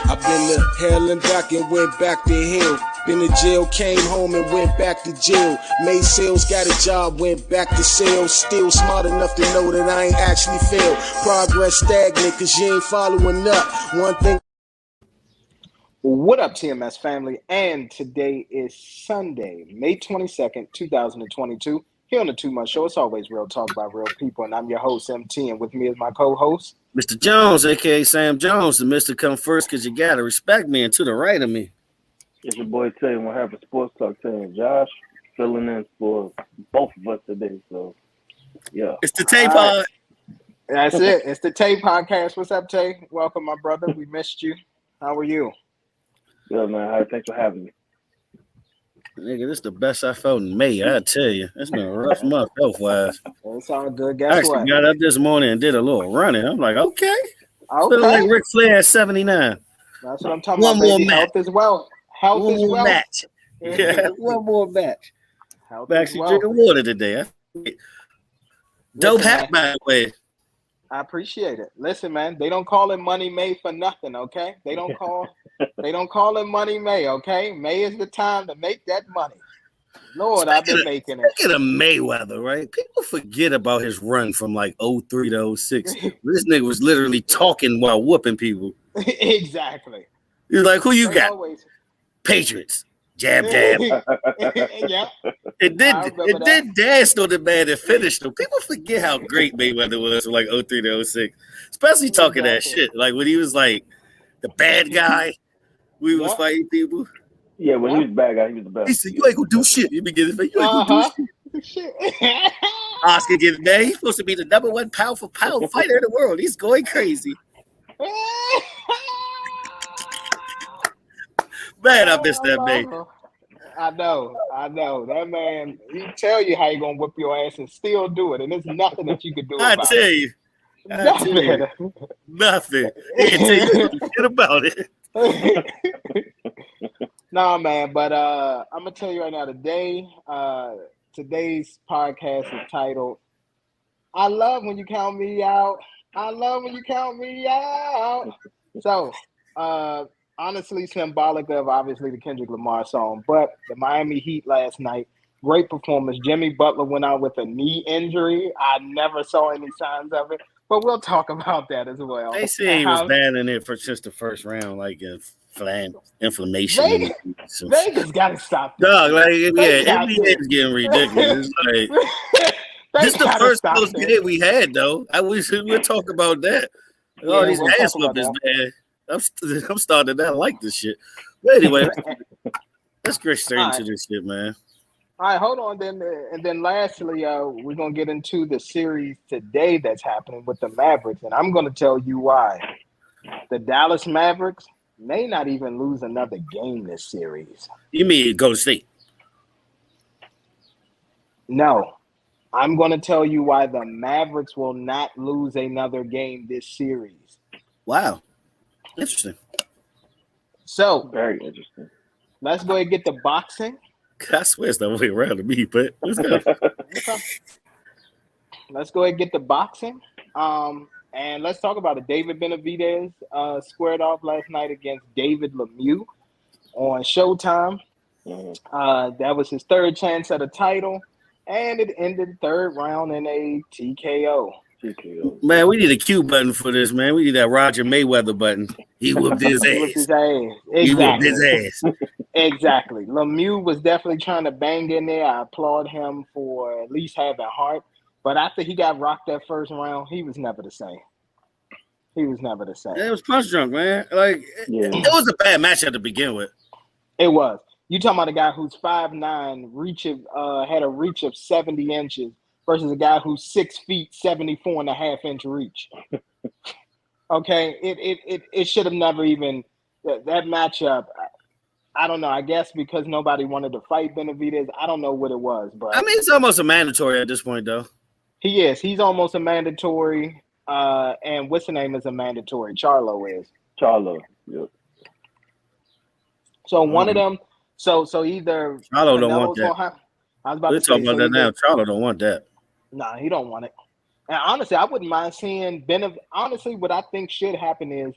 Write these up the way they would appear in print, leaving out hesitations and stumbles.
I've been to hell and back and went back to hell. Been to jail, came home and went back to jail. Made sales, got a job, went back to sales. Still smart enough to know that I ain't actually failed. Progress stagnant cause you ain't following up. One thing. What up, TMS family? And today is Sunday, May 22nd, 2022. Here on the 2 Month Show, it's always real talk by real people. And I'm your host, MT, and with me is my co-host, Mr. Jones, a.k.a. Sam Jones, the Mr. Come First because you got to respect me, and to the right of me. It's your boy Tay, what happened Sports Talk Tay, Josh, filling in for both of us today. So, yeah. It's the Tay Pod. That's it. It's the Tay Podcast. What's up, Tay? Welcome, my brother. We missed you. How are you? Good, man. All right, thanks for having me. Nigga, this is the best I felt in May, I tell you. It's been a rough month health-wise. It's all good. I Guess actually what? got up this morning and did a little running. I'm like, okay. Okay. Feeling like Ric Flair at 79. That's what I'm talking One about, more baby. match. Health is wealth. Health One is more wealth. match. Yeah, one more match. Health I'm is actually wealth. drinking water today. Dope Listen, hat, man. by the way. I appreciate it. Listen, man, they don't call it Money May for nothing, okay? They don't call it Money May, okay? May is the time to make that money. Lord, I've been making it. Speaking of Mayweather, right? People forget about his run from like 03 to 06. This nigga was literally talking while whooping people. Exactly. He's like, who you They got? always- Patriots. Jab, jab. Yeah. It I remember did dance on the man that finished him. People forget how great Mayweather was from like 03 to 06. Especially talking that Exactly. shit. Like when he was like the bad guy, we was fighting people. Yeah, when he was the bad guy, he was the best. He said, you ain't gonna do shit. You be getting you ain't gonna do shit. Shit. Oscar gets mad. He's supposed to be the number one pound for pound fighter in the world. He's going crazy. Man, I missed that man. I know. That man, he tell you how he gonna whip your ass and still do it, and there's nothing that you could do I about tell it. you. Nothing. Nothing. He can tell you shit about it. No, man, but I'm gonna tell you right now, today's podcast is titled I Love When You Count Me Out. I love when you count me out. So honestly symbolic of obviously the Kendrick Lamar song, but the Miami Heat last night, great performance. Jimmy Butler went out with a knee injury. I never saw any signs of it, but we'll talk about that as well. They say he was battling it for just the first round, like inflammation. Vegas got to stop this. Dog, like, yeah, NBA is getting ridiculous. Like, this is the first close game we had, though. I wish we'll talk about that. All these ass whoopers, man. I'm starting to not like this shit. But anyway, let's get straight into this shit, man. All right, hold on then. And then lastly, we're going to get into the series today that's happening with the Mavericks. And I'm going to tell you why. The Dallas Mavericks may not even lose another game this series. You mean go to state? No. I'm going to tell you why the Mavericks will not lose another game this series. Wow. Interesting. So, very interesting. Let's go ahead and get the boxing. I swear it's the way around to me, but let's go. Let's go ahead and get the boxing. And let's talk about it. David Benavidez squared off last night against David Lemieux on Showtime. That was his third chance at a title, and it ended third round in a TKO. Man, we need a Q button for this, man. We need that Roger Mayweather button. He whooped his ass. Exactly. He whooped his ass. Exactly. Lemieux was definitely trying to bang in there. I applaud him for at least having heart. But after he got rocked that first round, he was never the same. It was punch drunk, man. Like, it was a bad match to begin with. It was. You talking about a guy who's 5'9", had a reach of 70 inches versus a guy who's 6 feet, 74.5-inch reach. Okay, it should have never even that matchup. I don't know. I guess because nobody wanted to fight Benavidez. I don't know what it was, but I mean, it's almost a mandatory at this point, though. He is. He's almost a mandatory. And what's the name is a mandatory? Charlo is. Charlo. Yep. So one of them So either Charlo don't want Canelo's that. gonna have. I was about We're to say talking about that now. Charlo don't want that. Nah, he don't want it. And honestly, I wouldn't mind seeing honestly, what I think should happen is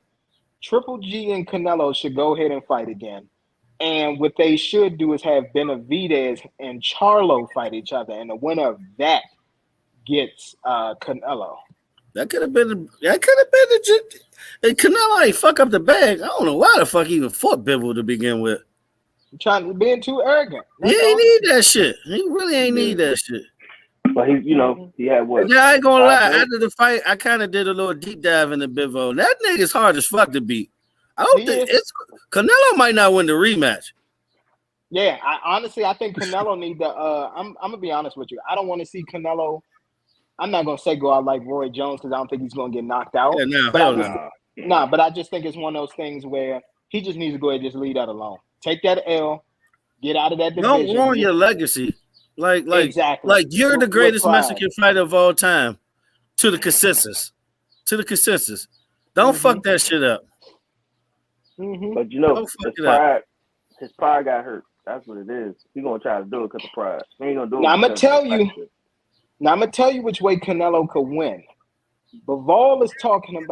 Triple G and Canelo should go ahead and fight again. And what they should do is have Benavidez and Charlo fight each other, and the winner of that gets Canelo. That could have been. And Canelo ain't fuck up the bag. I don't know why the fuck he even fought Bivol to begin with. Being too arrogant. He ain't need that shit. He really ain't need that shit. But he had what? Yeah, I ain't gonna lie. After the fight, I kind of did a little deep dive into Bivol. That nigga's hard as fuck to beat. I don't think it's Canelo might not win the rematch. Yeah, I think Canelo need to. I'm gonna be honest with you. I don't want to see Canelo. I'm not gonna say go out like Roy Jones because I don't think he's gonna get knocked out. Yeah, but I just think it's one of those things where he just needs to go ahead and just leave that alone. Take that L, get out of that division. Don't ruin your legacy. Exactly. Like you're the greatest Mexican fighter of all time. To the consensus. Don't fuck that shit up. Mm-hmm. But his pride got hurt. That's what it is. He's gonna try to do it because of pride. He ain't gonna do it. Now I'm gonna tell you which way Canelo could win. Bivol is talking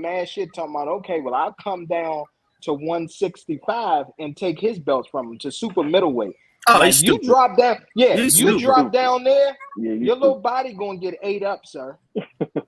mad shit, talking about, okay, well, I'll come down to 165 and take his belts from him to super middleweight. Oh, like, you drop down, drop down there, your little body gonna get ate up, sir.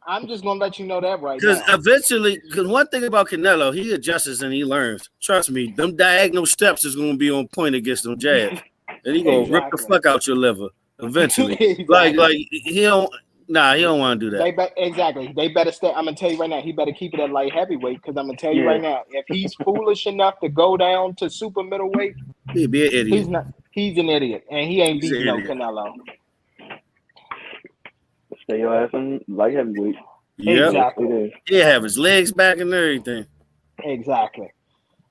I'm just gonna let you know that right now. Because one thing about Canelo, he adjusts and he learns. Trust me, them diagonal steps is gonna be on point against them jabs, and he gonna rip the fuck out your liver eventually. Like he don't want to do that. Exactly. They better stay. I'm gonna tell you right now. He better keep it at light heavyweight because I'm gonna tell you right now. If he's foolish enough to go down to super middleweight, he'd be an idiot. He's not. He's an idiot, and he ain't beating no Canelo. Stay your ass in light heavyweight. Yeah, exactly. He'll have his legs back and everything. Exactly.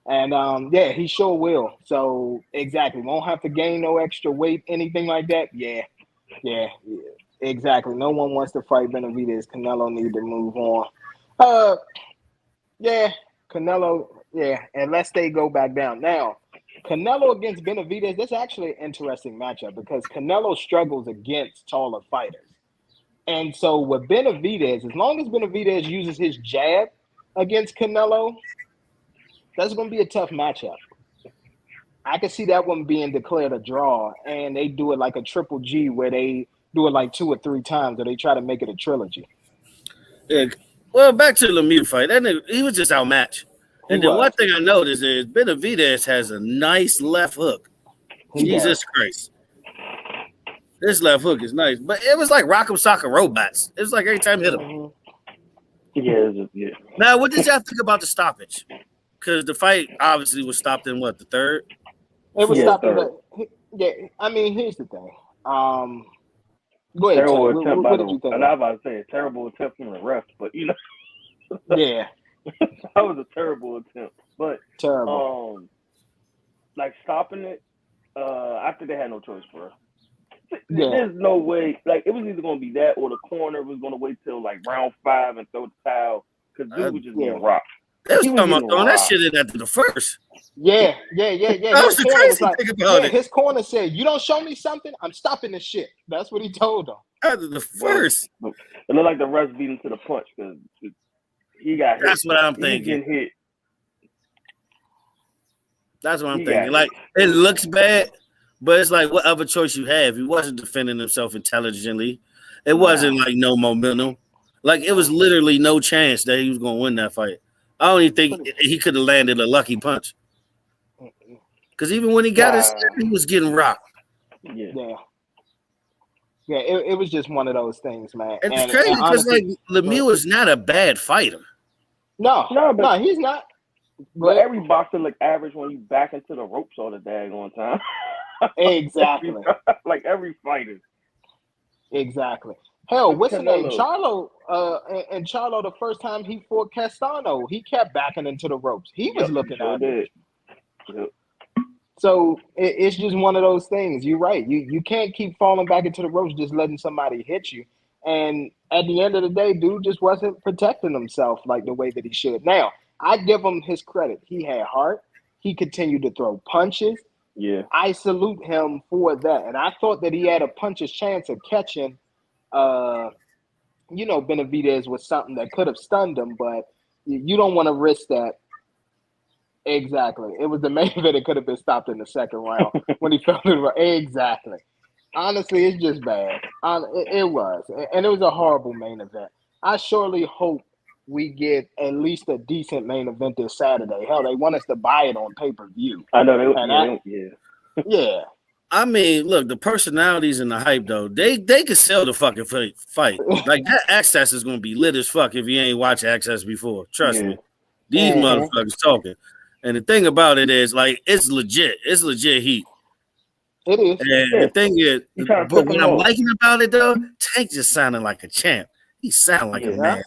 And he sure will. So exactly, won't have to gain no extra weight, anything like that. Yeah. Exactly. No one wants to fight Benavidez. Canelo need to move on. Canelo. Yeah, unless they go back down now. Canelo against Benavidez, that's actually an interesting matchup because Canelo struggles against taller fighters. And so with Benavidez, as long as Benavidez uses his jab against Canelo, that's going to be a tough matchup. I can see that one being declared a draw, and they do it like a Triple G where they do it like 2 or 3 times, or they try to make it a trilogy. Yeah. Well, back to the Lemieux fight. That nigga, he was just outmatched. And then one thing I noticed is Benavidez has a nice left hook. Jesus Christ. This left hook is nice. But it was like Rock'em Sock'em Robots. It was like every time he hit him. Yeah. Now, what did y'all think about the stoppage? Because the fight obviously was stopped in what, the third? It was stopped in the I mean, here's the thing. Go ahead, terrible attempt what did you think? And I was about to say a terrible attempt from the ref, but Yeah. that was a terrible attempt. But terrible. Like stopping it, after they had no choice, bro. There's no way. Like it was either gonna be that or the corner was gonna wait till like round 5 and throw the towel because dude was just getting rocked. They was talking about throwing that shit in after the first. Yeah. That was the crazy thing about it. His corner said, "You don't show me something, I'm stopping this shit." That's what he told them. After the first. It looked like the refs beat him to the punch because he got hit. That's what I'm thinking. He getting hit. That's what I'm thinking. Like, it looks bad, but it's like, what other choice you have? He wasn't defending himself intelligently. It wasn't like no momentum. Like, it was literally no chance that he was going to win that fight. I don't even think he could have landed a lucky punch. Because even when he got his step, he was getting rocked. Yeah, it was just one of those things, man. And it's crazy because, like, Lemieux is not a bad fighter. No, he's not. But every boxer look average when you back into the ropes all the daggone time. Exactly. Like every fighter. Exactly. Hell, what's his name? Charlo, the first time he fought Castano, he kept backing into the ropes. He was looking at it. So it's just one of those things. You're right. You can't keep falling back into the ropes just letting somebody hit you. And at the end of the day, dude just wasn't protecting himself like the way that he should. Now, I give him his credit. He had heart. He continued to throw punches. Yeah. I salute him for that. And I thought that he had a puncher's chance of catching, Benavidez with something that could have stunned him, but you don't want to risk that. Exactly. It was the main event that could have been stopped in the second round when he fell to the exactly. Honestly, it's just bad. It was. And it was a horrible main event. I surely hope we get at least a decent main event this Saturday. Hell, they want us to buy it on pay-per-view. I know Yeah. I mean, look, the personalities and the hype though, they could sell the fucking fight. Like that Access is gonna be lit as fuck if you ain't watched Access before. Trust me. These motherfuckers talking. And the thing about it is, like, it's legit. It's legit heat. It is. And the thing is, but what I'm liking about it though, Tank just sounding like a champ. He sound like a man.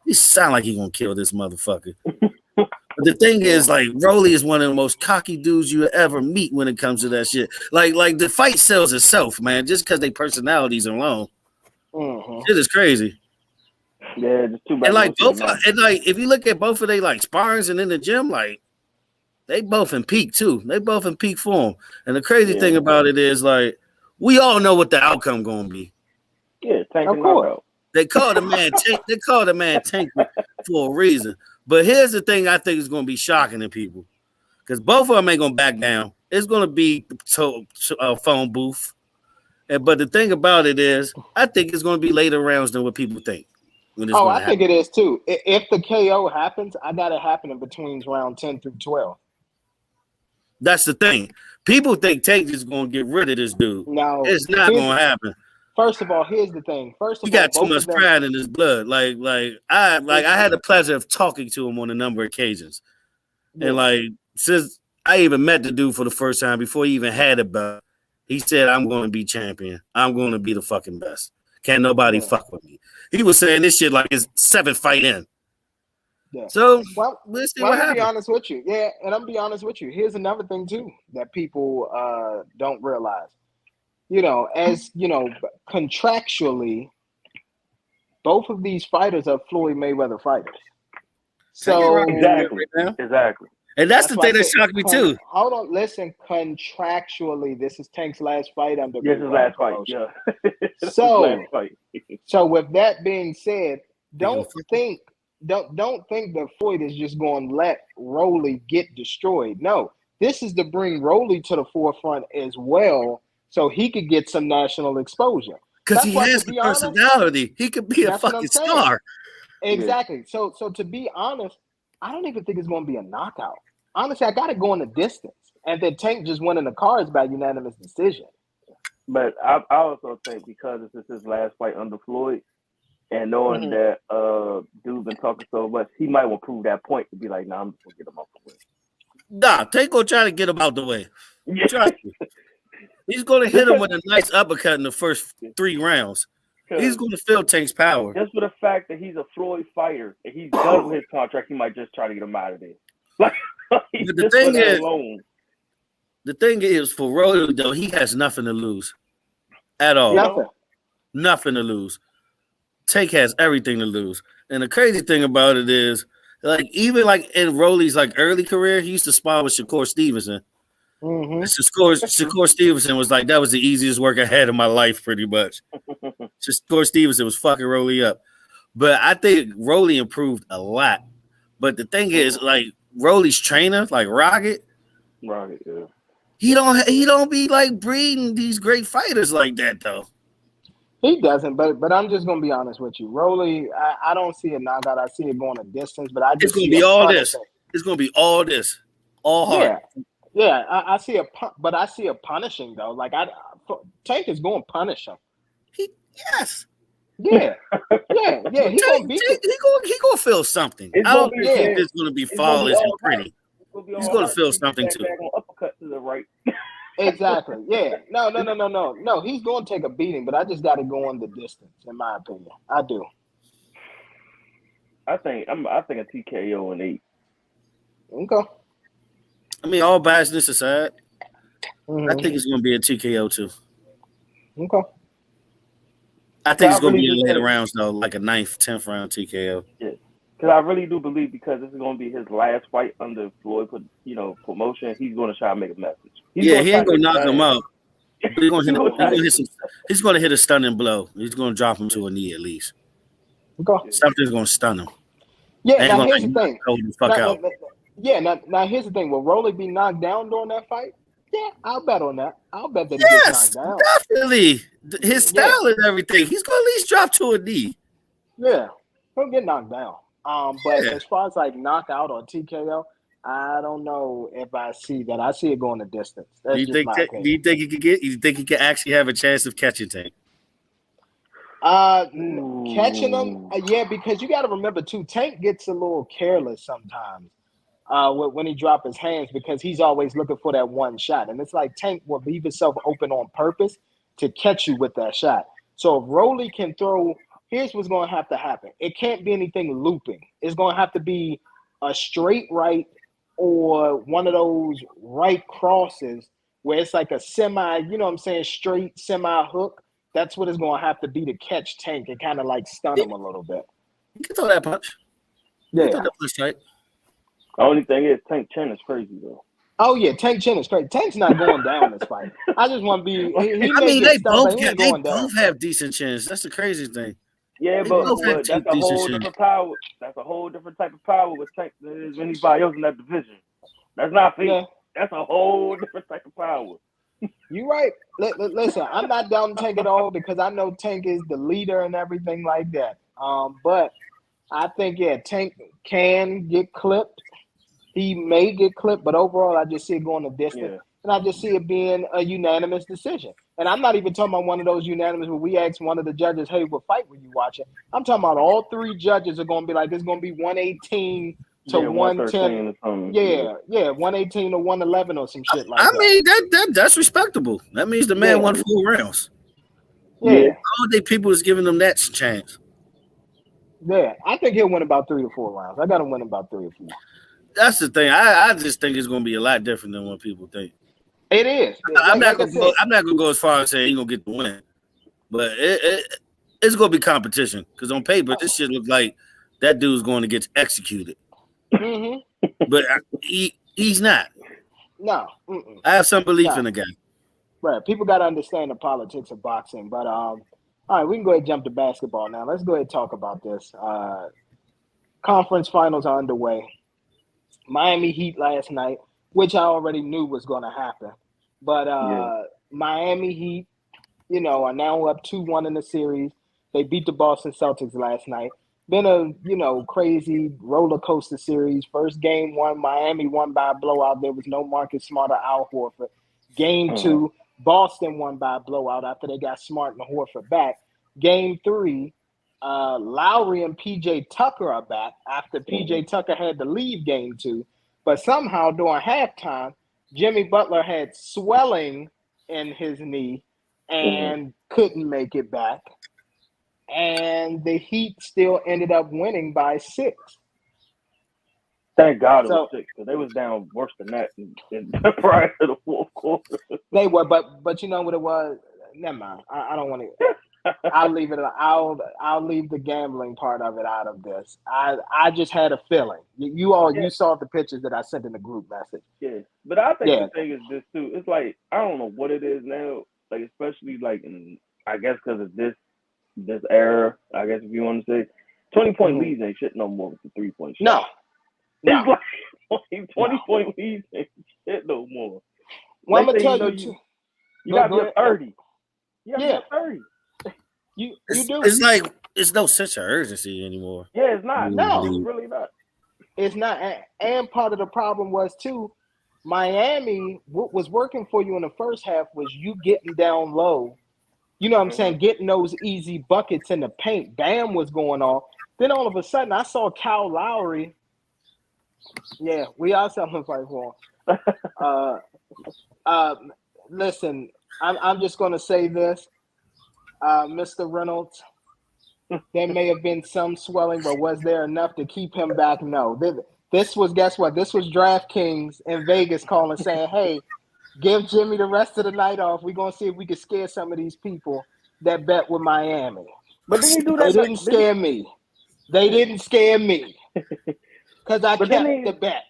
He sound like he gonna kill this motherfucker. But the thing is, like, Rolly is one of the most cocky dudes you ever meet when it comes to that shit. Like the fight sells itself, man, just because they personalities alone. Shit is crazy. Yeah, just too bad. And like if you look at both of they like sparrings and in the gym, like they both in peak too. They both in peak form. And the crazy thing about it is, like, we all know what the outcome gonna be. Yeah, Tank. Of course. They call the man Tank. They call the man Tank for a reason. But here's the thing I think is going to be shocking to people, because both of them ain't going to back down. It's going to be a phone booth. But the thing about it is, I think it's going to be later rounds than what people think. I think it is too. If the KO happens, I got it happening between round 10 through 12. That's the thing. People think Tank is going to get rid of this dude. No, it's not going to happen. First of all, here's the thing. He got too much pride in his blood. Like I had the pleasure of talking to him on a number of occasions, and like since I even met the dude for the first time before he even had a belt, he said, "I'm going to be champion. I'm going to be the fucking best. Can't nobody fuck with me." He was saying this shit like his 7th fight in. Yeah. So let's see what happens. I'm gonna be honest with you. Yeah, and I'm gonna be honest with you. Here's another thing too that people don't realize. As contractually, both of these fighters are Floyd Mayweather fighters. So exactly. And that's the thing that shocked me too. Hold on, listen. Contractually, this is Tank's last fight under. Yes, his last fight. Yeah. So with that being said, don't think that Floyd is just going to let Rolly get destroyed. No, this is to bring Rolly to the forefront as well, so he could get some national exposure. Because he has the personality. He could be a fucking star. Exactly. So to be honest, I don't even think it's going to be a knockout. Honestly, I got to go in the distance. And then Tank just winning the cards by unanimous decision. But I also think because this is his last fight under Floyd, and knowing that dude's been talking so much, he might want to prove that point to be like, nah, I'm just going to get him out the way. Nah, Tank will try to get him out the way. Yeah. He's going to hit him with a nice uppercut in the first 3 rounds. He's going to feel Tank's power. Just for the fact that he's a Floyd fighter and he's done with his contract, he might just try to get him out of there. But the thing is, for Rolly, though, he has nothing to lose at all. Nothing to lose. Tank has everything to lose. And the crazy thing about it is, like, even like in Rolly's like early career, he used to spar with Shakur Stevenson. Shakur Stevenson was like, that was the easiest work I had in my life, pretty much. Shakur Stevenson was fucking Rolly up. But I think Rolly improved a lot. But the thing is, like, Rolly's trainer, like Rocket, yeah. He don't be like breeding these great fighters like that though. He doesn't, but I'm just gonna be honest with you. Rolly, I don't see a knockout. I see it going a distance, but it's gonna be all this. It's gonna be all this, all hard. Yeah. I see I see a punishing though. Like Tank is going to punish him. Yes. Yeah. He gonna feel something. I don't think it's gonna be flawless and pretty. He's gonna feel something too. Uppercut to the right. Exactly. Yeah. No. He's going to take a beating, but I just got to go on the distance, in my opinion. I do. I think a TKO in 8. Okay. I mean, all biasness aside, I think it's going to be a TKO too. Okay. I think it's going to be in later rounds though, like a 9th, 10th round TKO. Yeah. Because I really do believe because this is going to be his last fight under Floyd, promotion. He's going to try to make a message. He ain't gonna knock him out. He's gonna hit a stunning blow. He's gonna drop him to a knee at least. Something's gonna stun him. Yeah, now here's the thing. Now here's the thing. Will Rolly be knocked down during that fight? Yeah, I'll bet on that. I'll bet that he gets knocked down. Definitely. His style and everything. He's gonna at least drop to a knee. Yeah, he'll get knocked down. But as far as like knockout or TKO, I don't know if I see that. I see it going the distance. Do you think he could actually have a chance of catching Tank? Catching him, yeah, because you got to remember too, Tank gets a little careless sometimes when he drops his hands because he's always looking for that one shot, and it's like Tank will leave himself open on purpose to catch you with that shot. So if Rolly can throw, here's what's going to have to happen. It can't be anything looping. It's going to have to be a straight right or one of those right crosses where it's like a semi, straight semi hook. That's what it's going to have to be to catch Tank and kind of like stun him a little bit. You can throw that punch. Yeah. You can throw that punch right. The only thing is Tank chin is crazy though. Oh yeah, Tank chin is crazy. Tank's not going down this fight. I just want to be. They both have decent chins. That's the crazy thing. Yeah, but that's a whole different power. That's a whole different type of power with Tank than there is anybody else in that division. That's not fair. Yeah. That's a whole different type of power. You're right. Listen, I'm not down Tank at all because I know Tank is the leader and everything like that. But I think Tank can get clipped. He may get clipped, but overall, I just see it going the distance, and I just see it being a unanimous decision. And I'm not even talking about one of those unanimous where we ask one of the judges, "Hey, what fight were you watching?" I'm talking about all three judges are going to be like, "It's going to be 118 to 110." Yeah, 118 to 111 or some shit like that. I mean, that's respectable. That means the man won 4 rounds. Yeah. All day people is giving them that chance. Yeah, I think he'll win about 3 to 4 rounds. I got him winning about 3 or 4. That's the thing. I just think it's going to be a lot different than what people think. It is. I'm not going to go as far as saying he's going to get the win, but it's going to be competition because on paper this shit looks like that dude's going to get executed. Mm-hmm. But he's not. No. I have some belief in the guy. Right. People got to understand the politics of boxing. But all right, we can go ahead and jump to basketball now. Let's go ahead and talk about this. Conference finals are underway. Miami Heat last night, which I already knew was going to happen. But Miami Heat, are now up 2-1 in the series. They beat the Boston Celtics last night. Been a, crazy roller coaster series. First game 1, Miami won by a blowout. There was no Marcus Smart or Al Horford. Game 2, Boston won by a blowout after they got Smart and Horford back. Game 3, Lowry and PJ Tucker are back after PJ Tucker had to leave game 2. But somehow during halftime, Jimmy Butler had swelling in his knee and couldn't make it back. And the Heat still ended up winning by 6. Thank God it was 6 because they was down worse than that in prior to the fourth quarter. They were, but you know what it was? Never mind. I don't want to. I'll leave it. I'll leave the gambling part of it out of this. I just had a feeling. You saw the pictures that I sent in the group message. Yeah, but I think the thing is this too. It's like I don't know what it is now. Like especially like I guess because of this era. I guess if you want to say 20-point leads ain't shit no more with the 3-point shot. No. It's like 20-point leads ain't shit no more. Well, I'm gonna tell you. You got to be 30. You got to be 30. You do. It's like it's no sense of urgency anymore. Yeah, it's not. No, it's really not. It's not. And part of the problem was too, Miami. What was working for you in the first half was you getting down low. You know what I'm saying? Getting those easy buckets in the paint. Bam was going off. Then all of a sudden, I saw Kyle Lowry. Yeah, we are selling fight for him. Listen, I'm just going to say this. Mr. Reynolds, there may have been some swelling, but was there enough to keep him back? No. This was, guess what? This was DraftKings in Vegas calling saying, hey, give Jimmy the rest of the night off. We're going to see if we can scare some of these people that bet with Miami. But did he do that? They didn't scare me. They didn't scare me. Because I kept the bet.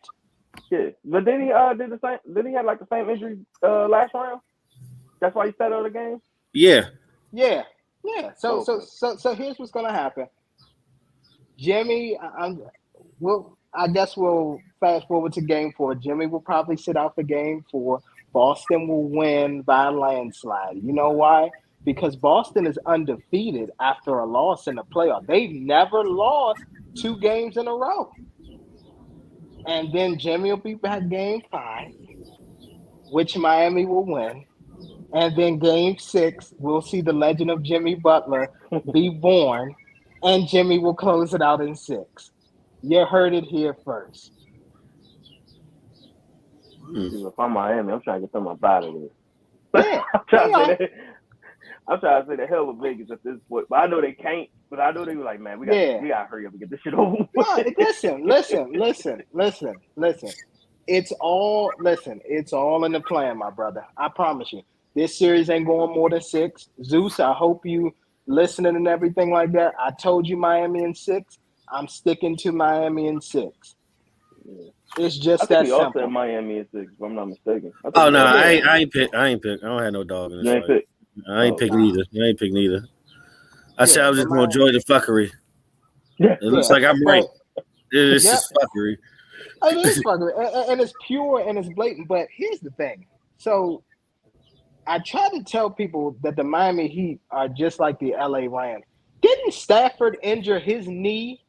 Yeah, but then he did the same. Then he had like the same injury last round. That's why he sat out of the game. Yeah. So here's what's gonna happen. Jimmy, I guess we'll fast forward to game 4. Jimmy will probably sit out for game 4. Boston will win by a landslide. You know why? Because Boston is undefeated after a loss in the playoff. They've never lost 2 games in a row. And then Jimmy will be back game 5, which Miami will win. And then game 6, we'll see the legend of Jimmy Butler be born, and Jimmy will close it out in 6. You heard it here first. If I'm Miami, I'm trying to get them up out of this. Yeah. I'm trying to say the hell with Vegas at this point. But I know they can't. But I know they were like, man, we got to hurry up and get this shit over with. Listen. It's all in the plan, my brother. I promise you. This series ain't going more than 6. Zeus, I hope you listening and everything like that. I told you Miami in 6. I'm sticking to Miami in 6. Yeah. It's just that simple. Also in Miami in 6, if I'm not mistaken. Oh no, I ain't pick. I don't have no dog in this fight. I ain't pick neither. I said I was just gonna enjoy the fuckery. Yeah. It looks like I'm right. It's just fuckery. It is fuckery, and it's pure and it's blatant. But here's the thing. So I try to tell people that the Miami Heat are just like the LA Rams. Didn't Stafford injure his knee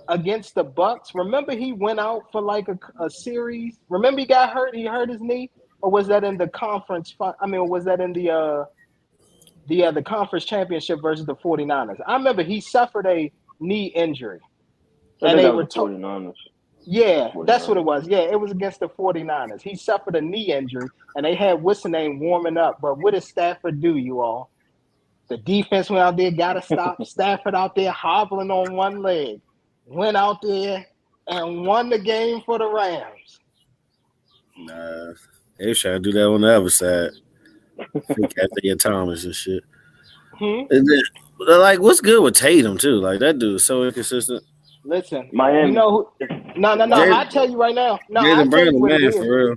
against the Bucks? Remember he went out for like a series? Remember he got hurt? He hurt his knee? Or was that in the conference? Was that in the conference championship versus the 49ers? I remember he suffered a knee injury. And they were 49ers. Yeah, 49ers. That's what it was. Yeah, it was against the 49ers. He suffered a knee injury, and they had what's the name warming up. But what did Stafford do, you all? The defense went out there, got to stop Stafford out there hobbling on one leg. Went out there and won the game for the Rams. Nah, they was trying to do that on the other side. Isaiah Thomas and shit. And then, like, what's good with Tatum too? Like that dude is so inconsistent. Listen, Miami. You know who? No. I tell you right now. No, Jaylen Brown the man for real.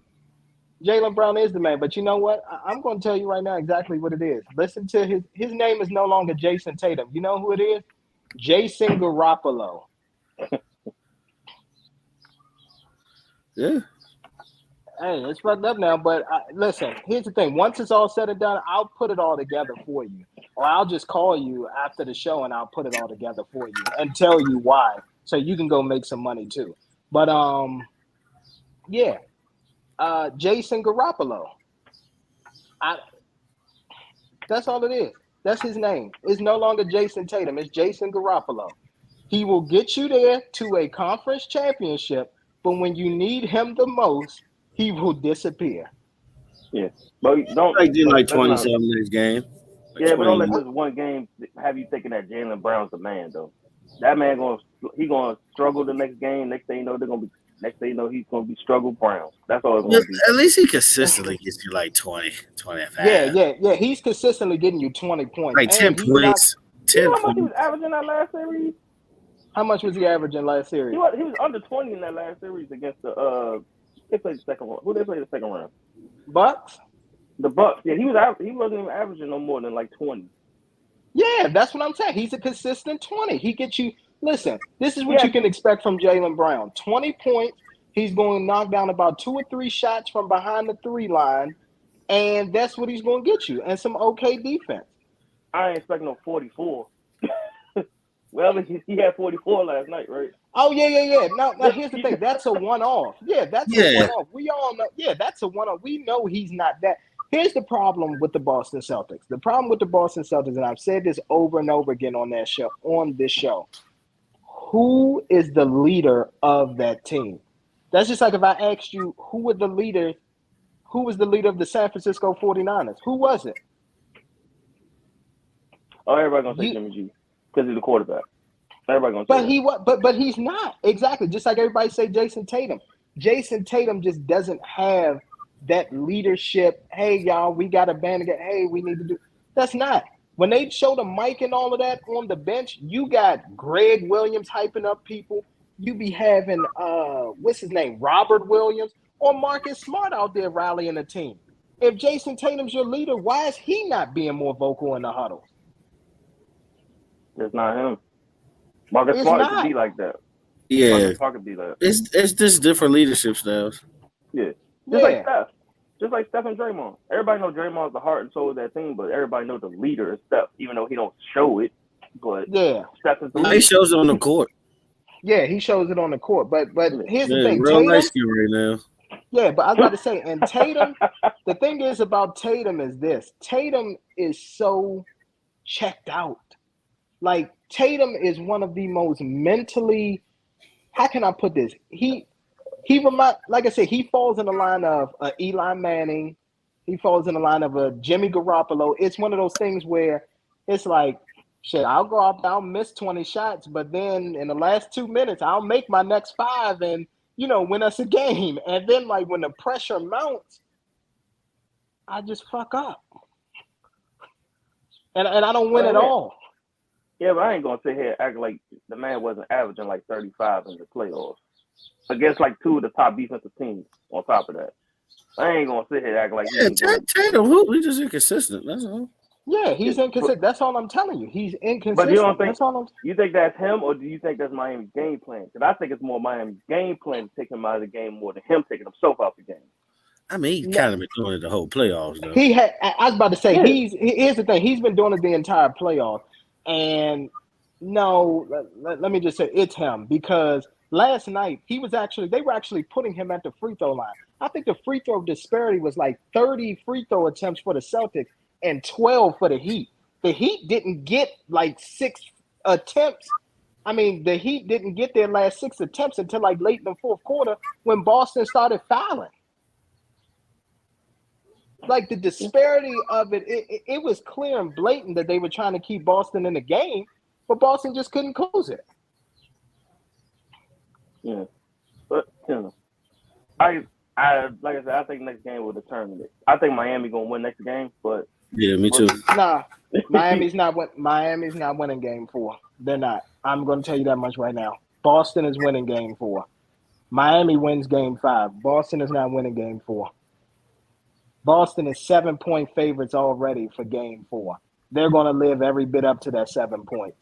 Jaylen Brown is the man, but you know what? I'm going to tell you right now exactly what it is. Listen to his name is no longer Jason Tatum. You know who it is? Jason Garoppolo. Yeah. Hey, it's fucked up now, but listen, here's the thing. Once it's all said and done, I'll put it all together for you. Or I'll just call you after the show and I'll put it all together for you and tell you why. So you can go make some money too. But Jason Garoppolo. That's all it is. That's his name. It's no longer Jason Tatum. It's Jason Garoppolo. He will get you there to a conference championship, but when you need him the most, he will disappear. Yeah. But don't do like 27 next game. Yeah, but don't let this one game have you thinking that Jaylen Brown's the man though. That man gonna struggle the next game. Next thing you know, he's gonna be struggle Brown. That's all it's gonna be. At least he consistently gets you like 20, 25. Yeah. He's consistently getting you 20 points. Like 10 points. 10 how much he was averaging that last series? How much was he averaging last series? He was under 20 in that last series against the they played the second round. Who they played the second round? Bucks? The Bucks. Yeah, he wasn't even averaging no more than like 20. Yeah, that's what I'm saying. He's a consistent 20. He gets you. Listen, this is what you can expect from Jaylen Brown. 20 points. He's going to knock down about 2 or 3 shots from behind the 3 line, and that's what he's going to get you, and some okay defense. I ain't expecting no 44. Well, he had 44 last night, right? Oh, yeah. Now, here's the thing. That's a one-off. Yeah, that's a one-off. We all know. Yeah, that's a one-off. We know he's not that. Here's the problem with the Boston Celtics. The problem with the Boston Celtics, and I've said this over and over again on this show, who is the leader of that team? That's just like if I asked you who was the leader of the San Francisco 49ers? Who was it? Oh, everybody gonna say Jimmy G because he's the quarterback. Everybody gonna say but he's not. Exactly. Just like everybody say Jason Tatum. Jason Tatum just doesn't have that leadership. Hey, y'all, we got a band again. Hey, we need to do. That's not. When they show the mic and all of that on the bench, you got Greg Williams hyping up people. you be having what's his name, Robert Williams or Marcus Smart out there rallying the team. If Jason Tatum's your leader, why is he not being more vocal in the huddle? It's not him. Marcus Smart could be like that. Yeah, Marcus Smart could be like that. It's just different leadership styles. Yeah, like Steph. Just like Steph and Draymond. Everybody knows Draymond's the heart and soul of that team, but everybody knows the leader is Steph, even though he don't show it. But Steph is the leader. He shows it on the court. Yeah, he shows it on the court. But here's the thing, real Tatum, nice right now. Yeah, but I was about to say, and Tatum, the thing is about Tatum is this. Tatum is so checked out. Like, Tatum is one of the most mentally, how can I put this? He like I said, he falls in the line of Eli Manning. He falls in the line of a Jimmy Garoppolo. It's one of those things where it's like, shit, I'll go up, I'll miss 20 shots, but then in the last 2 minutes, I'll make my next 5 and, win us a game. And then, like, when the pressure mounts, I just fuck up. And I don't win at all. Yeah, but I ain't going to sit here and act like the man wasn't averaging like 35 in the playoffs against like 2 of the top defensive teams on top of that. I ain't going to sit here and act like Tatum, he's just inconsistent. That's all. Yeah, he's inconsistent. That's all I'm telling you. He's inconsistent. But you don't think you think that's him, or do you think that's Miami's game plan? Because I think it's more Miami's game plan to take him out of the game more than him taking himself out the game. I mean, he's kind of been doing it the whole playoffs, though. I was about to say, here's the thing. He's been doing it the entire playoffs. And no, let me just say it's him, because last night they were actually putting him at the free throw line. I think the free throw disparity was like 30 free throw attempts for the Celtics and 12 for the Heat. The Heat didn't get like 6 attempts. I mean, the Heat didn't get their last 6 attempts until like late in the fourth quarter when Boston started fouling. Like, the disparity of it was clear and blatant that they were trying to keep Boston in the game, but Boston just couldn't close it. Yeah, but like I said, I think next game will determine it. I think Miami gonna win next game, but yeah, me too. Nah, Miami's not winning game 4. They're not. I'm going to tell you that much right now. Boston is winning game 4. Miami wins game 5. Boston is not winning game 4. Boston is 7-point favorites already for game 4. They're going to live every bit up to that 7 points.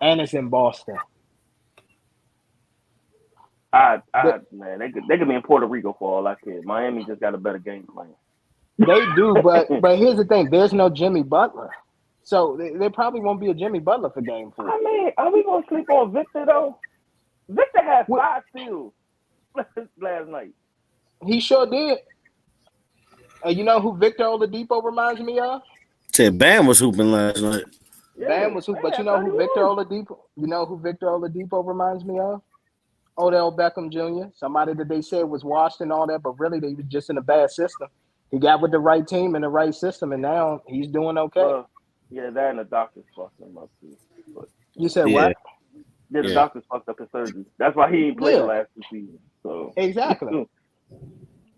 And it's in Boston. Man, they could be in Puerto Rico for all I care. Miami just got a better game plan. They do, but here's the thing. There's no Jimmy Butler. So there probably won't be a Jimmy Butler for game 4. I mean, are we going to sleep on Victor, though? Victor had 5 steals last night. He sure did. You know who Victor Oladipo reminds me of? Said Bam was hooping last night. Bam was hooping, but you know who Victor Oladipo reminds me of? Odell Beckham Jr., somebody that they said was washed and all that, but really they were just in a bad system. He got with the right team and the right system, and now he's doing okay. Yeah, that and the doctors fucked him up too. But, you said what? Yeah, the doctors fucked up his surgery. That's why he ain't played the last 2 seasons. So exactly.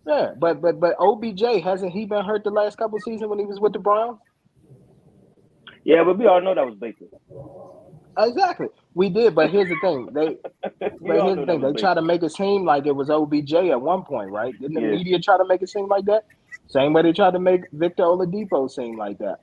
Yeah, but OBJ, hasn't he been hurt the last couple of seasons when he was with the Browns? Yeah, but we all know that was Baker. Exactly. We did, but here's the thing. They try to make it seem like it was OBJ at one point, right? Didn't the media try to make it seem like that? Same way they tried to make Victor Oladipo seem like that.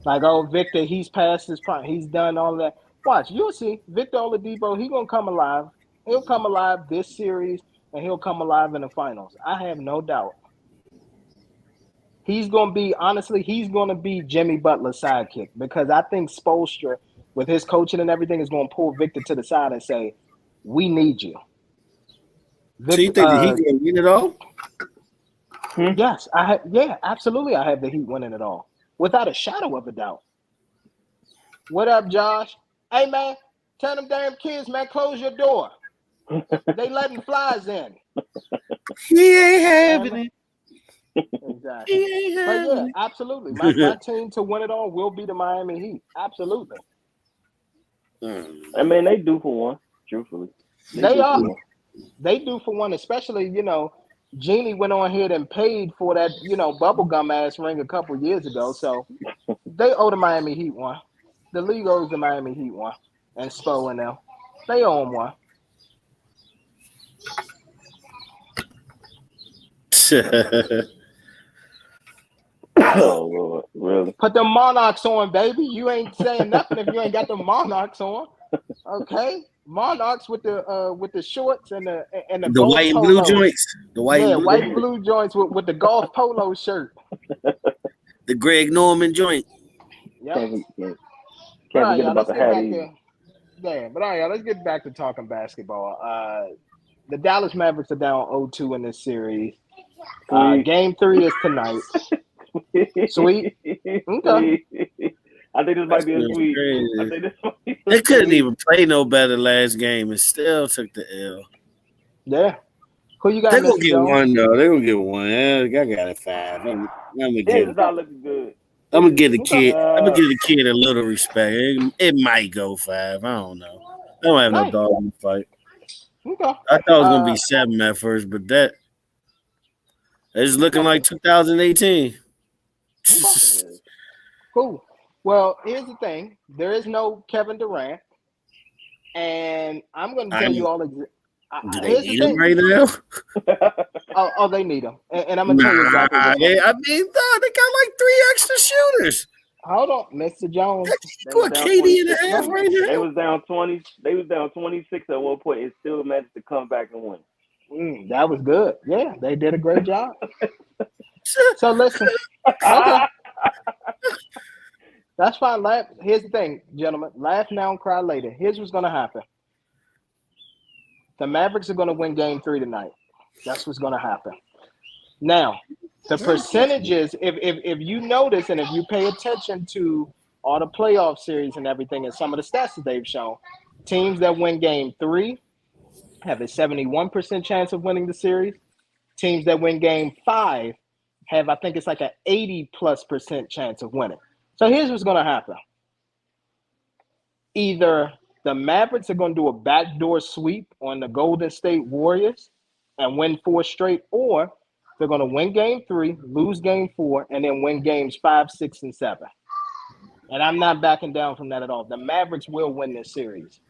Like, oh, Victor, he's past his prime. He's done all that. Watch, you'll see. Victor Oladipo, he's going to come alive. He'll come alive this series, and he'll come alive in the finals. I have no doubt. He's going to be Jimmy Butler's sidekick, because I think Spoelstra, with his coaching and everything, is going to pull Victor to the side and say, we need you. Victor, so you think the Heat can win it all? Yes. Absolutely. I have the Heat winning it all, without a shadow of a doubt. What up, Josh? Hey, man, tell them damn kids, man, close your door. They letting flies in. He ain't having it. Exactly. But yeah, absolutely. My team to win it all will be the Miami Heat. Absolutely. I mean, they do for one, truthfully. They are. They do for one, especially, Jeannie went on here and paid for that, bubblegum ass ring a couple years ago. So they owe the Miami Heat one. The league owes the Miami Heat one. And Spo and them. They owe them one. Oh Lord, really? Put the Monarchs on, baby. You ain't saying nothing if you ain't got the Monarchs on. Okay, Monarchs with the shorts and the The golf white and polo. blue joints. The white and blue. White and blue joints with the golf polo shirt. The Greg Norman joint. Yep. Can't All right, forget y'all, about the hat. But all right, y'all, let's get back to talking basketball. The Dallas Mavericks are down 0-2 in this series. Game 3 is tonight. Sweet. Okay. I think this might be a sweep. They couldn't even play no better last game and still took the L. Yeah. Who you got? They're gonna get one though. They're gonna get one. I got it 5. I'm gonna give it's not looking good. I'm gonna give the kid. I'm gonna give the kid a little respect. It might go 5. I don't know. I don't have no dog in the fight. Okay. I thought it was gonna be 7 at first, but it's looking like 2018. Okay. Cool. Well, here's the thing. There is no Kevin Durant, and I'm going to tell you all. Do they need him right now? Oh, they need him, and I'm going to tell you exactly. They got like 3 extra shooters. Hold on, Mr. Jones. What, KD and a half right now? They was down 20. They was down 26 at one point. It still managed to come back and win. That was good. Yeah, they did a great job. So listen. Okay. That's fine. Here's the thing, gentlemen. Laugh now and cry later. Here's what's going to happen. The Mavericks are going to win Game 3 tonight. That's what's going to happen. Now, the percentages, if you notice and if you pay attention to all the playoff series and everything and some of the stats that they've shown, teams that win Game 3 have a 71% chance of winning the series. Teams that win Game 5 have, I think it's like an 80+% chance of winning. So here's what's going to happen. Either the Mavericks are going to do a backdoor sweep on the Golden State Warriors and win 4 straight, or they're going to win Game 3, lose Game 4, and then win Games 5, 6, and 7. And I'm not backing down from that at all. The Mavericks will win this series.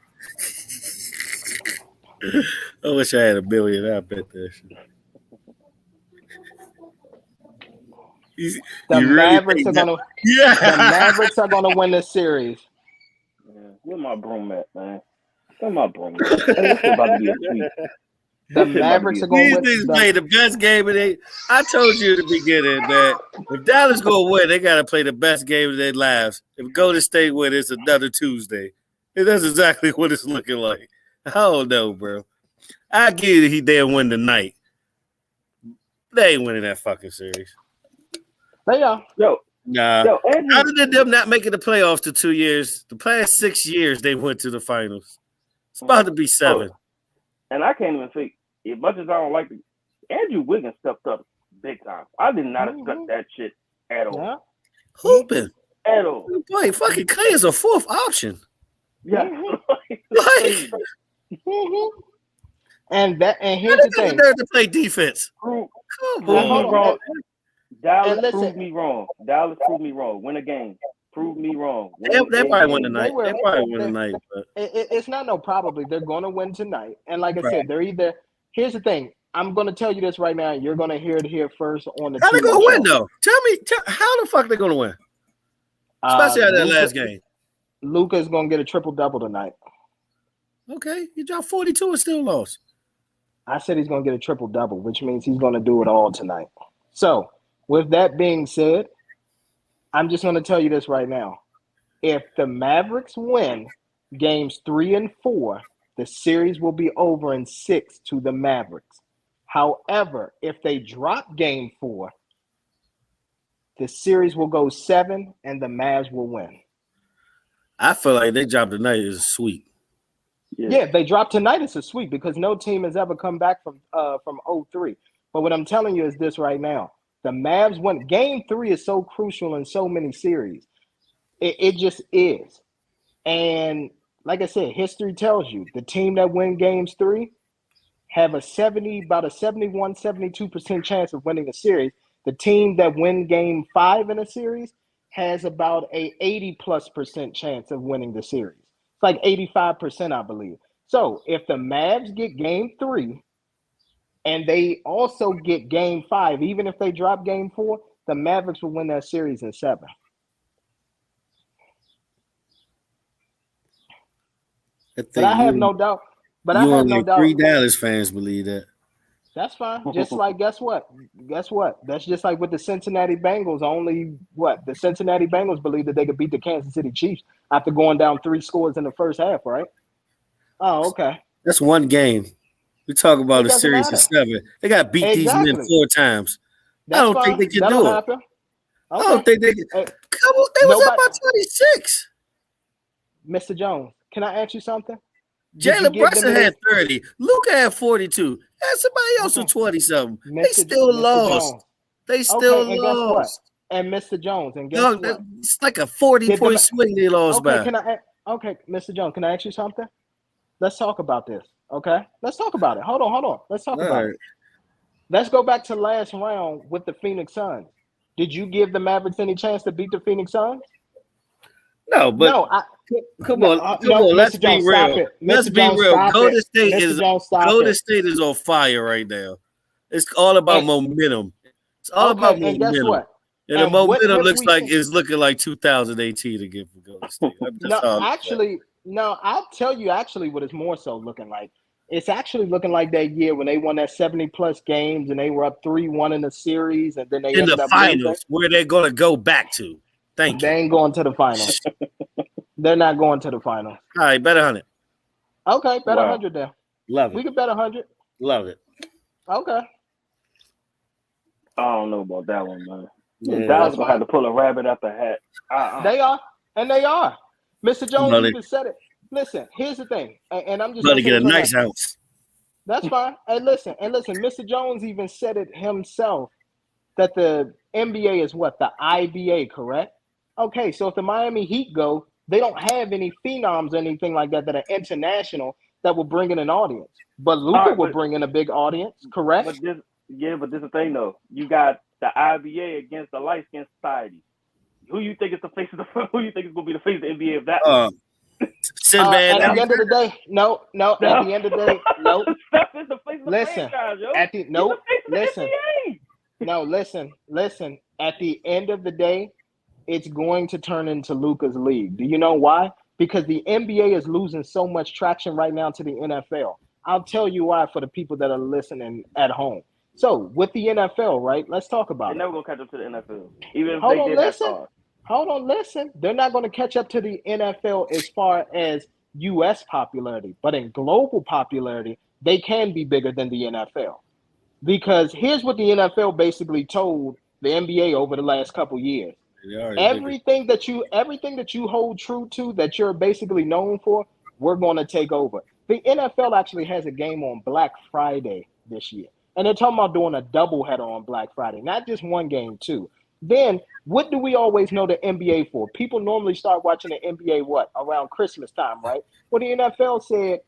I wish I had $1 billion. I bet that shit. The Mavericks are gonna win this series. Yeah. Where my broom at, man? Where my broom at? This is about to be a sweep. The Mavericks are gonna win. These play the best game of their. I told you at the beginning that if Dallas gonna win, they gotta play the best game of their lives. If Golden State win, it's another Tuesday. And that's exactly what it's looking like. I don't know, bro. I give you they'll win tonight. They ain't winning that fucking series. They are. Nah. Other than them not making the playoffs to 2 years, the past 6 years they went to the finals. It's about to be 7. And I can't even say, as much as I don't like it, Andrew Wiggins stepped up big time. I did not expect that shit at all. Yeah. Hooping. At all. Boy, fucking Clay is a 4th option. Yeah. And here's the thing. To play defense. Come on. Dallas proved me wrong. Win a game. Prove me wrong. They probably win tonight. They probably win tonight. But it's not no probably. They're going to win tonight. And like I said, they're either. Here's the thing. I'm going to tell you this right now. You're going to hear it here first on the. How they going to win though? Tell me how the fuck they going to win? Especially out of that last game. Luka's going to get a triple-double tonight. Okay, he dropped 42 and still lost. I said he's going to get a triple-double, which means he's going to do it all tonight. So, with that being said, I'm just going to tell you this right now. If the Mavericks win Games 3 and 4, the series will be over in 6 to the Mavericks. However, if they drop Game 4, the series will go 7 and the Mavs will win. I feel like they drop tonight is a sweep. Yeah, if they drop tonight, it's a sweep because no team has ever come back from 0-3. But what I'm telling you is this right now. The Mavs win. Game 3 is so crucial in so many series. It just is. And like I said, history tells you the team that win Games 3 have about a 71, 72% chance of winning a series. The team that win Game 5 in a series has about a 80+% chance of winning the series. It's like 85%, I believe. So if the Mavs get Game 3 and they also get Game 5. Even if they drop Game 4, the Mavericks will win that series in 7. But I have no doubt. But I have no doubt. 3 Dallas fans believe that. That's fine. Just like guess what? That's just like with the Cincinnati Bengals. Only the Cincinnati Bengals believe that they could beat the Kansas City Chiefs after going down 3 scores in the first half, right? Oh, okay. That's one game. We talk about a series of 7. They got beat these men 4 times. That's I don't fine. think they can That'll do happen. it. Okay. I don't think they can. Come on, they was up by 26. Mr. Jones, can I ask you something? Jalen Brunson had 30. Luka had 42. And somebody else with 20-something. They still lost. They still lost. Guess what? And Mr. Jones, and guess what? It's like a 40-point swing they lost by. Okay, Mr. Jones, can I ask you something? Let's talk about this. Okay? Let's talk about it. Hold on. Let's talk about it. Let's go back to last round with the Phoenix Suns. Did you give the Mavericks any chance to beat the Phoenix Suns? No, but come on. Let's be real. Let's be real. Golden State is on fire right now. It's all about momentum. It's all about momentum. And guess what? And the momentum looks like it's looking like 2018 again for Golden State. I'll tell you actually what it's more so looking like. It's actually looking like that year when they won that 70-plus games and they were up 3-1 in the series, and then they in the finals where they're going to go back to. They ain't going to the finals. They're not going to the finals. All right, bet 100. Okay, bet 100 there. Love it. We can bet 100. Love it. Okay. I don't know about that one, man. Yeah, Dallas gonna have to pull a rabbit out the hat. They are, and they are. Mr. Jones even said it. Listen, here's the thing, and I'm just going to get a nice house. That's fine. And listen, Mr. Jones even said it himself that the NBA is what? The IBA, correct? Okay, so if the Miami Heat go, they don't have any phenoms or anything like that are international that will bring in an audience. But Luka will bring in a big audience, correct? But this is the thing, though. You got the IBA against the light skin society. Who you think is the face of the? Who you think is going to be the face of the NBA of that? At the end of the day, no. At the end of the day, no. Steph is the face of the franchise, yo. Listen. At the end of the day, it's going to turn into Luka's league. Do you know why? Because the NBA is losing so much traction right now to the NFL. I'll tell you why for the people that are listening at home. So with the NFL, right? Let's talk about it. They're never gonna catch up to the NFL, even if they did that far. Hold on, listen. They're not going to catch up to the NFL as far as U.S. popularity, but in global popularity, they can be bigger than the NFL. Because here's what the NFL basically told the NBA over the last couple years. Everything that you hold true to, that you're basically known for, we're going to take over. The NFL actually has a game on Black Friday this year. And they're talking about doing a doubleheader on Black Friday, not just one game, too. Then, what do we always know the NBA for? People normally start watching the NBA, around Christmas time, right? Well, the NFL said,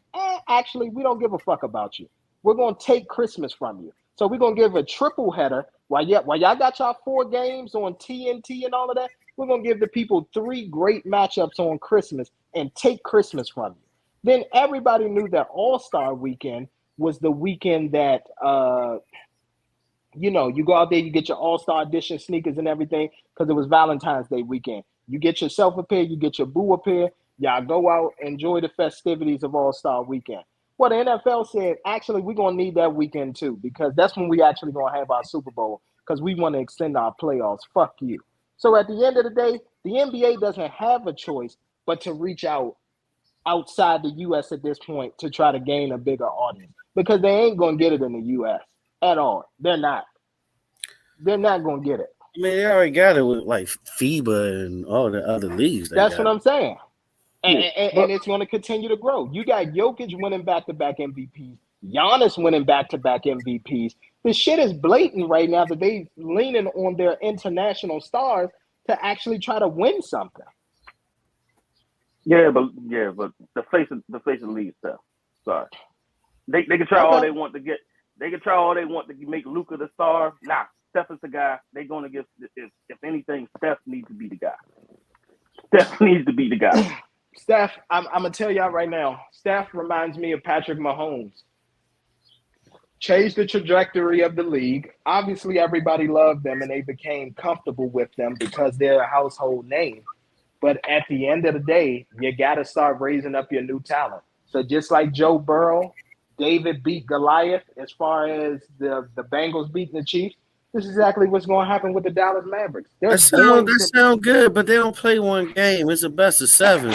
actually, we don't give a fuck about you. We're going to take Christmas from you. So we're going to give a triple header. While y'all got y'all 4 games on TNT and all of that, we're going to give the people 3 great matchups on Christmas and take Christmas from you. Then everybody knew that All-Star Weekend was the weekend that you go out there, you get your All-Star Edition sneakers and everything because it was Valentine's Day weekend. You get yourself a pair, you get your boo a pair. Y'all go out, enjoy the festivities of All-Star Weekend. Well, the NFL said, actually, we're going to need that weekend too because that's when we actually going to have our Super Bowl because we want to extend our playoffs. Fuck you. So at the end of the day, the NBA doesn't have a choice but to reach out outside the U.S. at this point to try to gain a bigger audience because they ain't going to get it in the U.S. at all. They're not. They're not going to get it. I mean, they already got it with like FIBA and all the other leagues. That's what I'm saying. And it's going to continue to grow. You got Jokic winning back-to-back MVPs. Giannis winning back-to-back MVPs. The shit is blatant right now that they leaning on their international stars to actually try to win something. Yeah, but the face of the league stuff. Sorry, they can try all they want to get. They can try all they want to make Luka the star. Nah, Steph is the guy. They're gonna get. If anything, Steph needs to be the guy. Steph needs to be the guy. Steph, I'm gonna tell y'all right now. Steph reminds me of Patrick Mahomes. changed the trajectory of the league. Obviously, everybody loved them and they became comfortable with them because they're a household name. But at the end of the day, you got to start raising up your new talent. So just like Joe Burrow, David beat Goliath as far as the Bengals beating the Chiefs. This is exactly what's going to happen with the Dallas Mavericks. That sound good, but they don't play one game. It's a best of 7.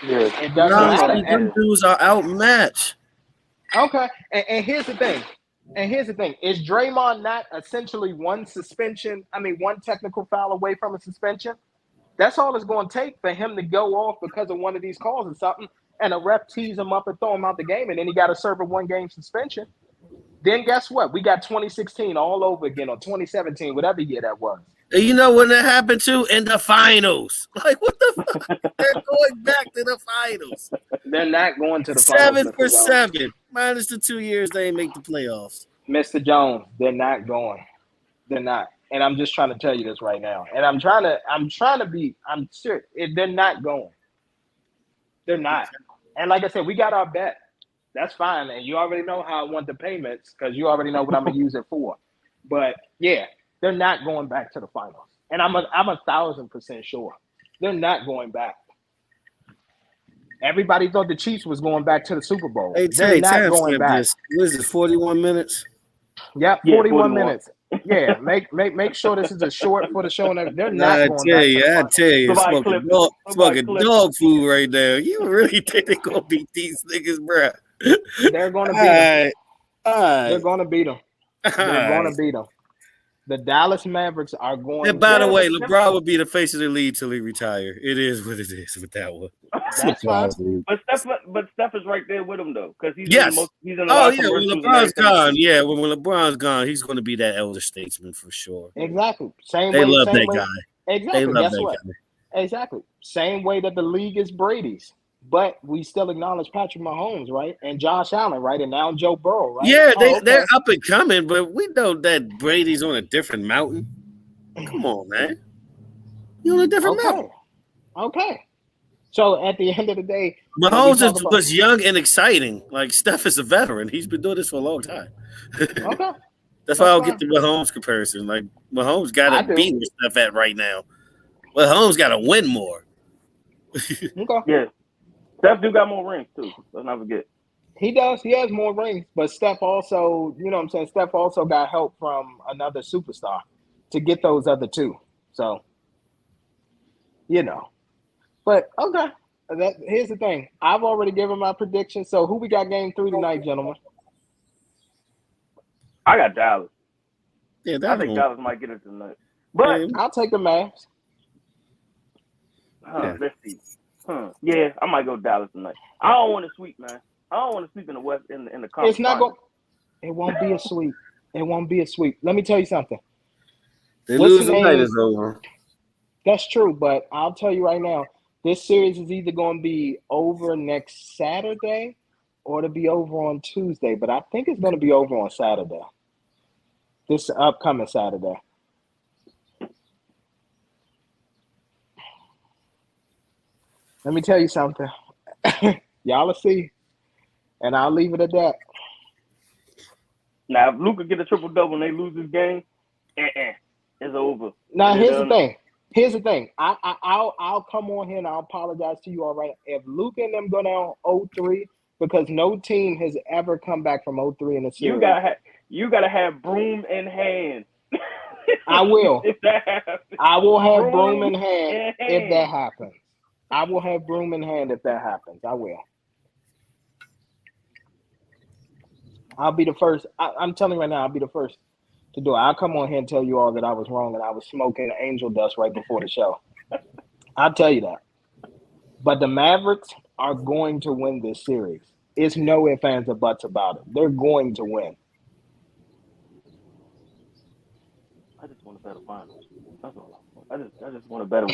Yeah, it doesn't matter. Them dudes are outmatched. Okay, and here's the thing. Is Draymond not essentially one technical foul away from a suspension? That's all it's going to take for him to go off because of one of these calls or something, and a ref tease him up and throw him out the game, and then he got to serve a 1-game suspension. Then guess what? We got 2016 all over again, or 2017, whatever year that was. And you know when that happened too? In the finals. Like, what the fuck? They're going back to the finals. They're not going to the 7 finals. for 7. Minus the 2 years they ain't make the playoffs. Mr. Jones, they're not going. They're not. And I'm just trying to tell you this right now. And I'm serious. They're not going. They're not. And like I said, we got our bet. That's fine. And you already know how I want the payments because you already know what I'm going to use it for. But, yeah, they're not going back to the finals. And I'm 1,000% sure. They're not going back. Everybody thought the Chiefs was going back to the Super Bowl. Hey, they're not going back. What is it, 41 minutes? Yep, 41 minutes. Yeah, make sure this is a short for the show. And they're not going back. I tell you, smoking dog food right now. You really think they're going to beat these niggas, bro? They're going to beat them. All They're going to beat them. They're going to beat them. The Dallas Mavericks are going. And by the way, LeBron will be the face of the league till he retire. It is what it is with that one. That's fine. But Steph is right there with him though, because he's in the when LeBron's gone, when LeBron's gone, he's going to be that elder statesman for sure. Exactly. They love that guy. Exactly. They love Guess that what? guy. Exactly. Same way that the league is Brady's. But we still acknowledge Patrick Mahomes, right? And Josh Allen, right? And now Joe Burrow, right? Yeah, they're up and coming, but we know that Brady's on a different mountain. Come on, man. You're on a different mountain. Okay. So at the end of the day, Mahomes was young and exciting. Like Steph is a veteran. He's been doing this for a long time. Okay. That's why I'll get the Mahomes comparison. Like Mahomes got to beat where Steph at right now. Mahomes got to win more. Okay. Yeah. Steph do got more rings too. Let's not forget. He does. He has more rings, but Steph also, you know what I'm saying? Steph also got help from another superstar to get those other two. So, you know. But okay. Here's the thing. I've already given my prediction. So who we got game 3 tonight, gentlemen? I got Dallas. Yeah, I think Dallas might get it tonight. But I'll take the Mavs. Let's see. Yeah, I might go Dallas tonight. I don't want to sweep, man. I don't want to sweep in the West in the conference. It's not going. It won't be a sweep. It won't be a sweep. Let me tell you something. They lose the night is over. That's true, but I'll tell you right now, this series is either going to be over next Saturday or to be over on Tuesday. But I think it's going to be over on Saturday. This upcoming Saturday. Let me tell you something. Y'all will see. And I'll leave it at that. Now, if Luka get a triple-double and they lose this game, it's over. Now, here's the thing. I'll come on here and I'll apologize to you all right. If Luka and them go down 0-3, because no team has ever come back from 0-3 in a series. You gotta have broom in hand. I will. If that happens. I will have broom in hand if that happens. I will have broom in hand if that happens. I will. I'll be the first. I'm telling you right now, I'll be the first to do it. I'll come on here and tell you all that I was wrong and I was smoking angel dust right before the show. I'll tell you that. But the Mavericks are going to win this series. It's no ifs, ands, or buts about it. They're going to win. I just want a better finals. That's all. I just want a better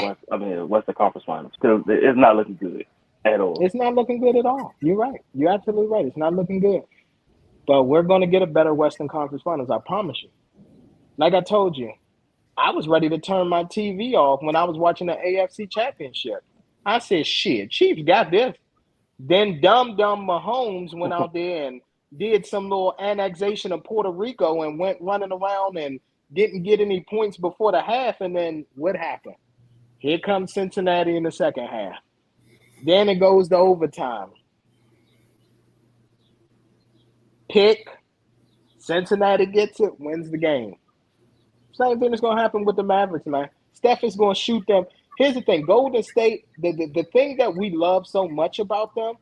Western Conference Finals. Because it's not looking good at all. It's not looking good at all. You're right. You're absolutely right. It's not looking good. But we're going to get a better Western Conference Finals. I promise you. Like I told you, I was ready to turn my TV off when I was watching the AFC Championship. I said, shit, Chiefs got this. Then dumb Mahomes went out there and did some little annexation of Puerto Rico and went running around and didn't get any points before the half. And then what happened? Here comes Cincinnati in the second half. Then it goes to overtime. Pick. Cincinnati gets it, wins the game. Same thing is going to happen with the Mavericks, man. Steph is going to shoot them. Here's the thing. Golden State, the thing that we love so much about them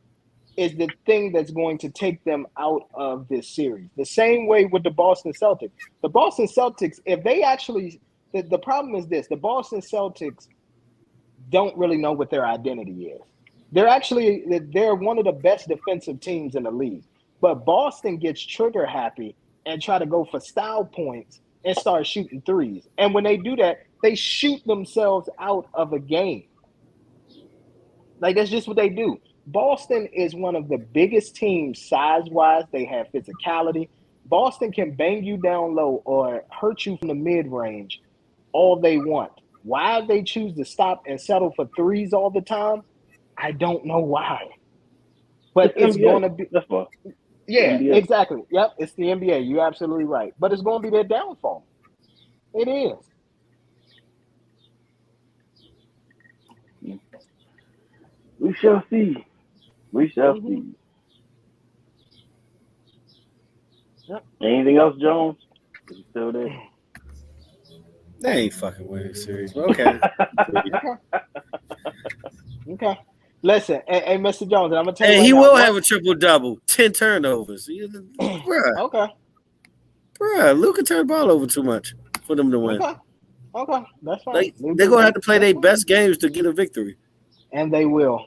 is the thing that's going to take them out of this series. The same way with the Boston Celtics. The Boston Celtics, if they actually – the problem is this. The Boston Celtics don't really know what their identity is. They're one of the best defensive teams in the league. But Boston gets trigger happy and try to go for style points and start shooting threes. And when they do that, they shoot themselves out of a game. Like, that's just what they do. Boston is one of the biggest teams size-wise. They have physicality. Boston can bang you down low or hurt you from the mid-range all they want. Why they choose to stop and settle for threes all the time, I don't know why. But it's going to be – That's why. Yeah, exactly. Yep, it's the NBA. You're absolutely right. But it's going to be their downfall. It is. We shall see. We shall see. Yep. Anything else, Jones? Is he still there? They ain't fucking winning the series. But okay. Okay. Listen, hey, Mr. Jones, I'm going to tell you. Hey, he will have a triple-double, 10 turnovers. Bruh. Okay. Bruh, Luka turned the ball over too much for them to win. Okay. That's fine. They're going to have to play their best games to get a victory. And they will.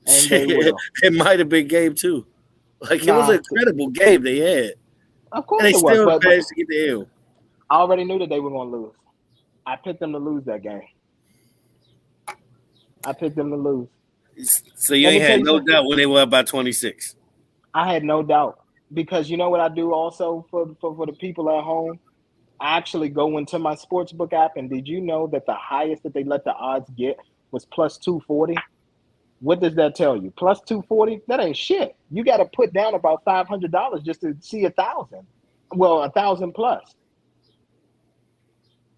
It might have been game 2. It was an incredible game they had. Of course and they it still was. managed to get the L. I already knew that they were going to lose. I picked them to lose that game. I picked them to lose. So you ain't had no doubt when they were up by 26. I had no doubt because you know what I do also for the people at home? I actually go into my sportsbook app, and did you know that the highest that they let the odds get was plus 240? What does that tell you? Plus 240? That ain't shit. You got to put down about $500 just to see 1,000. Well, 1,000 plus.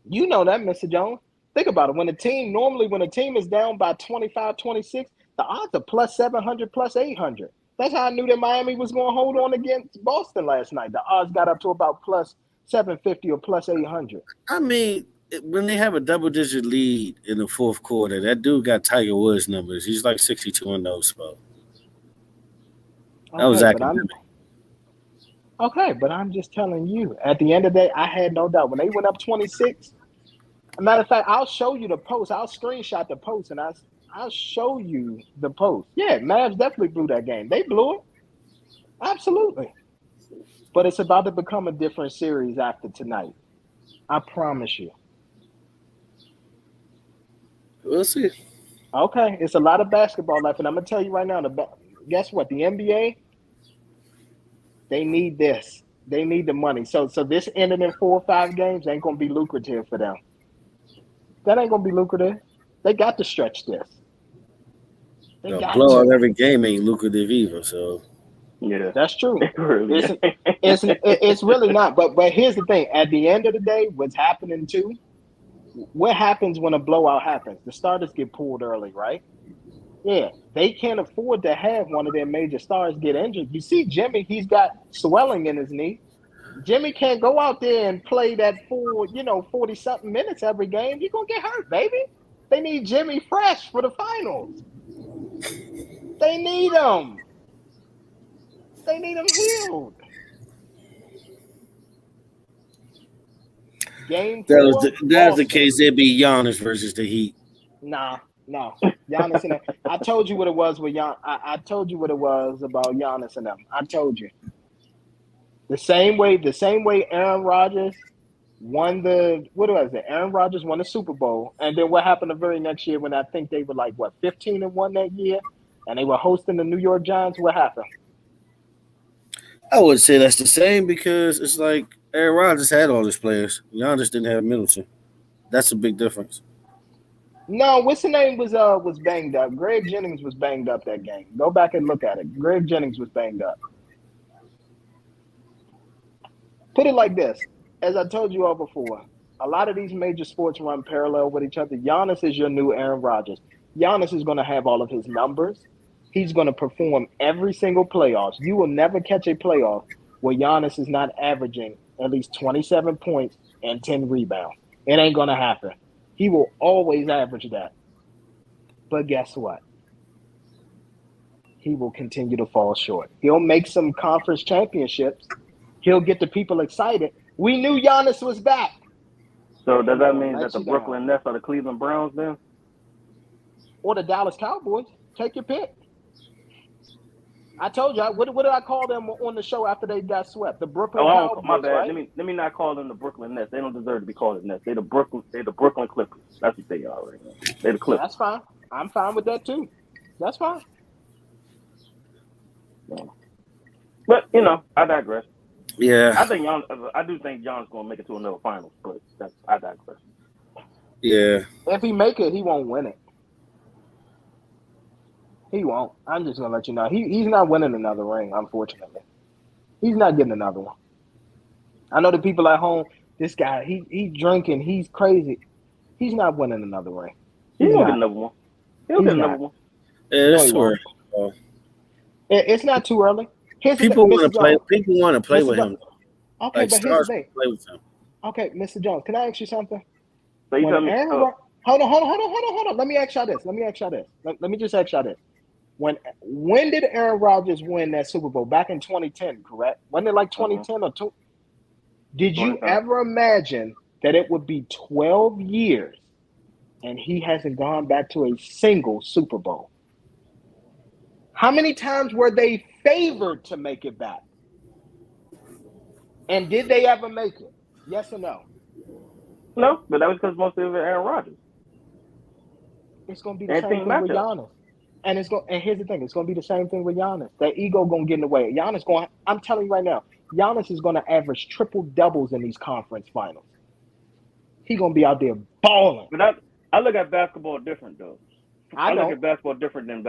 You know that, Mr. Jones. Think about it. When a team is down by 25, 26, the odds are plus 700, plus 800. That's how I knew that Miami was going to hold on against Boston last night. The odds got up to about plus 750 or plus 800. I mean, when they have a double-digit lead in the fourth quarter, that dude got Tiger Woods numbers. He's like 62 in those spots. That was academic. Okay, but I'm just telling you, at the end of the day, I had no doubt. When they went up 26, a matter of fact, I'll show you the post. I'll screenshot the post, and I'll show you the post. Yeah, Mavs definitely blew that game. They blew it. Absolutely. But it's about to become a different series after tonight. I promise you. We'll see. Okay, it's a lot of basketball left, and I'm going to tell you right now, guess what? The NBA, they need this. They need the money. So this ending in 4 or 5 games ain't going to be lucrative for them. That ain't going to be lucrative. They got to stretch this. Blow out every game ain't lucrative either, so. Yeah, that's true. It's really not. But here's the thing. At the end of the day, what's happening too, what happens when a blowout happens? The starters get pulled early, right? Yeah, they can't afford to have one of their major stars get injured. You see Jimmy, he's got swelling in his knee. Jimmy can't go out there and play that full, 40-something minutes every game. He's going to get hurt, baby. They need Jimmy fresh for the finals. They need him. They need him healed. Game 4. That was the case. It'd be Giannis versus the Heat. No. Giannis and them. I told you what it was with Giannis. I told you what it was about Giannis and them. I told you. The same way Aaron Rodgers won Aaron Rodgers won the Super Bowl, and then what happened the very next year when I think they were 15-1 that year, and they were hosting the New York Giants. What happened? I would say that's the same because it's like Aaron Rodgers had all his players. Giannis didn't have Middleton. That's a big difference. No, what's the name was banged up. Greg Jennings was banged up that game. Go back and look at it. Greg Jennings was banged up. Put it like this. As I told you all before, a lot of these major sports run parallel with each other. Giannis is your new Aaron Rodgers. Giannis is going to have all of his numbers. He's going to perform every single playoffs. You will never catch a playoff where Giannis is not averaging at least 27 points and 10 rebounds. It ain't going to happen. He will always average that. But guess what? He will continue to fall short. He'll make some conference championships. He'll get the people excited. We knew Giannis was back. So does that mean that the Brooklyn Nets are the Cleveland Browns then? Or the Dallas Cowboys? Take your pick. I told you. What did I call them on the show after they got swept? The Brooklyn Cowboys. My bad. Right? Let me not call them the Brooklyn Nets. They don't deserve to be called the Nets. They're the Brooklyn Clippers. That's what they are right now. They're the Clippers. That's fine. I'm fine with that too. That's fine. Yeah. But I digress. Yeah. I do think John's gonna make it to another finals, but I digress. Yeah. If he make it, he won't win it. He won't. I'm just gonna let you know. He's not winning another ring, unfortunately. He's not getting another one. I know the people at home, this guy, he drinking, he's crazy. He's not winning another ring. He'll get another one. He'll get another one. Yeah, it's too early. It's not too early. People want to play. People want to play with him. Okay, like but here's the thing. play with him. Okay, Mr. Jones, can I ask you something? So you tell me. Hold on. Let me ask y'all this. Let me just ask y'all this. When did Aaron Rodgers win that Super Bowl? Back in 2010, correct? Wasn't it like 2010 or 2? Did you ever imagine that it would be 12 years and he hasn't gone back to a single Super Bowl? How many times were they favored to make it back? And did they ever make it? Yes or no? No, but that was because most of it Aaron Rodgers. It's going to be the same thing with Giannis. And here's the thing, it's going to be the same thing with Giannis. That ego going to get in the way. I'm telling you right now, Giannis is going to average triple doubles in these conference finals. He's going to be out there balling. But I look at basketball different, though. I look at basketball different than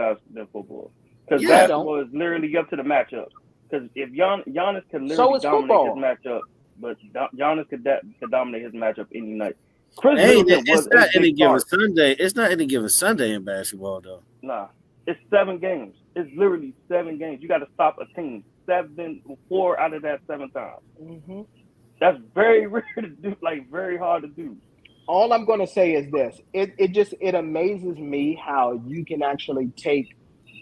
football. Because basketball is literally up to the matchup. Because if Giannis can literally dominate his matchup, but Giannis could dominate his matchup any night. It's not any given Sunday. It's not any given Sunday in basketball, though. Nah. It's 7 games. It's literally 7 games. You got to stop a team 4 out of that 7 times. Mm-hmm. That's very rare to do, like very hard to do. All I'm going to say is this. It amazes me how you can actually take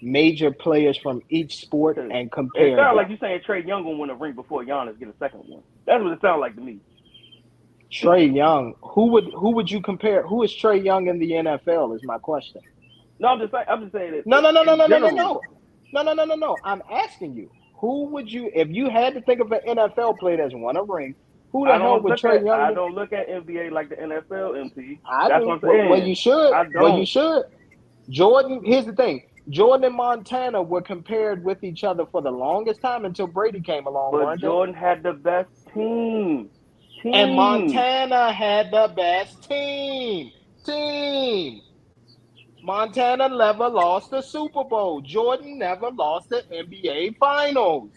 major players from each sport and compare. It sounds like you're saying Trae Young will win a ring before Giannis get a second one. That's what it sounds like to me. Trae Young. Who would you compare? Who is Trae Young in the NFL is my question. No, I'm just saying that. No. I'm asking you, who would you, if you had to think of an NFL player that's won a ring, who the hell would Trae Young? I don't look at NBA like the NFL, MT. That's what I'm saying. Well, you should. Jordan, here's the thing. Jordan and Montana were compared with each other for the longest time until Brady came along. But Jordan had the best team. And Montana had the best team. Montana never lost the Super Bowl. Jordan never lost the NBA Finals.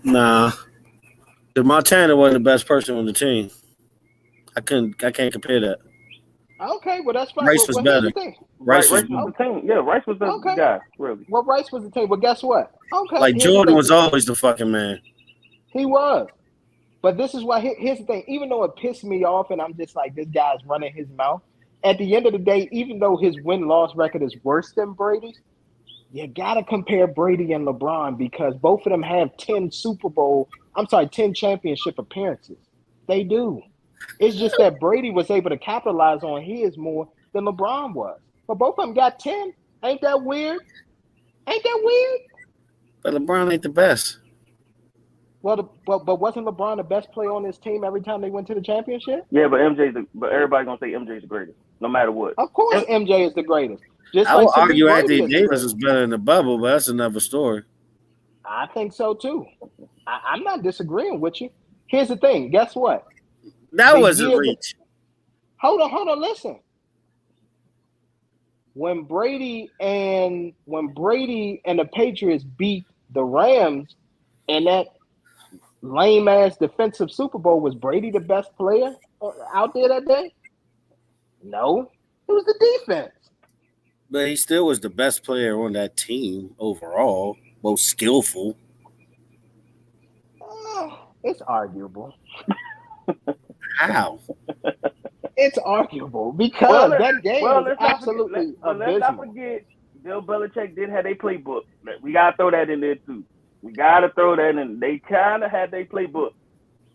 Nah. The Montana wasn't the best person on the team. I can't compare that. Okay, well that's fine. Rice was better. Rice was the team. Yeah, Rice was the guy, really. Well, Rice was the team. Well, guess what? Okay. Like Jordan was always the fucking man. He was. But this is why, here's the thing. Even though it pissed me off and I'm just like, this guy's running his mouth, at the end of the day, even though his win-loss record is worse than Brady's, you got to compare Brady and LeBron because both of them have 10 championship appearances. They do. It's just that Brady was able to capitalize on his more than LeBron was. But both of them got 10. Ain't that weird? But LeBron ain't the best. Well, but wasn't LeBron the best player on his team every time they went to the championship? Yeah, but everybody's gonna say MJ's the greatest, no matter what. Of course, MJ is the greatest. I would argue Anthony Davis is better in the bubble, but that's another story. I think so too. I'm not disagreeing with you. Here's the thing. Guess what? That was a reach. Hold on. Listen. When Brady and the Patriots beat the Rams And that lame ass defensive Super Bowl, was Brady the best player out there that day? No, it was the defense. But he still was the best player on that team overall, most skillful. It's arguable. How? It's arguable because that game was absolutely abysmal. Let's not forget, Bill Belichick did have a playbook. We gotta throw that in there too. We gotta throw that in. They kind of had their playbook.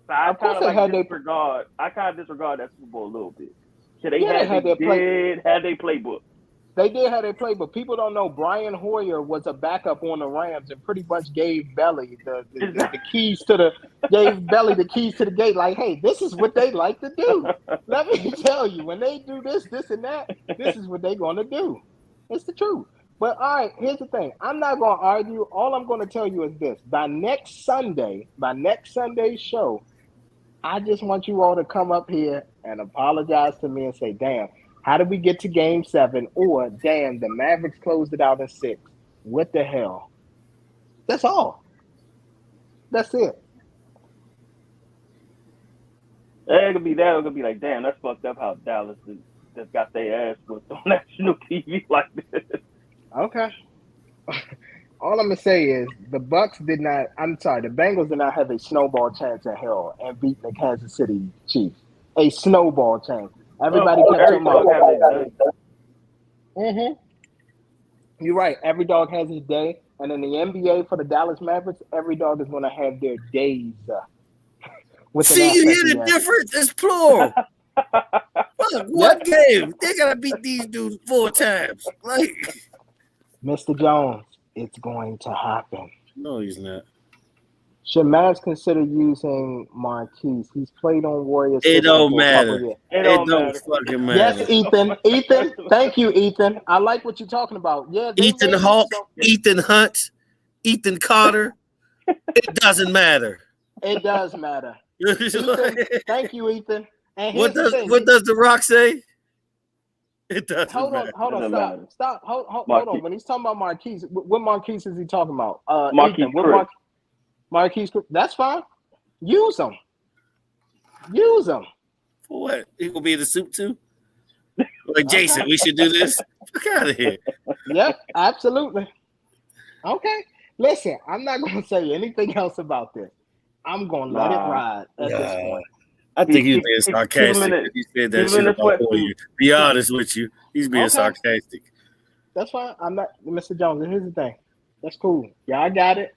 So I kind of disregard. I kind of disregard that Super Bowl a little bit. So they had their playbook. They did have their playbook. People don't know Brian Hoyer was a backup on the Rams and pretty much gave Belly the keys to the keys to the gate. Like, hey, this is what they like to do. Let me tell you, when they do this, and that, this is what they're gonna do. It's the truth. But all right, here's the thing. I'm not gonna argue. All I'm gonna tell you is this: by next Sunday's show, I just want you all to come up here and apologize to me and say, damn, how did we get to Game 7? Or, damn, the Mavericks closed it out in 6. What the hell? That's all. That's it. It could be that. It could be like, damn, that's fucked up how Dallas just got their ass put on national TV like this. Okay. All I'm going to say is the Bengals did not have a snowball chance in hell and beat the Kansas City Chiefs. A snowball chance. Everybody kept talking about it. You're right. Every dog has his day. And in the NBA for the Dallas Mavericks, every dog is going to have their days. See, you hear the difference? It's plural. Look, what game? They got to beat these dudes 4 times. Like, Mr. Jones, it's going to happen. No, he's not. Should Mavs consider using Marquise? He's played on Warriors. It don't matter. It don't fucking matter. Yes, Ethan. Ethan, thank you, Ethan. I like what you're talking about. Yeah, Ethan Hawke, Ethan Hunt, Ethan Carter. It doesn't matter. It does matter. Ethan, thank you, Ethan. And what does The Rock say? It doesn't matter. Hold on, stop. Hold on. When he's talking about Marquise, what Marquise is he talking about? Marquise, that's fine. Use them. For what? He gonna be in the soup too? Like, Jason, we should do this. Fuck out of here. Yep, absolutely. Okay. Listen, I'm not gonna say anything else about this. I'm gonna let it ride at this point. I think he's being sarcastic. He said that shit about you. Be honest with you. He's being sarcastic. That's fine. I'm not Mr. Jones. Here's the thing. That's cool. Y'all got it.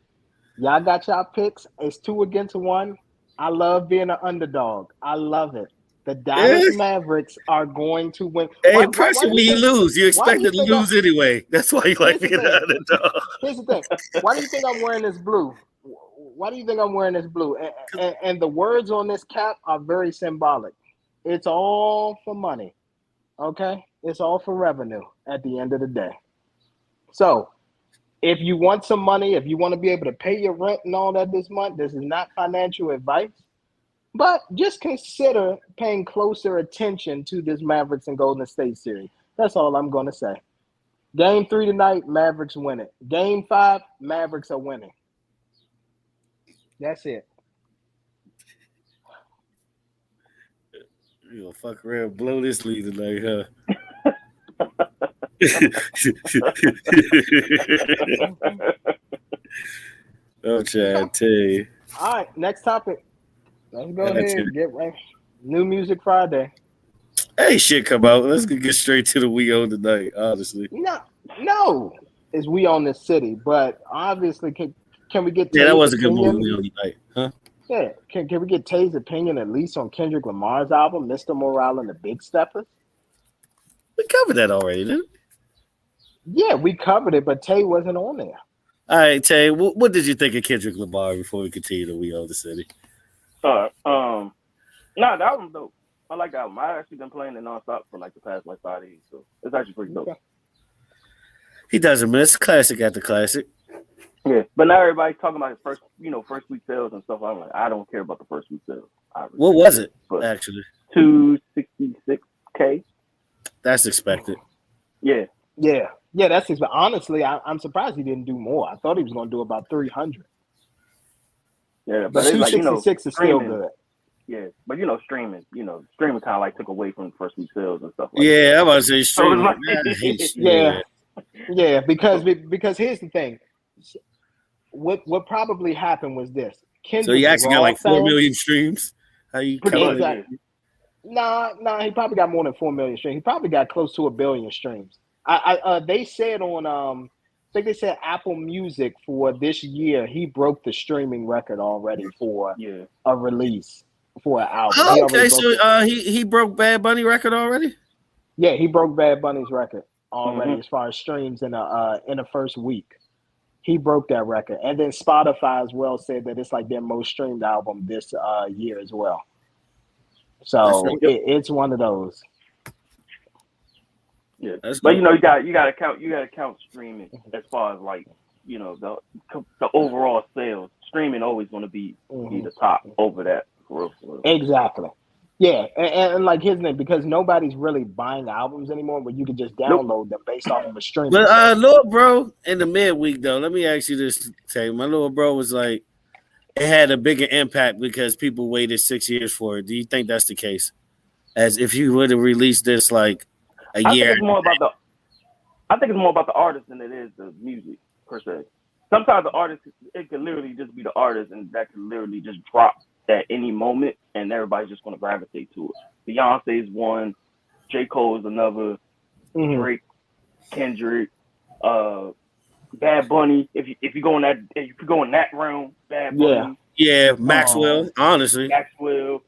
Y'all got y'all picks. It's 2 against 1. I love being an underdog. I love it. The Dallas Mavericks are going to win. Hey, pressure when you lose. You expect to lose anyway. That's why you like being an underdog. Here's the thing. Why do you think I'm wearing this blue? And the words on this cap are very symbolic. It's all for money. Okay? It's all for revenue at the end of the day. So, if you want some money, if you want to be able to pay your rent and all that this month, this is not financial advice. But just consider paying closer attention to this Mavericks and Golden State series. That's all I'm going to say. Game 3 tonight, Mavericks win it. Game 5, Mavericks are winning. That's it. You gonna fuck around, blow this lead tonight, huh? I'm trying to tell you. All right, next topic. Let's go ahead and get right. New Music Friday. Hey, shit, come out. Let's get straight to the We Own tonight, honestly. No. It's We Own This City, but obviously, can we get that was a good movie We Own Tonight, huh? Yeah. Can we get Tay's opinion at least on Kendrick Lamar's album, Mr. Morale and the Big Steppers? We covered that already, didn't we? Yeah, we covered it, but Tay wasn't on there. All right, Tay, what did you think of Kendrick Lamar before we continue to We Own the City? No, that album dope. I like that album. I actually been playing it nonstop for like the past 5 days, so it's actually pretty dope. Okay. He doesn't miss classic after classic. Yeah, but now everybody's talking about his first week sales and stuff. I'm like, I don't care about the first week sales. What was it actually? 266K. That's expected. Yeah, that's expected. Honestly, I'm surprised he didn't do more. I thought he was going to do about 300. Yeah, but but it's like, 266 is still good. Yeah, but streaming kind of like took away from the first week sales and stuff like that. Yeah, I was say streaming. Yeah, because here's the thing. What probably happened was this. So he actually got like 4 million streams. How you counting? Exactly. Nah, he probably got more than 4 million streams. He probably got close to 1 billion streams. They said on I think they said Apple Music for this year, he broke the streaming record already for a release for an album. Oh, okay, so he broke Bad Bunny record already? Yeah, he broke Bad Bunny's record already as far as streams in the first week. He broke that record. And then Spotify as well said that it's like their most streamed album this year as well. So it's one of those. Yeah, but you gotta count streaming as far as like the overall sales. Streaming always going to be the top over that. For real. Exactly. Yeah, and like his name, because nobody's really buying albums anymore, where you can just download them based off of a streaming. But little bro, in the midweek though, let me ask you this, Tay. My little bro was like, it had a bigger impact because people waited 6 years for it. Do you think that's the case? As if you would have released this like a year. I think it's more about the artist than it is the music per se. Sometimes the artist, it can literally just be the artist, and that can literally just drop at any moment, and everybody's just going to gravitate to it. Beyonce's one, J. Cole's another, Drake, Kendrick, Bad Bunny. If you go in that realm, Bad Bunny. Yeah, Maxwell. Honestly, Maxwell,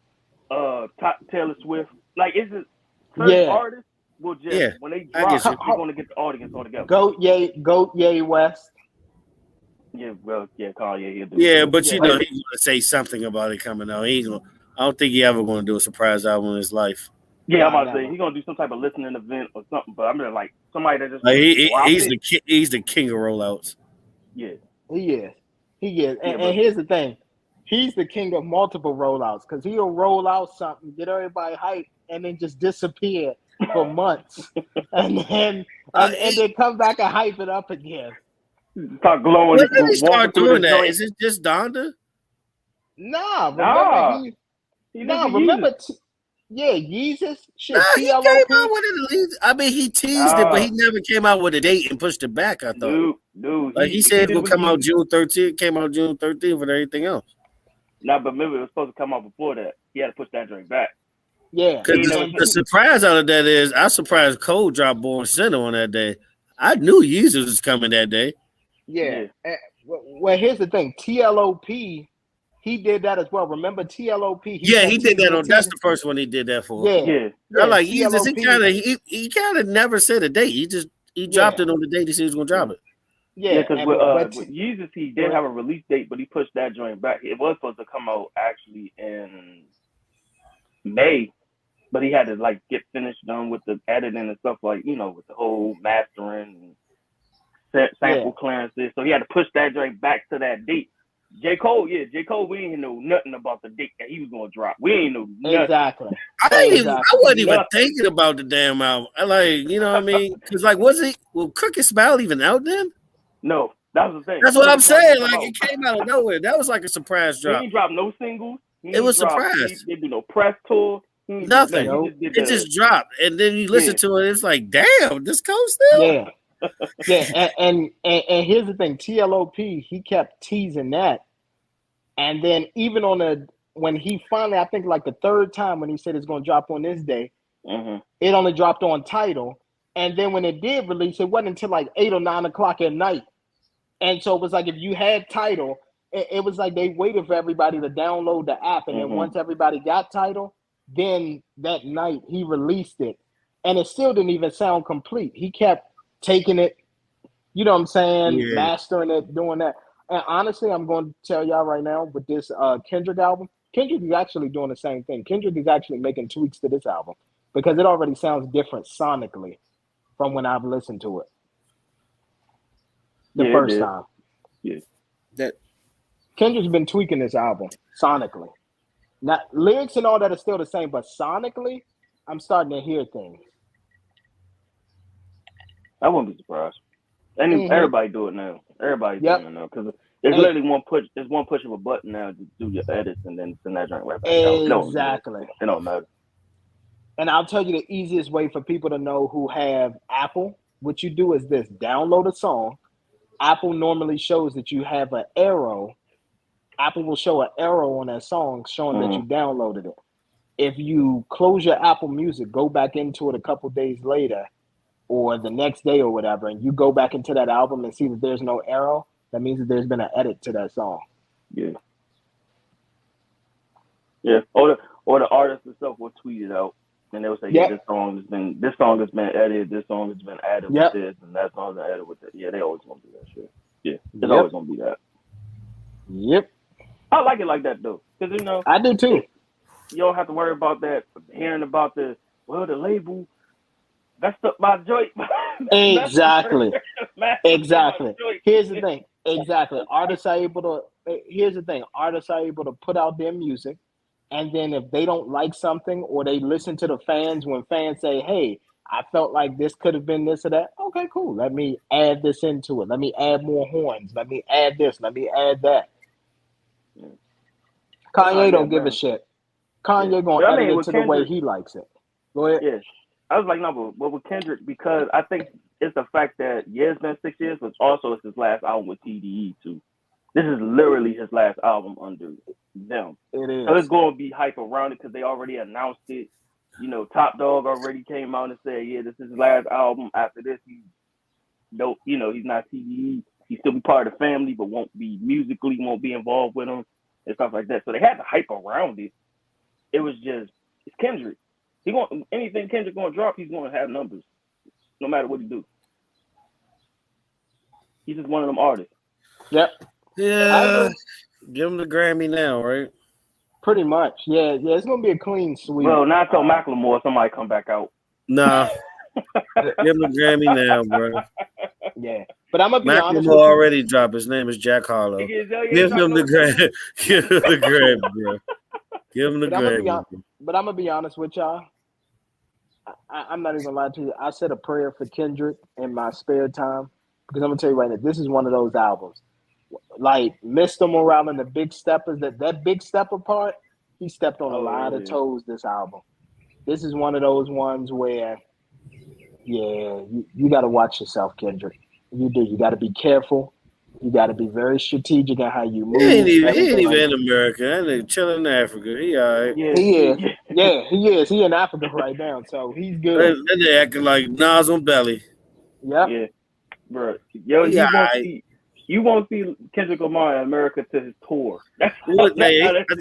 Taylor Swift. Like, it's just certain artists will just when they drop, they're going to get the audience all together. Goat Ye West. Yeah, well, Kanye. Yeah, but he's gonna say something about it coming out. I don't think he ever gonna do a surprise album in his life. Yeah, I'm about to say he's gonna do some type of listening event or something. But I'm like somebody that just he's the king of rollouts. Yeah, he is. And here's the thing, he's the king of multiple rollouts because he'll roll out something, get everybody hyped, and then just disappear for months, and then come back and hype it up again. Start glowing. When did he start doing that? Is it just Donda? Remember Yeezus. Shit, he came out with it. I mean, he teased it, but he never came out with a date and pushed it back. I thought. Dude, like he said, it would come out June 13th. Came out June 13th with everything else. But remember, it was supposed to come out before that. He had to push that drink back. Yeah, because the surprise out of that is, I surprised Cole dropped Born Sinner on that day. I knew Yeezus was coming that day. Yeah. Well, here's the thing. TLOP, he did that as well. Remember TLOP? He did that on. That's the first one he did that for. Yeah. I'm like, he kind of never said a date. He dropped it on the date he said he was gonna drop it. Yeah, because with Yeezus, he did have a release date, but he pushed that joint back. It was supposed to come out actually in May, but he had to like get finished done with the editing and stuff, like with the whole mastering and sample clearances, so he had to push that joint back to that date. J. Cole, we ain't know nothing about the date that he was gonna drop. We ain't know nothing. Exactly. I wasn't even thinking about the damn album. What I mean? Because Crooked Smile even out then? No, that was the thing. That's what I'm saying. Like, it came out of nowhere. That was like a surprise drop. He didn't drop no singles. It was a surprise. He didn't do no press tour. Nothing. It just dropped, and then you listen to it. It's like, damn, this Cole still. And here's the thing, TLOP, he kept teasing that, and then even when he finally, I think like the third time when he said it's going to drop on this day, it only dropped on Tidal, and then when it did release, it wasn't until like 8 or 9 o'clock at night, and so it was like if you had Tidal, it was like they waited for everybody to download the app, and then once everybody got Tidal, then that night he released it, and it still didn't even sound complete. He kept taking it, you know what I'm saying, mastering it, doing that. And honestly, I'm going to tell y'all right now with this Kendrick album, Kendrick is actually doing the same thing. Kendrick is actually making tweaks to this album because it already sounds different sonically from when I've listened to it the first time. Yeah. That Kendrick's been tweaking this album sonically. Not lyrics and all that are still the same, but sonically, I'm starting to hear things. I wouldn't be surprised. Everybody do it now. Everybody's doing it now because There's literally one push. There's one push of a button now to do your edits, and then send that joint right back out. Exactly. It don't matter. And I'll tell you the easiest way for people to know who have Apple. What you do is this: download a song. Apple normally shows that you have an arrow. Apple will show an arrow on that song showing that you downloaded it. If you close your Apple Music, go back into it a couple days later or the next day or whatever, and you go back into that album and see that there's no arrow, that means that there's been an edit to that song. Yeah. Yeah. Or the artist itself will tweet it out, and they'll say, "Yeah, this song has been edited. This song has been added with this, and that song's been added with that." Yeah, they always gonna do that shit. Yeah, it's always gonna be that. Yep. I like it like that though, because I do too. You don't have to worry about that. Hearing about the label messed up my joint. Exactly. Exactly. Here's the thing. Exactly. Artists are able to put out their music, and then if they don't like something or they listen to the fans when fans say, "Hey, I felt like this could have been this or that." Okay, cool. Let me add this into it. Let me add more horns. Let me add this. Let me add that. Kanye don't give a shit. Kanye gonna edit it to the way he likes it. Go ahead. Yeah, I was like, no, but with Kendrick, because I think it's the fact that it's been 6 years, but also it's his last album with TDE too. This is literally his last album under them. It is. So it's going to be hype around it because they already announced it. Top Dog already came out and said, "Yeah, this is his last album. After this, he's not TDE. He'll still be part of the family, but won't be won't be involved with them and stuff like that." So they had the hype around it. It was just, it's Kendrick. Anything Kendrick gonna drop, he's gonna have numbers, no matter what he do. He's just one of them artists. Yep. Yeah. Give him the Grammy now, right? Pretty much. Yeah. It's gonna be a clean sweep. Well, not till Macklemore, somebody come back out. Nah. Give him the Grammy now, bro. Yeah. But I'm gonna be honest. Macklemore already dropped. His name is Jack Harlow. Give him the Grammy. Give him the Grammy, bro. Give him the Grammy. But I'm gonna be honest with y'all. I'm not even gonna lie to you. I said a prayer for Kendrick in my spare time because I'm gonna tell you right now, this is one of those albums. Like Mr. Morale and the Big Steppers, that Big Stepper part, he stepped on a lot of toes this album. This is one of those ones where, you got to watch yourself, Kendrick. You do. You got to be careful. You got to be very strategic in how you move. He ain't even in America. That nigga chilling in Africa. He all right. Yeah, he is. Yeah, he is. He in Africa right now, so he's good. They acting like Nas on belly. Yep. Yeah. Bro. Yo, you won't see Kendrick Lamar in America to his tour. I think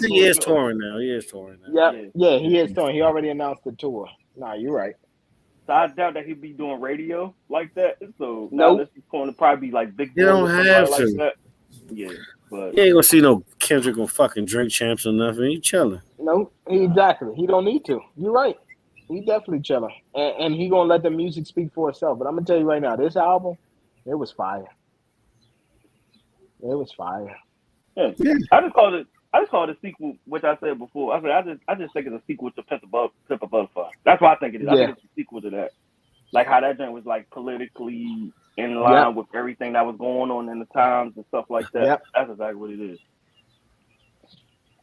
he is touring now. Yep. Yeah, he is touring. He already announced the tour. Nah, you're right. So I doubt that he'd be doing radio like that. So nope. This is going to probably be like Big Boy. You don't have to. Like that. Yeah, but you ain't gonna see no Kendrick on fucking Drink Champs or nothing. He chilling. No, exactly. He don't need to. You're right. He definitely chilling, and he gonna let the music speak for itself. But I'm gonna tell you right now, this album, it was fire. It was fire. Yeah. I just called it a sequel, which I said before. I just think it's a sequel to Pimp a Butterfly. That's what I think it is. I think it's a sequel to that. Like how that joint was like politically in line with everything that was going on in the times and stuff like that. Yep. That's exactly what it is.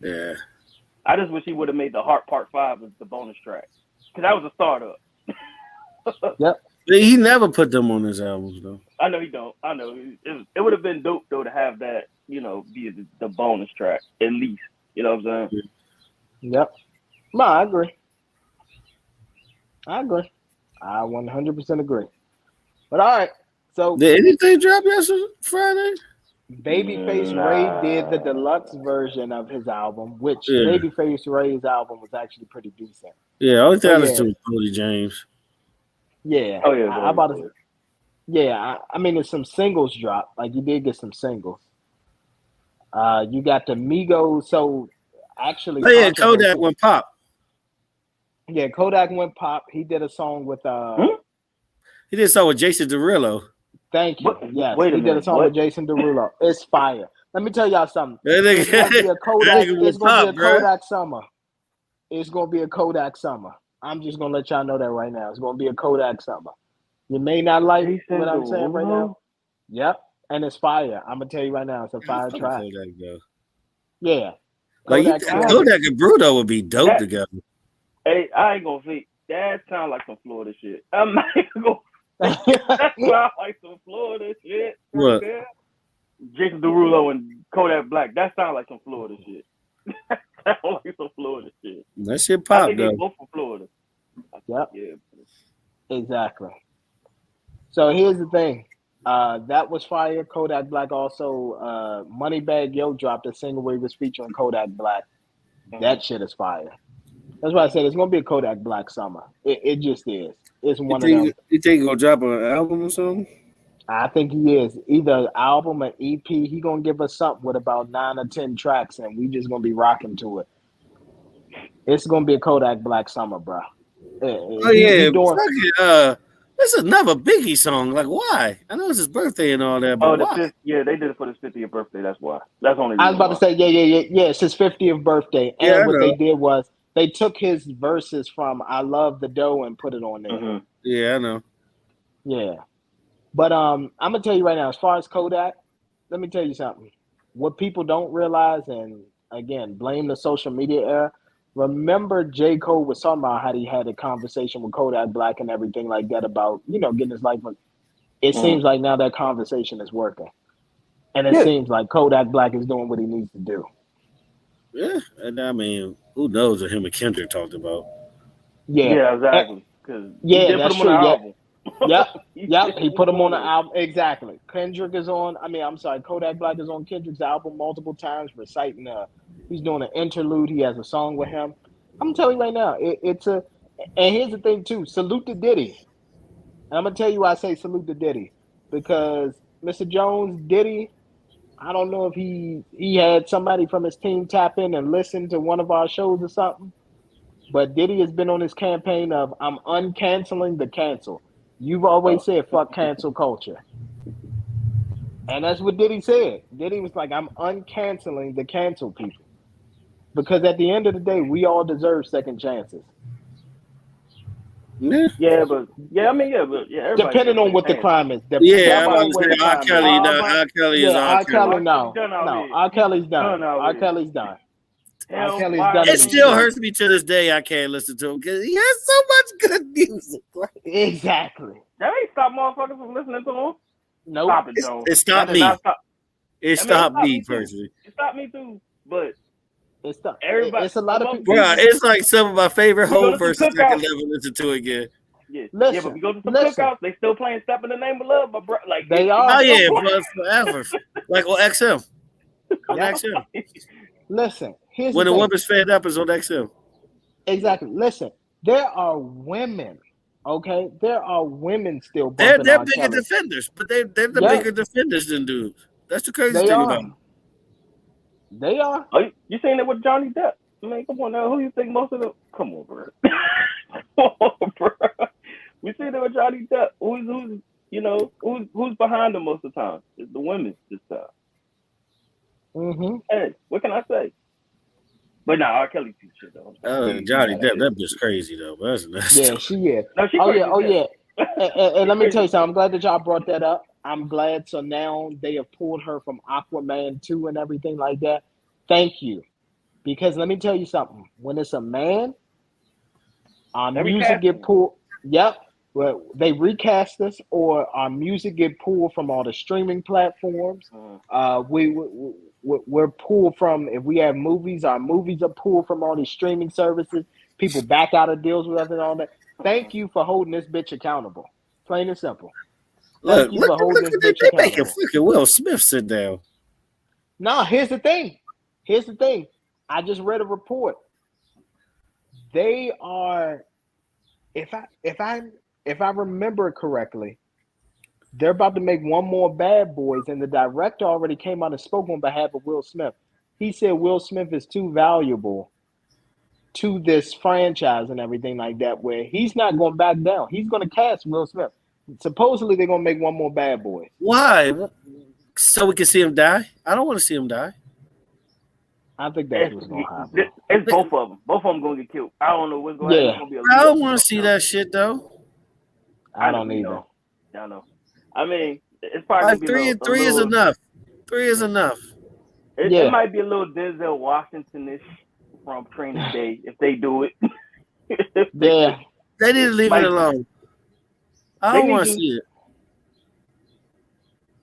Yeah. I just wish he would have made the Heart Part 5 as the bonus track. Because that was a startup. Yep. He never put them on his albums, though. I know he don't. I know. It would have been dope, though, to have that, be the bonus track, at least. You know what I'm saying? Yep. No, I agree. I 100% agree. But all right. So did anything drop yesterday, Friday? Babyface Ray did the deluxe version of his album, which Babyface Ray's album was actually pretty decent. Yeah, only thing I listened to was Cody James. Yeah. Oh yeah. I mean, there's some singles dropped. Like you did get some singles. You got the Migos. So actually, Kodak went pop. Yeah, Kodak went pop. He did a song with He did a song with Jason Derulo. Thank you. Yes, he did a song with Jason Derulo. It's fire. Let me tell y'all something. It's gonna be a Kodak summer. It's gonna be a Kodak summer. I'm just gonna let y'all know that right now. It's gonna be a Kodak summer. You may not like what I'm saying right now. Yep. and it's fire. I'm gonna tell you right now, it's a fire track. Kodak, though. Yeah, Like Kodak and Bruno would be dope together. Hey, I ain't gonna say that sound like some Florida shit. I'm not even gonna. That sound like some Florida shit. What? Right, Jason Derulo and Kodak Black. That sound like some Florida shit. That sound like some Florida shit. That shit pop, I think though. they both from Florida. Yep. Yeah. Exactly. So here's the thing. That was fire. Kodak Black also. Moneybagg Yo dropped a single where he was featuring Kodak Black. That shit is fire. That's why I said it's gonna be a Kodak Black summer. It just is. It's one of them. You think he's gonna drop an album or something? I think he is. Either album or EP. He gonna give us something with about 9 or 10 tracks, and we just gonna be rocking to it. It's gonna be a Kodak Black summer, bro. This is another Biggie song. Like, why? I know it's his birthday and all that, but why? They did it for his 50th birthday. That's why. That's only. I was about to say, yeah. It's his 50th birthday, and what they did was they took his verses from "I Love the Dough" and put it on there. Mm-hmm. Yeah, I know. Yeah, but I'm gonna tell you right now, as far as Kodak, let me tell you something. What people don't realize, and again, blame the social media era. Remember, J. Cole was talking about how he had a conversation with Kodak Black and everything like that about, getting his life. It seems like now that conversation is working. And it seems like Kodak Black is doing what he needs to do. Yeah, and I mean, who knows what him and Kendrick talked about? Yeah, exactly. Because that's true. Yep. He put him on the album. Exactly. Kendrick is on. Kodak Black is on Kendrick's album multiple times, reciting. He's doing an interlude. He has a song with him. I'm telling you right now, and here's the thing too. Salute to Diddy. And I'm gonna tell you why I say salute to Diddy, because Mr. Jones, Diddy, I don't know if he had somebody from his team tap in and listen to one of our shows or something, but Diddy has been on his campaign of I'm uncanceling the cancel. You've always said fuck cancel culture. And that's what Diddy said. Diddy was like, I'm uncanceling the cancel people. Because at the end of the day, we all deserve second chances. Yeah. Depending on what the crime is. R. Kelly is R. Kelly. No. R. Kelly's done. R. Kelly's done. It still hurts me to this day. I can't listen to him because he has so much good music. Exactly. That ain't stop motherfuckers from listening to him. No, Stop it, Joe. It stopped me. It stopped me personally. It stopped me too, but it's stopped. Everybody. It's a lot of people. Bro, it's like some of my favorite home verses I can never listen to again. Yeah, but we go to some cookouts. They still playing "Step in the Name of Love," my bro. Like they are. Oh yeah, but forever. Like on XM. On XM. Listen, when a woman's fed up is on XM. Exactly. Listen, there are women. Okay, there are women still. They're bigger defenders, but they're the bigger defenders than dudes. That's the crazy thing about them. They are. Oh, you seen it with Johnny Depp? I mean, come on now. Who you think most of them? Come on, bro. Come on, bro. We seen it with Johnny Depp. Who's behind them most of the time? It's the women this time. Mm-hmm. Hey, what can I say? But nah, R. Kelly too shit though. Johnny Depp, that bitch crazy though. Yeah, she is. No, she yeah. And let me tell you something. I'm glad that y'all brought that up. I'm glad. So now they have pulled her from Aquaman 2 and everything like that. Thank you. Because let me tell you something. When it's a man, our music get pulled. Yep. Well, they recast us, or our music get pulled from all the streaming platforms. We're pulled from, if we have movies, our movies are pulled from all these streaming services. People back out of deals with us and all that. Thank you for holding this bitch accountable. Plain and simple. Look, they making fucking Will Smith sit down. No, here's the thing. I just read a report. They are, if I remember correctly, they're about to make one more Bad Boys, and the director already came out and spoke on behalf of Will Smith. He said Will Smith is too valuable to this franchise and everything like that, where he's not going to back down. He's going to cast Will Smith. Supposedly, they're going to make one more Bad Boys. Why? So we can see him die? I don't want to see him die. I think that's what's going to happen. It's both of them. Both of them going to get killed. I don't know what's going to happen. I don't want to see that shit, though. I don't either. I know. I mean, It's probably like three is enough. 3 is enough. It might be a little Denzel Washington-ish from Training Day if they do it. Yeah. They need to leave it alone. I don't want to see it.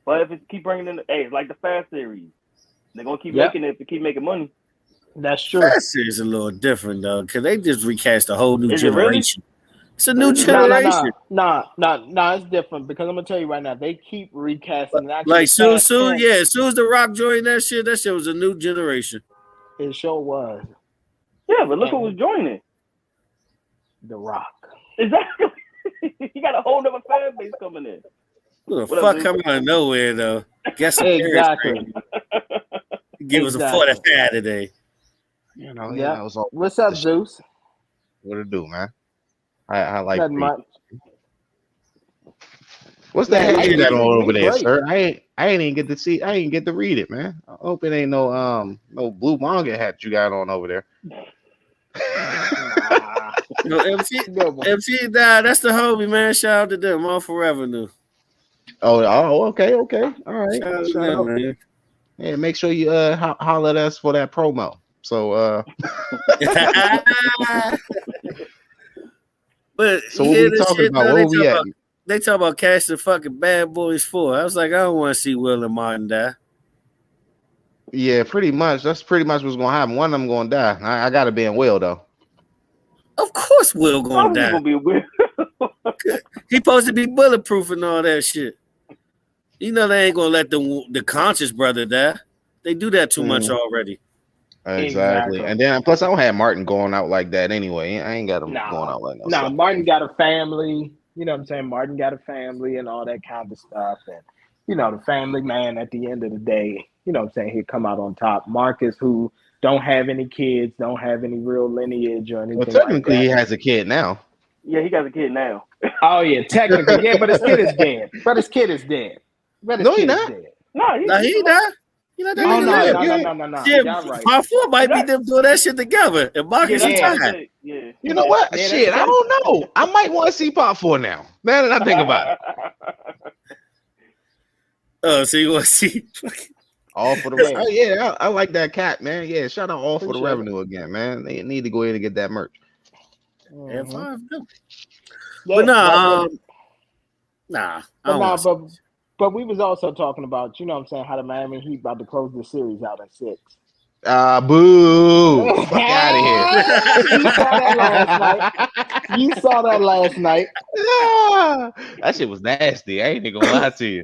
But if it keep bringing in, it's like the Fast series. They're gonna keep making it to keep making money. That's true. Fast series is a little different though, because they just recast a whole new generation. It's a new generation. No, it's different because I'm gonna tell you right now, they keep recasting. Like soon as the Rock joined that shit was a new generation. It sure was. Yeah, but look who was joining. The Rock. Exactly. He got a whole other fan base coming in. Who the fuck coming out of nowhere though? Guess exactly. Give us a 45 today. You know, yeah. What's up, Zeus? What it do, man? I like that much. What's the hell you got on over there, sir? I ain't even get to see. I ain't get to read it, man. I hope it ain't no blue manga hat you got on over there. No, MC died. That's the homie, man. Shout out to them. All for revenue. Oh, okay. All right. Shout out, man. Yeah, make sure you holler at us for that promo. So but so what we talking about? Where we at? They talk about casting fucking Bad Boys 4. I was like, I don't want to see Will and Martin die. Yeah, pretty much. That's pretty much what's gonna happen. One of them gonna die. I gotta be in Will though. Of course, Will gonna die. Gonna be Will. He supposed to be bulletproof and all that shit. You know they ain't gonna let the conscious brother die. They do that too much already. Exactly. And then plus I don't have Martin going out like that anyway. I ain't got him going out like that. No, Martin got a family. You know what I'm saying? Martin got a family and all that kind of stuff. And you know, the family man at the end of the day, you know what I'm saying, he'd come out on top. Marcus, who don't have any kids, don't have any real lineage or anything. Well, technically like that. He has a kid now. Yeah, he got a kid now. Oh yeah, technically, yeah, but his kid is dead. But his kid is dead. No, he's not. No, he not. You know, no. Yeah, right. Part 4 might be them doing that shit together. And Marcus is tired. Yeah. You know what? Shit, I don't know. I might want to see Part 4 now. Now that I think about it. Oh, so you want to see All for the revenue? Oh yeah, I like that cat, man. Yeah, shout out All for the Revenue again, man. They need to go ahead and get that merch. Yeah, fine. But but we was also talking about, you know what I'm saying, how the Miami Heat about to close the series out at 6. Boo! Fuck out of here. You saw that last night. That shit was nasty. I ain't even gonna lie to you.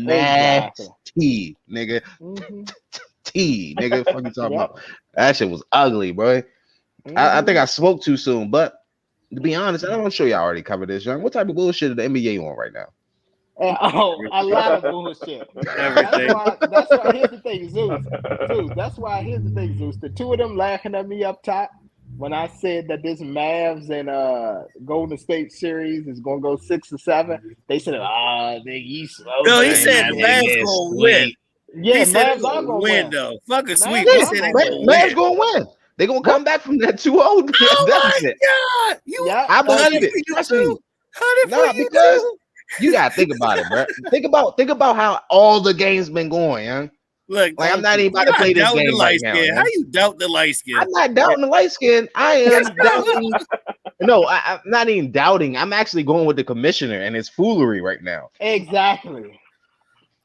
Nasty, nigga. Nigga. Fuck you talking about? That shit was ugly, bro. I think I spoke too soon, but to be honest, I'm sure y'all already covered this, young. What type of bullshit is the NBA on right now? A lot of bullshit. That's why here's the thing, Zeus. Here's the thing, Zeus. The two of them laughing at me up top when I said that this Mavs and Golden State series is gonna go 6 or 7. They said, you slow. No, he said Mavs gonna win. Yeah, Mavs gonna win though. Fuck a sweep. Mavs gonna win. They're gonna come back from that 2-0 deficit. God, I believe it. Trust me. Because you gotta think about it, bro. Think about how all the games been going, young. Look, like I'm not even about to play this game right now. How you doubt the light skin? I'm not doubting the light skin. I am doubting. No, I'm not even doubting. I'm actually going with the commissioner and his foolery right now. Exactly.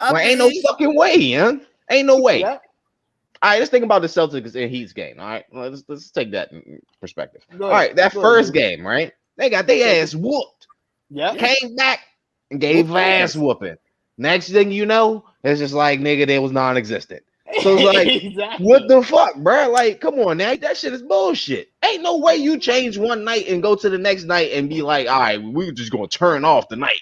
Ain't no fucking way, young. Ain't no way. Yeah. All right, let's think about the Celtics and Heat's game. All right, let's take that in perspective. All right, that first game, right? They got their ass whooped. Yeah. Came back and gave ass whooping. Next thing you know, it's just like, nigga, they was non-existent. So it's like, exactly. What the fuck, bro? Like, come on now, that shit is bullshit. Ain't no way you change one night and go to the next night and be like, all right, we're just gonna turn off the night.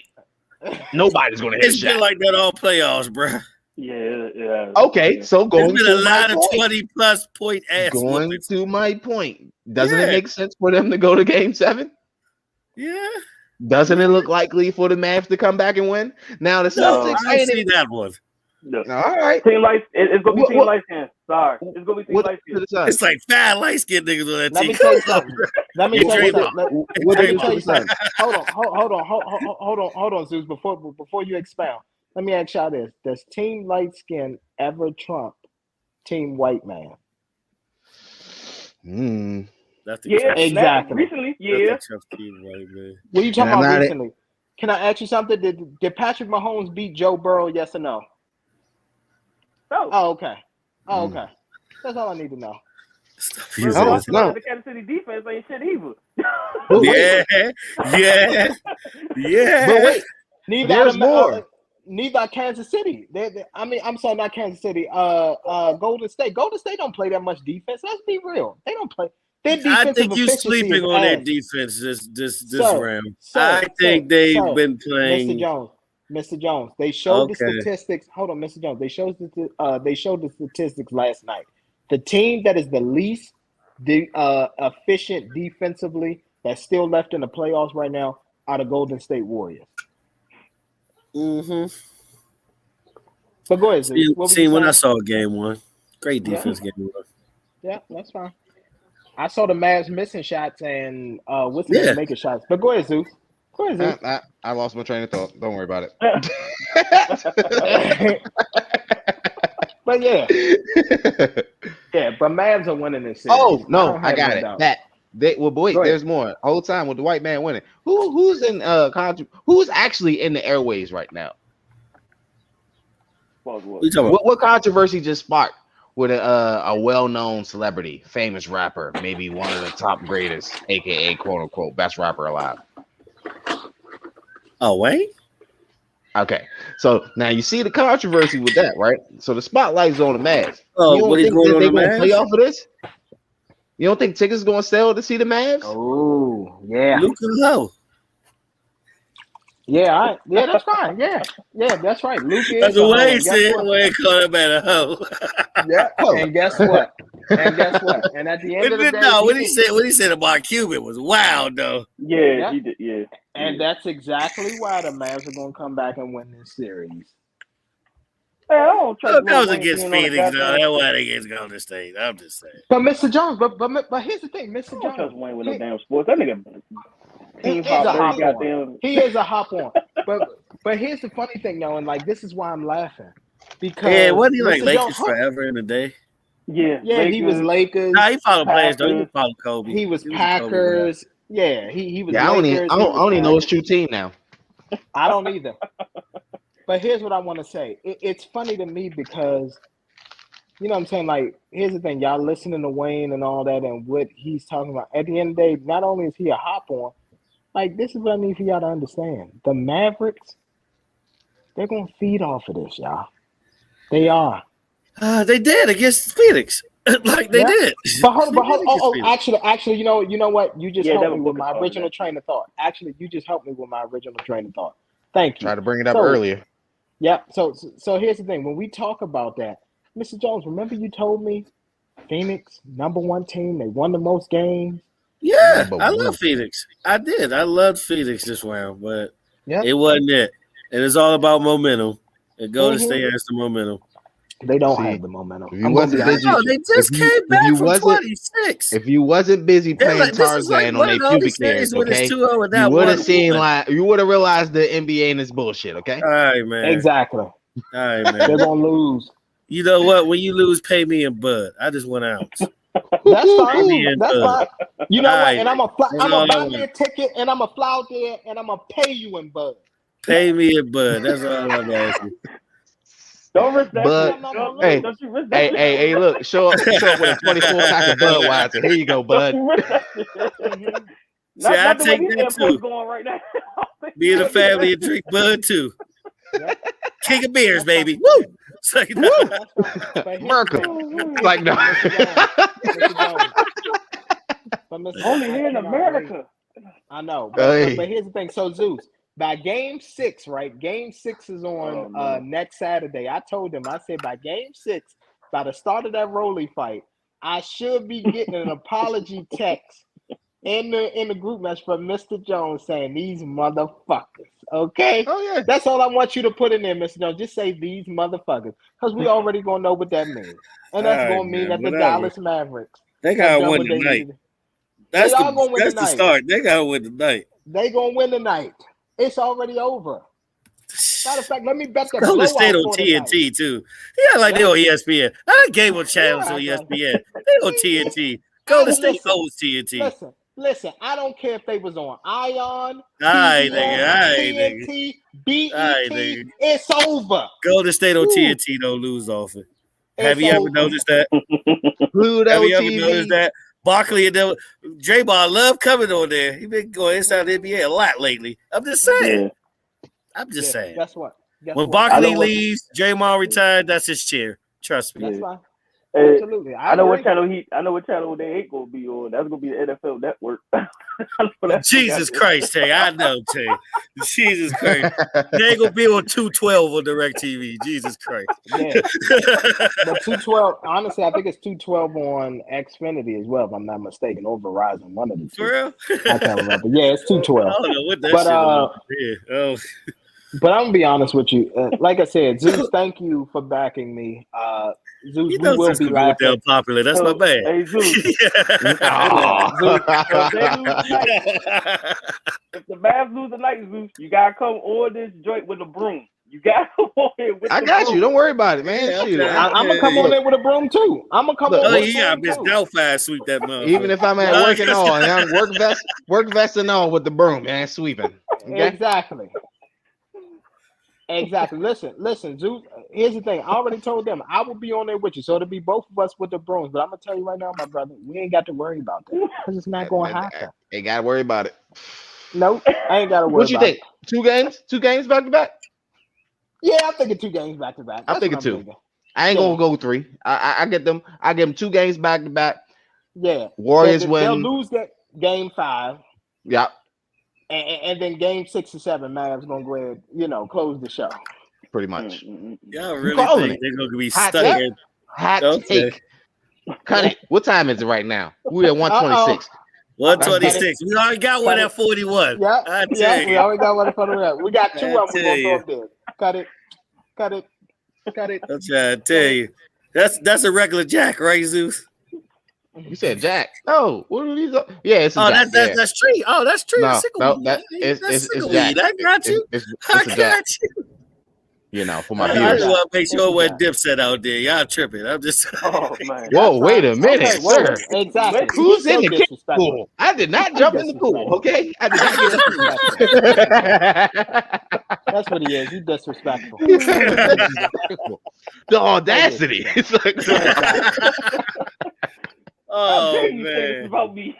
Nobody's gonna hit It's been like that all playoffs, bro. Yeah. Okay, so going to a lot of 20+ point ass. Going to my point, doesn't it make sense for them to go to Game 7? Yeah. Doesn't it look likely for the Mavs to come back and win? Now the Celtics ain't see that one. No. All right. Team light. It's gonna be team light skin. Sorry, it's gonna be team light skin. It's like 5 light skin niggas on that team. Let me tell you something. Hold on, Zeus. Before you expound, Let me ask y'all this: does Team Light Skin ever trump Team White Man? Exactly. Recently, yeah. What are you talking about recently? Can I ask you something? Did Patrick Mahomes beat Joe Burrow? Yes or no? Oh, okay. That's all I need to know. No. The Kansas City defense ain't shit either. Yeah. But wait, there's more. Neither Kansas City. I'm sorry, not Kansas City. Golden State. Golden State don't play that much defense. Let's be real. They don't play. I think you're sleeping on their defense this round. I think they've been playing. Mr. Jones. They showed the statistics. Hold on, Mr. Jones. They showed the statistics last night. The team that is the least efficient defensively that's still left in the playoffs right now are the Golden State Warriors. Mm-hmm. But go ahead. See when I saw game one, great defense game one. Yeah, that's fine. I saw the Mavs missing shots and making shots. But go ahead, Zeus. I lost my train of thought. Don't worry about it. But yeah, but Mavs are winning this series. Oh no, I got it. There's more. Whole time with the white man winning. Who's in who's actually in the airways right now? What controversy just sparked with a well-known celebrity, famous rapper, maybe one of the top greatest, aka quote unquote best rapper alive? Oh wait. Okay, so now you see the controversy with that, right? So the spotlight's on the Mavs. Oh, you don't what think going on they're the going to Mavs? play off of this? You don't think tickets going to sell to see the Mavs? Oh, yeah. Luke and Lowe. Yeah, that's fine. Yeah, that's right. Luke is. That's the way he said. Way call him at a hoe. Yeah, and guess what? And at the end of the day, what he said about Cuban was wild, though. Yeah, he did. Yeah, and that's exactly why the Mavs are going to come back and win this series. Hey, I don't trust that was against Phoenix, though. That wasn't against Golden State. I'm just saying. But Mr. Jones, but here's the thing, Mr. Jones. I don't trust Wayne with no damn sports. That nigga. He is a hop on. He is a hop on. But here's the funny thing, though, and like this is why I'm laughing. Because wasn't he like Lakers forever in a day? Yeah, Lakers. He was Lakers. Nah, he followed players though. He didn't follow Kobe. He was Packers. Yeah, he was. Yeah, Lakers, I don't even know his true team now. I don't either. But here's what I want to say. It's funny to me because, you know what I'm saying? Like, here's the thing. Y'all listening to Wayne and all that and what he's talking about. At the end of the day, not only is he a hop-on, like, this is what I need for y'all to understand. The Mavericks, they're going to feed off of this, y'all. They are. They did against Phoenix. Like, they did. But hold on. Actually, you know what? You just helped me with my original train of thought. Actually, you just helped me with my original train of thought. Thank you. Try to bring it up earlier. Yeah. So here's the thing. When we talk about that, Mr. Jones, remember you told me Phoenix, #1 team, they won the most games. Yeah, I love Phoenix. I did. I loved Phoenix this round, but it wasn't it. And it's all about momentum. And Golden State has the momentum. They don't have the momentum. They just came back from 26. If you wasn't busy playing Tarzan on their pubic hairs, okay, you would have realized the NBA and this bullshit, okay? All right, man. Exactly. All right, man. They're gonna lose. You know what? When you lose, pay me in bud. I just went out. That's fine. That's fine. You know what? And I'm gonna buy me a ticket, and I'm gonna fly out there, and I'm gonna pay you in bud. Pay me in bud. That's all I'm asking. Don't risk that. Bud, hey, look, show up with a 24-pack of Budweiser. Here you go, bud. See, I take that too. Going right now. Me and the family and drink bud too. King of beers, baby. Woo! Like, no. Merkel. Like, no. Only here in America. I know. But here's the thing. So, Zeus, by game 6, right? Game 6 is on next Saturday. I told him, I said, by game 6, by the start of that Rolly fight, I should be getting an apology text in the group message from Mr. Jones saying these motherfuckers. Okay? Oh, yeah. That's all I want you to put in there, Mr. Jones. Just say these motherfuckers. Because we already gonna know what that means. And that's gonna mean that the Dallas Mavericks. They gotta win tonight. That's the start. They gotta win tonight. They gonna win tonight. It's already over. Matter of fact, let me bet the Golden blowout State on for TNT too. Yeah, like they on ESPN. I gave them channels on ESPN. They on TNT. Golden State owns TNT. Listen. I don't care if they was on Ion, TNT. BET. It's over. Golden State on TNT don't lose often. Have you ever noticed that? Have you ever noticed that? Barkley and Draymond love coming on there. He been going inside the NBA a lot lately. I'm just saying. Saying. That's what. When Barkley leaves, Draymond retired. That's his chair. Trust me. That's fine. Hey, absolutely. I know what channel they ain't gonna be on. That's gonna be the NFL Network. Jesus Christ, Tay. I know, Tay. Jesus Christ. They ain't gonna be on 212 on DirecTV. Jesus Christ. Yeah. But 212, honestly, I think it's 212 on Xfinity as well, if I'm not mistaken, or Verizon, one of the two. For real? I can't remember. Yeah, it's 212. I don't know what that shit is. But I'm gonna be honest with you. Like I said, Zeus, thank you for backing me. Zeus, we will be laughing. Popular. That's my bad. Hey, Zeus. If the Mavs lose tonight, Zeus, you gotta come on this joint with a broom. You gotta come on here with I got broom. You. Don't worry about it, man. I'm gonna come on there with a broom too. I'm gonna come on. Oh yeah, Miss Doubtfire sweep that motherfucker. Even if I'm at work and all, and I'm work vest and all with the broom, man, sweeping. Okay? Exactly. Listen, Zeus. Here's the thing. I already told them I will be on there with you, so it'll be both of us with the brooms. But I'm gonna tell you right now, my brother, we ain't got to worry about that because it's not going to happen. Ain't got to worry about it. Nope, I ain't got to worry. What you think? It. 2 games? 2 games back to back? Yeah, I'm thinking 2 games back to back. I'm thinking 2. I ain't gonna go 3. I get them. I give them 2 games back to back. Yeah. Warriors win. They'll lose that game 5. Yeah. And then game 6 or 7, Mavs gonna go ahead, close the show. Pretty much. Y'all really think they're gonna be stuck in? Hot take. Cut it. What time is it right now? We're at 126. 126. We already got one at 41. Yeah, we already got one at 41. We got 2 of them going up there. Cut it. I'm trying to tell you. That's a regular Jack, right, Zeus? You said Jack. Oh, what are these? Yeah, it's a Jack. That's tree. Oh, that's tree. No, it's Jack. I got you. I got you. For my viewers. I just want to make sure what Dipset out there. Y'all tripping. I'm just. Oh man. Whoa, wait a minute, sir. Exactly. Who's in the pool? I did not jump in the pool. Okay, I did not get That's what he is. He's disrespectful. The audacity. It's like. Oh man. About me.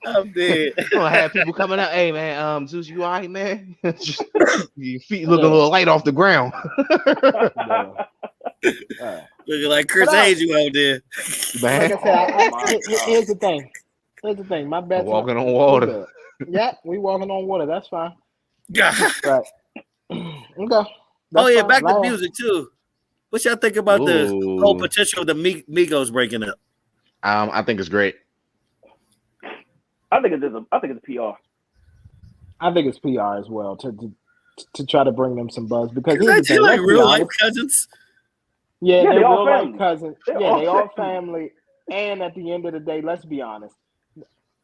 I'm dead. I'm gonna have people coming out. Hey man, Zeus, you all right, man? Just, your feet looking a little light off the ground. Looking like Chris Angel out there. Man. Like I said, here's the thing. My best. Walking on water. Yeah, we walking on water. That's fine. Right. Okay. Back to music too. What y'all think about the whole potential of the Migos breaking up? I think it's great. I think it's PR. I think it's PR as well to try to bring them some buzz because they like real life cousins. Yeah, they're real life cousins. They all family. And at the end of the day, let's be honest.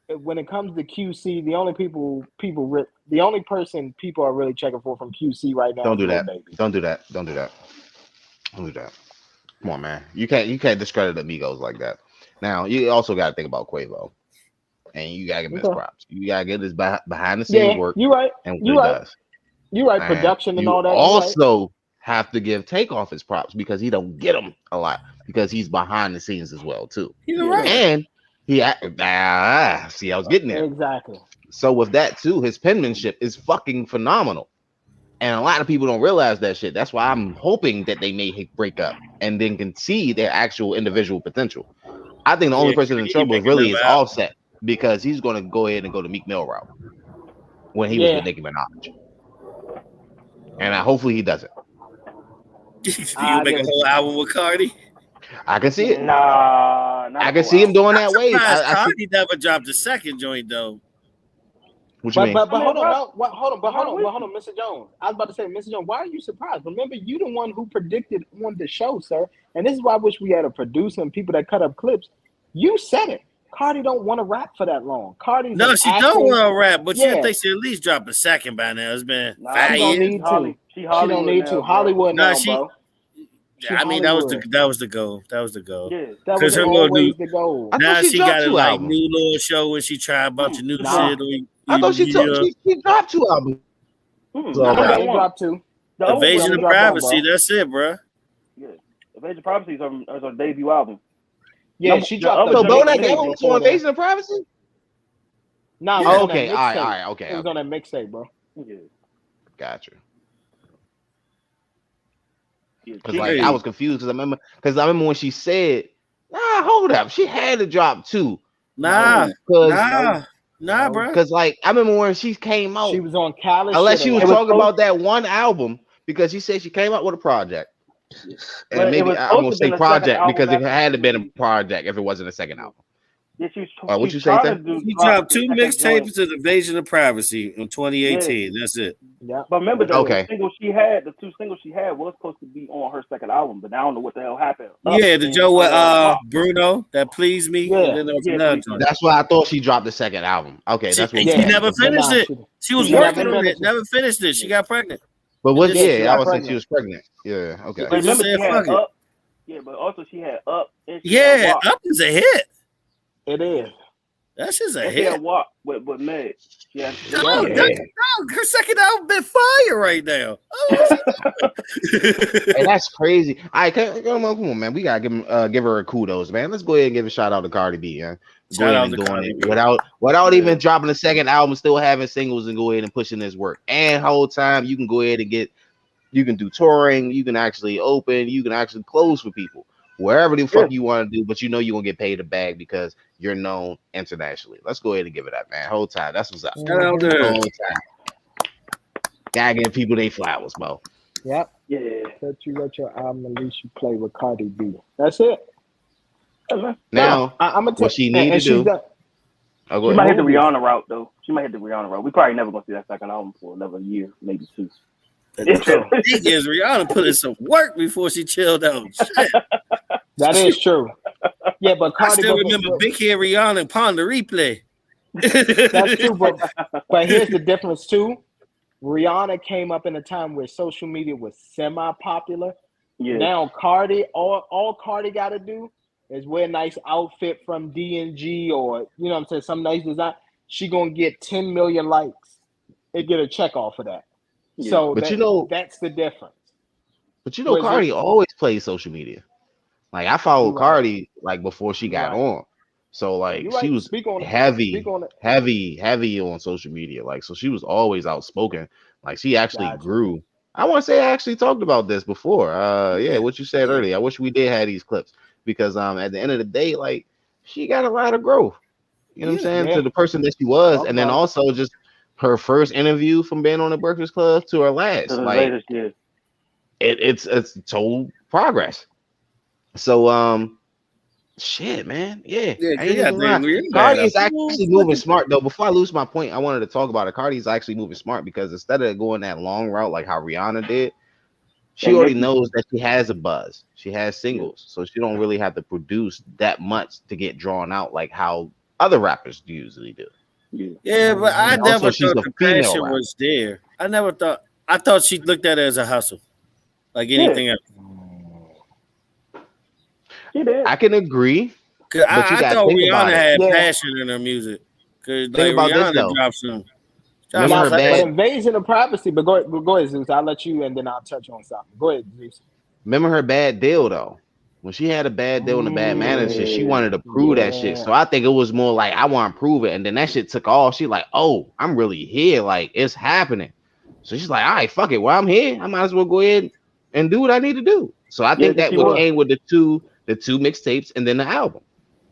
When it comes to QC, the only person people are really checking for from QC right now. Don't do that. Don't do that. Come on, man. You can't discredit Amigos like that. Now you also got to think about Quavo, and you got to give him his props. You got to get his behind the scenes work. You're right. And what he does. You're right. Production and all that. Also have to give Takeoff his props because he don't get them a lot because he's behind the scenes as well too. You're right. And see, I was getting there. Exactly. So with that too, his penmanship is fucking phenomenal. And a lot of people don't realize that shit. That's why I'm hoping that they may break up and then can see their actual individual potential. I think the only person in trouble really is Offset because he's going to go ahead and go to Meek Mill route when he was with Nicki Minaj. And hopefully he doesn't. You make a whole album with Cardi? I can see it. Nah, I can see him doing that way. Cardi never dropped the second joint though. What you mean? But hold on, Mr. Jones. I was about to say, Mr. Jones, why are you surprised? Remember, you the one who predicted on the show, sir. And this is why I wish we had a producer and people that cut up clips. You said it. Cardi don't want to rap for that long. Cardi's no, she don't want to rap, but yeah. you think she at least drop a second by now. It's been 5 she years. Don't need to. She don't need to. Hollywood now, bro. I mean, that was the goal. That was the goal. Yeah, that was always the goal. Now she got a like new little show where she tried a bunch of new shit. I thought she dropped 2 albums. She dropped 2. Invasion of Privacy. That's it, bro. Yeah, Invasion of Privacy is her debut album. Yeah, she dropped. So Bodak Yellow was on Invasion of Privacy. No, okay, all right, okay. It was on that mixtape, bro. Yeah, gotcha. Because like I was confused because I remember when she said, "Nah, hold up, she had to drop 2." Nah, bro. Because like I remember when she came out, she was on Cali. Unless she was talking about that one album, because she said she came out with a project. And maybe I'm gonna say project because it had to been a project if it wasn't a second album. Yeah, what you say? She dropped 2 mixtapes to the Invasion of Privacy in 2018. Yeah. That's it. Yeah, but remember the 2 singles she had was supposed to be on her second album, but I don't know what the hell happened. The Joe with Bruno that pleased me. Yeah, that's why I thought she dropped the second album. Okay, that's what. She never finished it. She was working on it. Never finished it. She got pregnant. But I was saying she was pregnant. Yeah, okay. But remember she had Up. Yeah, but also she had Up. Up is a hit. It is. That's just a hit. She had Walk with Meg. Yeah, her second album been fire right now. Hey, that's crazy. All right, come on, man. We gotta give her a kudos, man. Let's go ahead and give a shout out to Cardi B, man. Shout out to Cardi B. Without even dropping a second album, still having singles and go ahead and pushing this work. And whole time you can go ahead and you can do touring, you can actually open, you can actually close for people. Wherever the fuck you want to do, but you know you're gonna get paid a bag because you're known internationally. Let's go ahead and give it up, man. Whole time. That's what's up. Shout out to her. Whole time. Gotta give people their flowers, bro. Yep. Yeah. Let you let your album, at least you play with Cardi B. That's it. Now, I'm gonna tell what she need to do. She might hit the Rihanna route, though. We probably never gonna see that second album for another year, maybe 2. Is Rihanna put in some work before she chilled out. Shit. That is true. Yeah, but Cardi, I still remember Big Hair Rihanna and Pon the Replay. That's true, but here's the difference too. Rihanna came up in a time where social media was semi-popular. Yeah. Now Cardi, all Cardi got to do is wear a nice outfit from D&G or you know what I'm saying, some nice design. She gonna get 10 million likes and get a check off of that. Yeah. So but that's the difference. But Cardi always plays social media. Like I followed Cardi like before she got on. So like she was heavy on social media. Like so she was always outspoken. Like she actually grew. I want to say I actually talked about this before. What you said earlier. I wish we did have these clips because at the end of the day, like she got a lot of growth. You know what I'm saying? To the person that she was, and then also just her first interview from being on the Breakfast Club to her last. Like it's total progress. So shit, man. Cardi is actually moving smart though. Before I lose my point, I wanted to talk about it. Cardi is actually moving smart because instead of going that long route like how Rihanna did, she already knows that she has a buzz. She has singles, so she don't really have to produce that much to get drawn out like how other rappers usually do. Yeah, but I never thought the passion was there. I thought she looked at it as a hustle, like anything else. I can agree. I thought Rihanna had passion in her music. Because like Rihanna dropped some. But Invasion of Privacy. But go ahead, Zeus. I'll let you, and then I'll touch on something. Go ahead, Zeus. Remember her bad deal though. When she had a bad deal and a bad manager, she wanted to prove that shit. So I think it was more like I want to prove it, and then that shit took off. She like, oh, I'm really here. Like it's happening. So she's like, all right, fuck it. Well, I'm here. I might as well go ahead and do what I need to do. So I think that what came with the two mixtapes and then the album.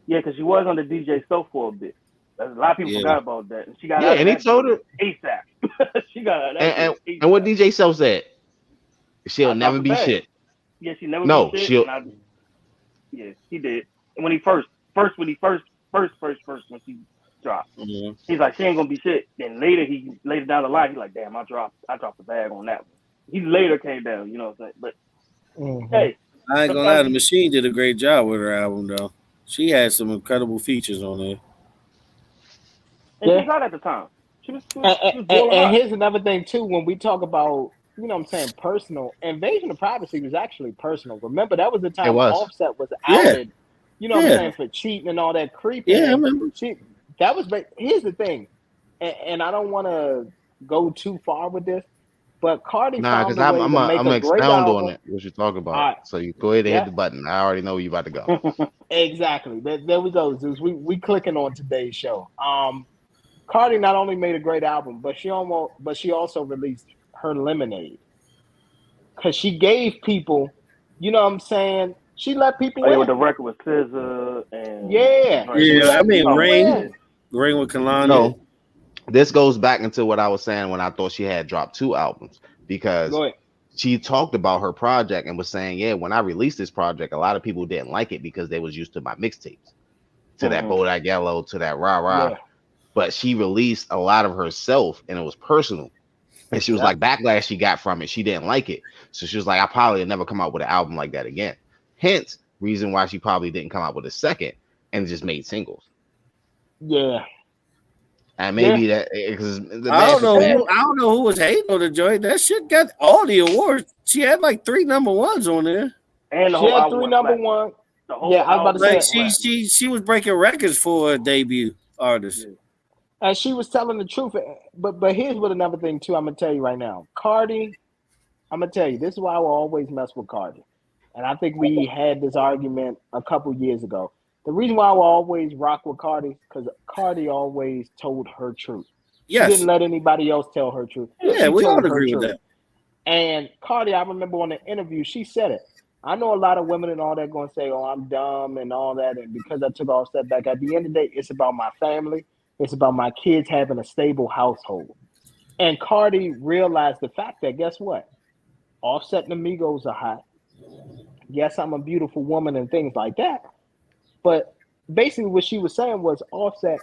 Yeah, because she was on the DJ Soap for a bit. A lot of people forgot about that. And she got and he told her ASAP. She got out and what DJ Soap said, she'll never be shit. Yeah, she never. No, be shit. Yeah, he did. And when he first when she dropped, he's like, she ain't gonna be shit. Then later down the line, he's like, damn, I dropped the bag on that one. He later came down, you know what I'm saying? But hey, I ain't gonna lie, the Machine did a great job with her album though. She had some incredible features on there. And she was hot at the time. She was and here's another thing too. When we talk about, you know what I'm saying, personal, invasion of privacy was actually personal. Remember, that was the time Offset was outed, you know what I'm saying, for cheating and all that creeping. Yeah, I remember. Here's the thing, and I don't want to go too far with this, but Cardi found a way to make a great album. On it, what you're talking about. Right. So you go ahead and hit the button. I already know where you're about to go. Exactly. There we go, Zeus. We clicking on today's show. Cardi not only made a great album, but she also released her Lemonade. Because she gave people, you know what I'm saying? She let people in. With the record with SZA and I mean Ring with Kalani. So this goes back into what I was saying when I thought she had dropped 2 albums, because she talked about her project and was saying, yeah, when I released this project, a lot of people didn't like it because they was used to my mixtapes, to that Bodak Yellow, to that Rah Rah. Yeah. But she released a lot of herself and it was personal. And she was like, backlash she got from it, she didn't like it. So she was like, I probably never come out with an album like that again. Hence, reason why she probably didn't come out with a second and just made singles. Yeah. And maybe that because I don't know who was hating on the joint. That shit got all the awards. She had like 3 number 1s on there. And she had 3 number 1. Yeah, I was about to say she was breaking records for a debut artist. Yeah. And she was telling the truth. But here's what another thing, too, I'm going to tell you right now. Cardi, I'm going to tell you, this is why I will always mess with Cardi. And I think we had this argument a couple years ago. The reason why I will always rock with Cardi is because Cardi always told her truth. Yes. She didn't let anybody else tell her truth. Yeah, we all agree with that. And Cardi, I remember on the interview, she said it. I know a lot of women and all that going to say, oh, I'm dumb and all that. And because I took Offset back, at the end of the day, it's about my family. It's about my kids having a stable household. And Cardi realized the fact that, guess what? Offset and Amigos are hot. Yes, I'm a beautiful woman and things like that. But basically what she was saying was, Offset,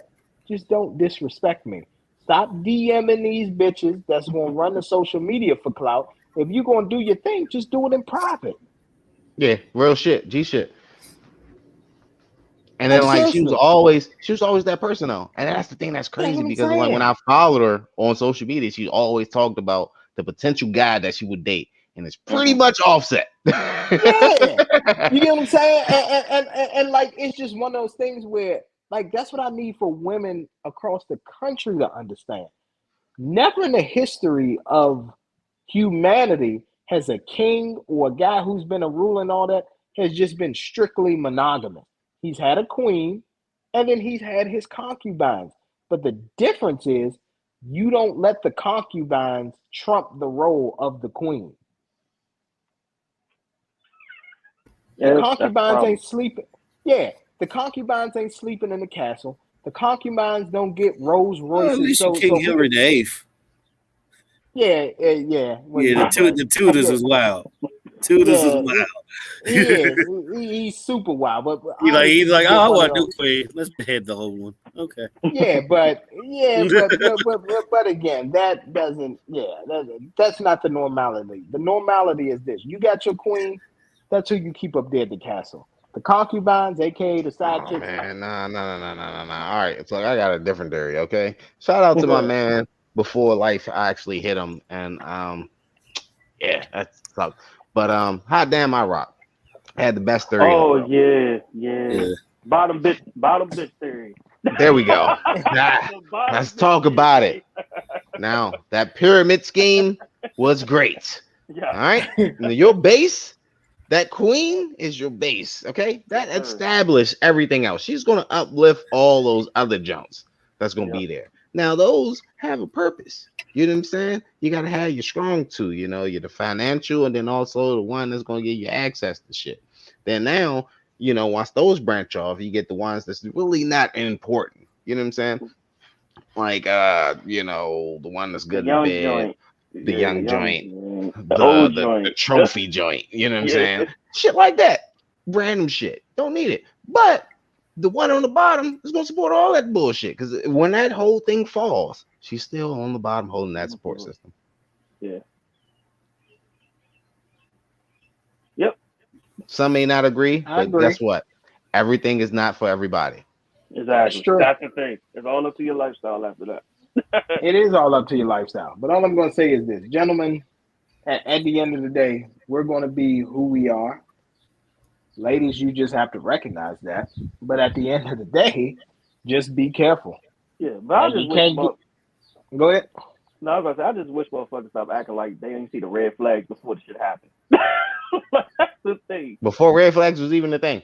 just don't disrespect me. Stop DMing these bitches that's going to run the social media for clout. If you're going to do your thing, just do it in private. Yeah, real shit, G shit. And then like she was always that person though. And that's the thing that's crazy because like when I followed her on social media, she always talked about the potential guy that she would date. And it's pretty much Offset. Yeah. You get what I'm saying? And like it's just one of those things where like that's what I need for women across the country to understand. Never in the history of humanity has a king or a guy who's been a ruler and all that has just been strictly monogamous. He's had a queen, and then he's had his concubines. But the difference is you don't let the concubines trump the role of the queen. The concubines ain't sleeping. Yeah, the concubines ain't sleeping in the castle. The concubines don't get Rolls Royces. At least King Henry VIII. Yeah. The Tudors is wild. Tudors is wild. He's super wild. But he's like, oh, I want to do queen. Let's behead the whole one. Okay. But again, that doesn't. That's not the normality. The normality is this: you got your queen. That's who you keep up there at the castle. The concubines, aka the side chicks. Man, nah. All right, so I got a different theory. Okay, shout out to my man before life actually hit him, and that's tough. But hot damn, I rock. I had the best theory. Oh yeah. Bottom bitch theory. There we go. Let's talk about it. Now that pyramid scheme was great. Yeah. All right. Now, your base, that queen is your base. Okay. That established everything else. She's gonna uplift all those other jumps that's gonna be there. Now those have a purpose. You know what I'm saying? You gotta have your strong two. You know, you're the financial, and then also the one that's gonna give you access to shit. Then now, you know, once those branch off, you get the ones that's really not important. You know what I'm saying? Like, you know, the one that's good in bed, the young joint, the trophy joint. You know what I'm saying? Shit like that. Random shit. Don't need it. But the one on the bottom is gonna support all that bullshit. Because when that whole thing falls, she's still on the bottom holding that support system. Yeah. Yep. Some may not agree, but guess what? everything is not for everybody. Exactly. That's the thing. It's all up to your lifestyle after that. It is all up to your lifestyle. But all I'm going to say is this, gentlemen, at the end of the day, we're going to be who we are. Ladies, you just have to recognize that. But at the end of the day, just be careful. Yeah, but I just wish. Go ahead. No, I was gonna say, I just wish motherfuckers stop acting like they didn't see the red flags before the shit happened. That's the thing. Before red flags was even a thing.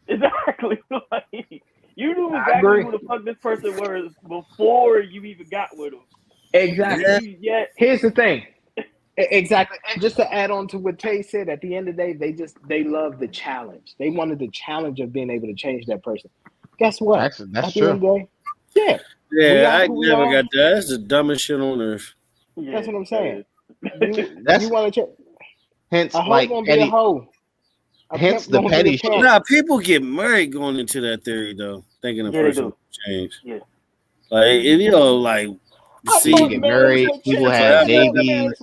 Exactly. Like, you knew exactly who the fuck this person was before you even got with him. Exactly. Yeah. Here's the thing. Exactly. And just to add on to what Tay said, at the end of the day, they love the challenge. They wanted the challenge of being able to change that person. Guess what? That's at the true. end of the day, yeah. Yeah, I never got that. That's the dumbest shit on earth. Yeah, that's what I'm saying. You want to check? Hence, a hoe gonna be a hoe. Hence the petty shit. Nah, people get married going into that theory though, thinking a person will change. Yeah. Like if you know, like people get married, people have babies.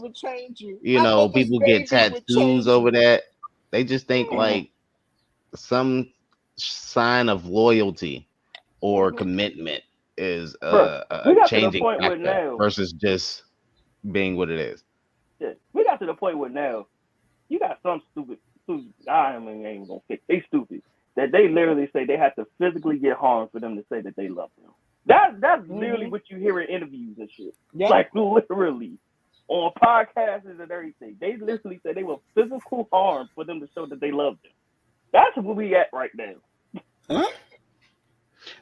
You know, people get tattoos over that. They just think like some sign of loyalty or commitment is changing factor versus just being what it is. Yeah, we got to the point where now you got some stupid. I ain't even gonna fix. They stupid that they literally say they have to physically get harmed for them to say that they love them. That's literally what you hear in interviews and shit. Yeah. Like literally on podcasts and everything. They literally say they were physical harm for them to show that they love them. That's where we at right now. Huh?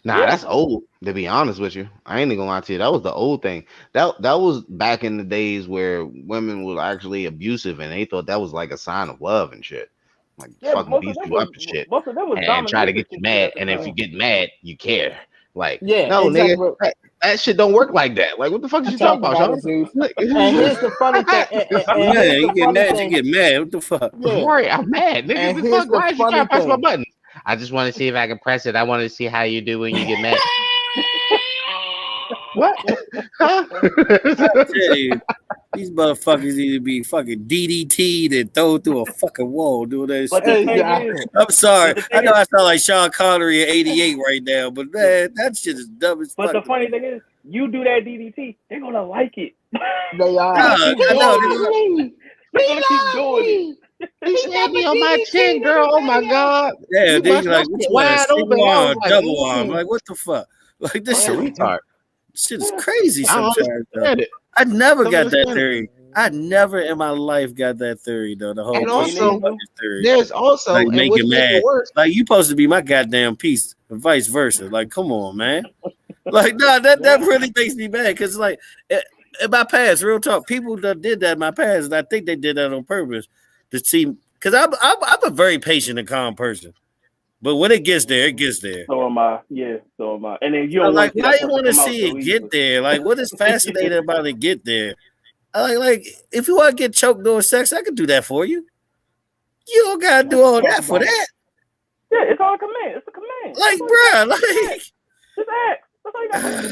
Nah, that's old. To be honest with you, I ain't gonna lie to you. That was the old thing. That was back in the days where women were actually abusive, and they thought that was like a sign of love and shit. Like fucking beat you up and shit, and try to get you mad. And if you get mad, you care. Like no, exactly. Nigga, that shit don't work like that. Like what the fuck is you talking about, Sean? And here's the funny thing. Man, you get mad, you get mad. What the fuck? Yeah. Right, I'm mad. Nigga, the fuck? Why is you trying to press my button? I just want to see if I can press it. I want to see how you do when you get mad. What? Huh? I tell you, these motherfuckers need to be fucking DDT'd and thrown through a fucking wall doing that shit. I'm sorry. I know I sound like Sean Connery at 88 right now, but man, that shit is dumb as fuck. But the funny thing is, you do that DDT, they're gonna like it. They are. They're gonna keep doing it. He slapped me on my chin, girl. Oh my god. Yeah, they like wide open arm, double arm. Like what the fuck? Like this shit retarded. Shit is crazy sometimes. I never got that theory. I never in my life got that theory though. The whole and also, theory. There's also like make it mad. Like you supposed to be my goddamn piece, and vice versa. Like come on, man. Like no, that really makes me mad because like in my past, real talk, people that did that in my past, and I think they did that on purpose to see. Because I'm a very patient and calm person. But when it gets there, it gets there. So am I. Yeah, so am I. And then you don't like, why you want to see it get there? Like, what is fascinating about it get there? Like, if you want to get choked during sex, I can do that for you. You don't gotta do all that for that. Yeah, it's all a command. It's a command. Like, bruh, like. Just act. That's all you got to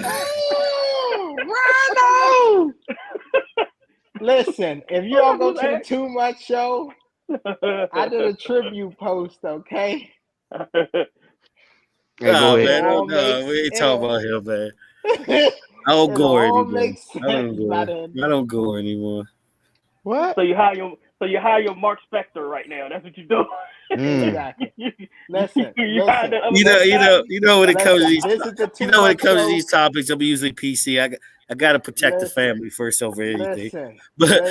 do. Listen, if you all go to the Too Much Show, I did a tribute post, okay? Nah, man, no, we ain't talking about him, man. I don't go anymore. I don't go anymore. What? So you hire your Mark Spector right now. That's what you do. Exactly. Listen. You know when it comes to these topics, I'm usually PC. I gotta protect the family first over anything. Listen,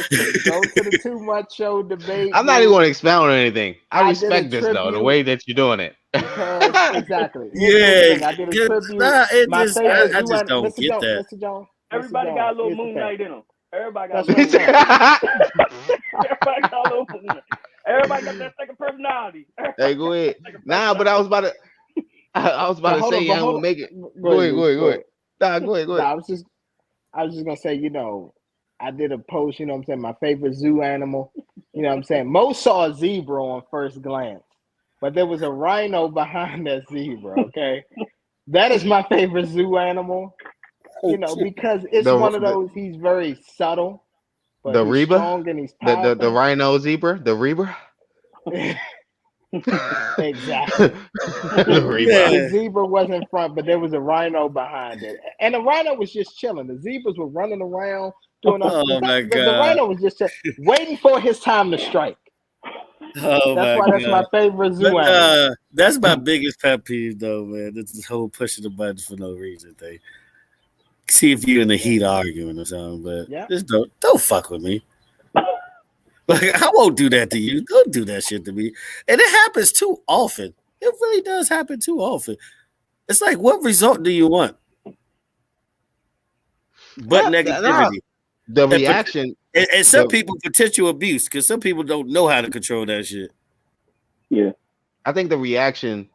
go to the Too Much Show debate. I'm not even going to expound on anything. I respect this though, the way that you're doing it. Exactly. Yeah, I did a tribute. I just don't get that. Everybody got a little Moon Knight in them. Everybody got a little Moon Knight. Everybody got a little Moon Knight. Everybody got that second personality. Hey, go ahead. Nah, but I was about to say, yeah, we'll make it. Go ahead. Nah, go ahead. I was just gonna say, I did a post, what I'm saying, my favorite zoo animal. What I'm saying? Most saw a zebra on first glance, but there was a rhino behind that zebra, okay? That is my favorite zoo animal, because it's one of those, he's very subtle. But the he's Reba? Strong and he's powerful. The rhino zebra? The Reba? Exactly. The zebra was in front, but there was a rhino behind it, and the rhino was just chilling. The zebras were running around doing Oh my the God. rhino was just waiting for his time to strike. Oh That's why that's my favorite zoo animal. That's my biggest pet peeve, though, man. It's this whole pushing the buttons for no reason thing. See if you're in the heat arguing or something, but just don't fuck with me. Like, I won't do that to you. Don't do that shit to me. And it happens too often. It really does happen too often. It's like, what result do you want? But negativity. The reaction. And some people potential abuse because some people don't know how to control that shit. Yeah. I think the reaction,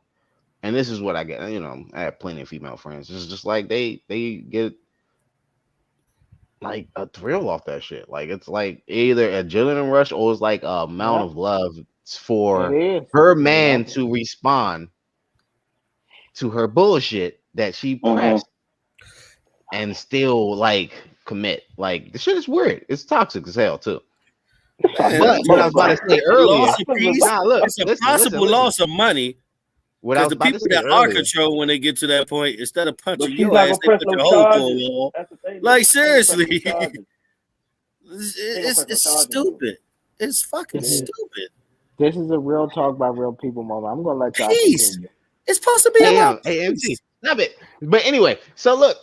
and this is what I get, you know, I have plenty of female friends. It's just like they get like a thrill off that shit. Like it's like either adrenaline rush or it's like a amount of love for her man to respond to her bullshit that she pressed and still like commit. Like the shit is weird. It's toxic as hell too. But what I was about to say earlier, it's a possible loss of money. Because the people that are control when they get to that point, instead of punching your ass, they put your whole wall. Like seriously, it's stupid. It's fucking stupid. This is a real talk by real people moment. I'm gonna let y'all continue. It's supposed to be about peace. Stop it. But anyway, so look,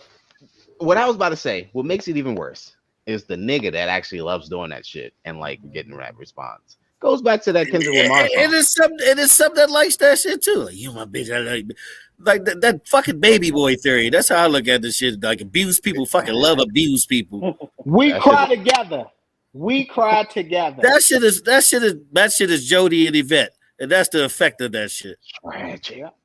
what I was about to say, what makes it even worse is the nigga that actually loves doing that shit and like getting that response. Goes back to that Kendrick Lamar. It is something that likes that shit too. Like, you my bitch, I like that fucking baby boy theory. That's how I look at this shit. Like abused people fucking love abused people. We cry together. We cry together. That shit is Jody and Yvette, and that's the effect of that shit.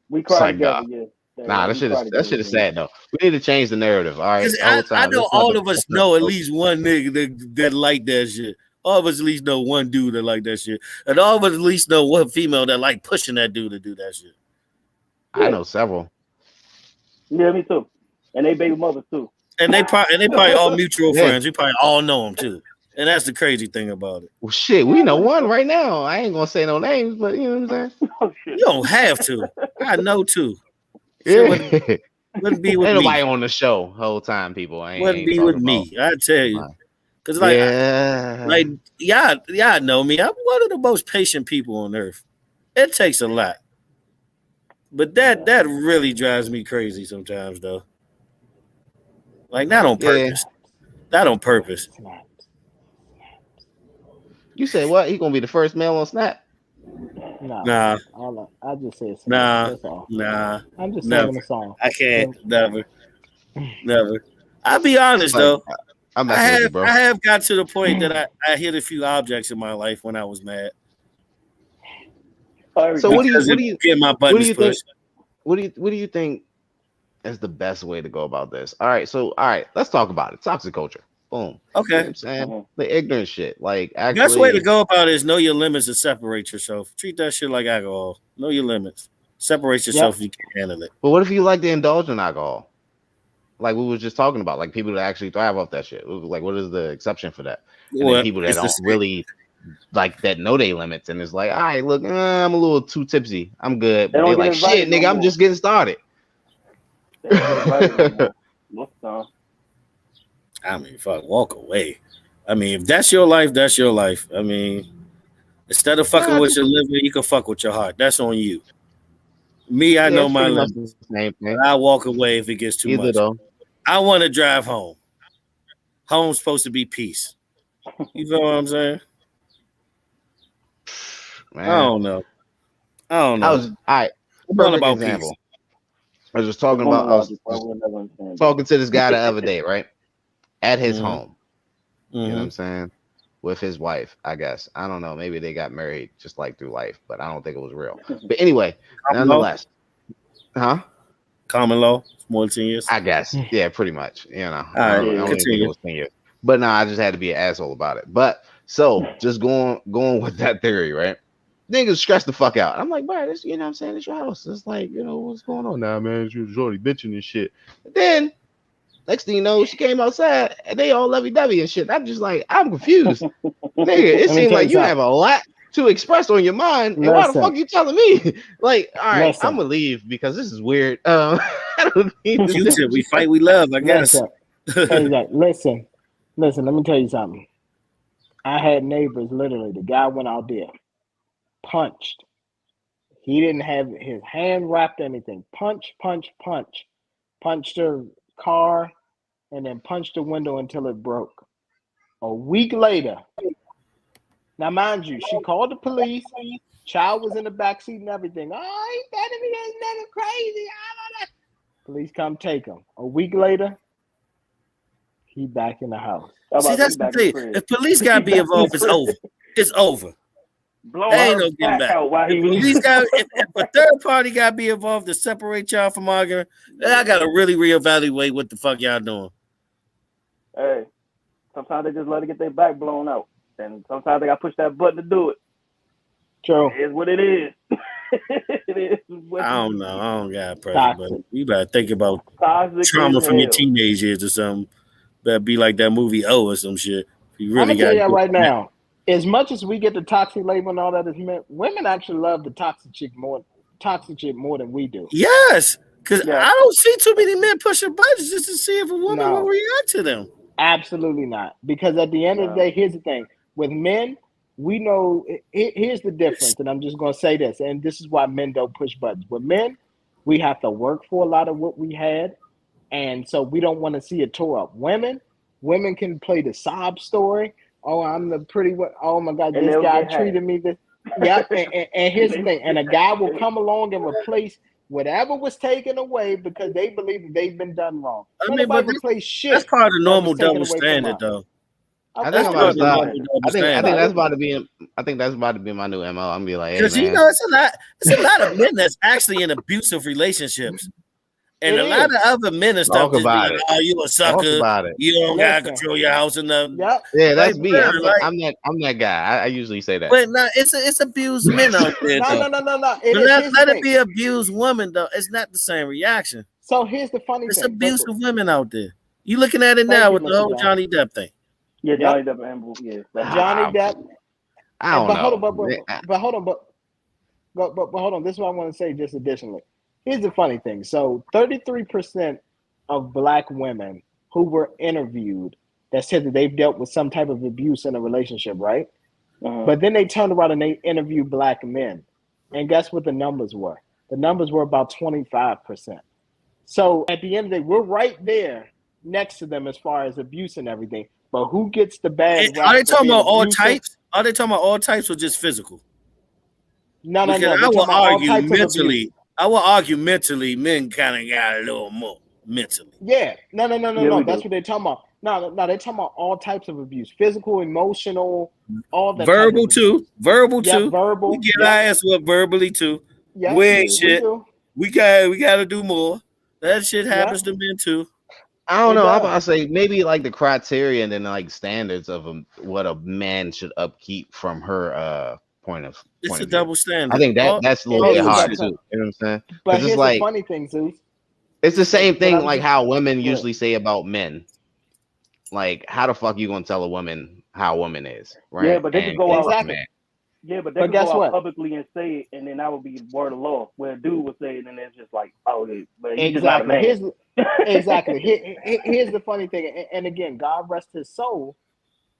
We cry together. Yeah. Nah, that shit is sad though. We need to change the narrative. All right, I know all of us know at least one nigga that like that shit. All of us at least know one dude that like that shit, and all of us at least know one female that like pushing that dude to do that shit. I know several. Yeah, me too. And they baby mothers too. And they probably all mutual friends. We probably all know them too. And that's the crazy thing about it. Well, shit, we know one right now. I ain't gonna say no names, but you know what I'm saying. Oh, shit. You don't have to. I know too. Yeah. Wouldn't be with ain't me. Nobody on the show the whole time. People wouldn't be with me. I tell you. Because y'all know me. I'm one of the most patient people on earth. It takes a lot, but that really drives me crazy sometimes, though. Like not on purpose. Not on purpose. You say what? He gonna be the first male on Snap? Nah. I just said nah. I'm just singing a song. I can't. Never. I'll be honest though. I have got to the point that I hit a few objects in my life when I was mad. So what do you get my buttons pushed? What do you think is the best way to go about this? All right, let's talk about it. Toxic culture. Boom. Okay. You know what I'm saying? The ignorant shit. Like actually, best way to go about it is know your limits and separate yourself. Treat that shit like alcohol. Know your limits. Separate yourself if you can handle it. But what if you like to indulge in alcohol? Like we were just talking about, like people that actually thrive off that shit. Like, what is the exception for that? And then people that don't really like that know their limits and it's like, all right, look, I'm a little too tipsy. I'm good. But they're like, shit, nigga, I'm just getting started. I mean, fuck, walk away. I mean, if that's your life, that's your life. I mean, instead of fucking with your liver, you can fuck with your heart. That's on you. Me, I know my limits. I walk away if it gets too much. Though. I want to drive home. Home's supposed to be peace. You know what I'm saying? Man. I don't know. All right. About example. Peace. I was just talking talking to this guy the other day, right? At his home. You know what I'm saying? With his wife, I guess. I don't know. Maybe they got married just like through life, but I don't think it was real. But anyway, nonetheless. Huh? Common law, more than 10 years. I guess. Yeah, pretty much. You know. I don't think it was 10 years. But no, I just had to be an asshole about it. But so just going with that theory, right? Niggas stress the fuck out. I'm like, bro, this, you know what I'm saying? It's your house. It's like, you know, what's going on now, man? You're already bitching and shit. But then next thing you know, she came outside and they all lovey-dovey and shit. I'm just like, I'm confused. Nigga, it seems like you have a lot. to express on your mind. And why the fuck you telling me? Like, all right, I'm gonna leave because this is weird. I don't need this. Q-tip, we fight, we love, I guess. Listen, let me tell you something. I had neighbors, literally, the guy went out there, punched. He didn't have his hand wrapped anything. Punched her car, and then punched the window until it broke. A week later, now mind you, she called the police. Child was in the backseat and everything. Oh, he's better me, this nigga crazy. Police come take him. A week later, he back in the house. See, that's the thing. If police gotta be involved, it's over. It's over. Ain't no getting back. If a third party gotta be involved to separate y'all from arguing, then I gotta really reevaluate what the fuck y'all doing. Hey, sometimes they just let it get their back blown out, and sometimes they gotta push that button to do it. True. It is what it is. I don't know. I don't got pressure, but you better think about trauma from your teenage years or something. Better be like that movie O or some shit. You really I'm gonna tell you right now. As much as we get the toxic label and all that, women actually love the toxic chick more than we do. Yes, because I don't see too many men pushing buttons just to see if a woman will react to them. Absolutely not. Because at the end of the day, here's the thing: with men, we know. Here's the difference, and I'm just gonna say this, and this is why men don't push buttons. With men, we have to work for a lot of what we had, and so we don't want to see it tore up. Women can play the sob story. Oh, I'm the pretty one. Oh my God, this guy treated me this. Yep. And here's the thing. And a guy will come along and replace whatever was taken away because they believe that they've been done wrong. I mean, but that's part of the normal double standard, though. I think that's about to be. I think that's about to be my new MO. I'm gonna be like, because you know, it's a lot of men that's actually in abusive relationships. And a lot of other men and stuff just be like, oh, you a sucker. You don't gotta control your house enough. Yep. Yeah, that's me. I'm that guy. I usually say that. But no, it's abused men out there. No. Let it be abused women though. It's not the same reaction. So here's the funny thing. It's abusive women out there. You looking at it now with the whole Johnny Depp thing. Yeah, Johnny Depp. Yeah, Johnny Depp. I don't know. But hold on. This is what I want to say just additionally. Here's the funny thing. So 33% of Black women who were interviewed that said that they've dealt with some type of abuse in a relationship, right? But then they turned around and they interviewed Black men. And guess what the numbers were? The numbers were about 25%. So at the end of the day, we're right there next to them as far as abuse and everything. But who gets the bad? Are they talking about all types? Are they talking about all types or just physical? No. I will argue mentally, men kind of got a little more mentally. Yeah. No. That's what they're talking about. No, they're talking about all types of abuse. Physical, emotional, all that. Verbal too. Verbal yeah, too. Verbal. We get our ass whipped verbally too. Yeah, we ain't shit. We gotta do more. That shit happens to men too. I don't know. I'm about to say maybe like the criteria and then like standards of what a man should upkeep from her It's a double standard. I think that's a little bit hard too. You know what I'm saying? But here's the funny thing, Zeus. It's the same thing like how women usually say about men. Like, how the fuck you gonna tell a woman how a woman is, right? Yeah, but they can go out. Exactly. Yeah, but they can go out publicly and say it, and then that would be word of law. Where a dude would say it, and it's just like, oh, but he's just not a man. Here's the funny thing, and again, God rest his soul.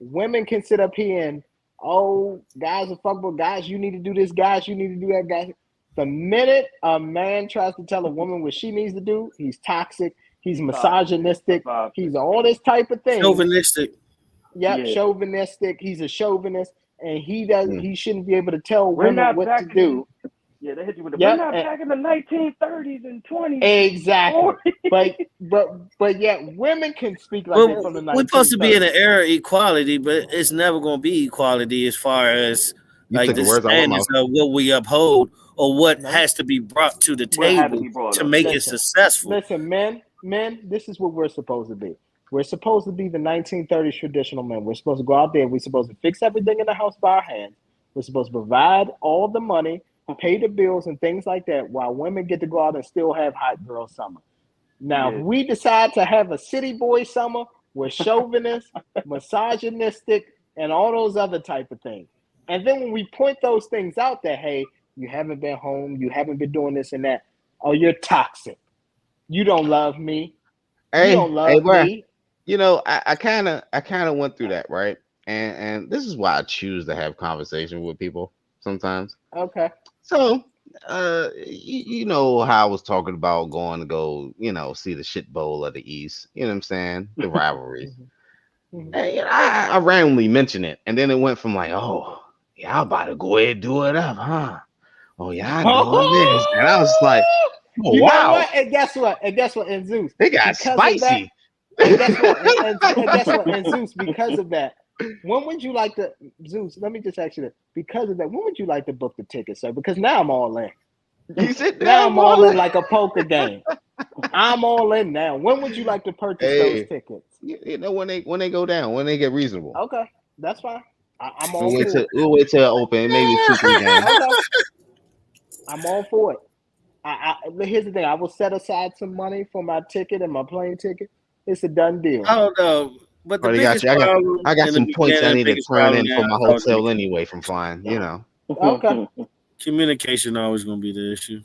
Women can sit up here and, oh, guys are fuckable. Guys, you need to do this. Guys, you need to do that. Guys, the minute a man tries to tell a woman what she needs to do, he's toxic. He's misogynistic. He's all this type of thing. Chauvinistic. Yep, yeah. Chauvinistic. He's a chauvinist, and he shouldn't be able to tell women what to do. Yeah, they hit you with the. We're not back in the 1930s and 20s. Exactly. but yet women can speak like that from the 1930s. We're supposed to be in an era of equality, but it's never going to be equality as far as like the standards of what we uphold or what has to be brought to the table to make it successful. Listen, men, this is what we're supposed to be. We're supposed to be the 1930s traditional men. We're supposed to go out there. We're supposed to fix everything in the house by our hands. We're supposed to provide all the money, pay the bills and things like that, while women get to go out and still have hot girl summer. Now, if we decide to have a city boy summer, we're chauvinist, misogynistic, and all those other type of things. And then when we point those things out that, hey, you haven't been home, you haven't been doing this and that. Oh, you're toxic. You don't love me. You don't love me. You know, I kind of went through that, right? And this is why I choose to have conversation with people sometimes. Okay. So, you know how I was talking about going to go, you know, see the shit bowl of the East. You know what I'm saying? The rivalries. And, you know, I randomly mentioned it, and then it went from like, oh, y'all about to go ahead and do it up, huh? Oh, y'all doing this, and I was like, oh, you wow. know what? And guess what? And Zeus, They got spicy. And guess what? And guess what? And Zeus, because of that, when would you like to, Zeus? Let me just ask you this. Because of that, when would you like to book the ticket, sir? Because now I'm all in. You said now I'm all in like a poker game. I'm all in now. When would you like to purchase those tickets? You know, when they go down, when they get reasonable. Okay, that's fine. I'm all for it. We'll wait till it open, maybe 2-3 games. Okay. I'm all for it. Here's the thing. I will set aside some money for my ticket and my plane ticket. It's a done deal. I don't know. But the biggest problem, I got some points I need to turn in for my hotel anyway from flying, you know. Okay. Communication always going to be the issue.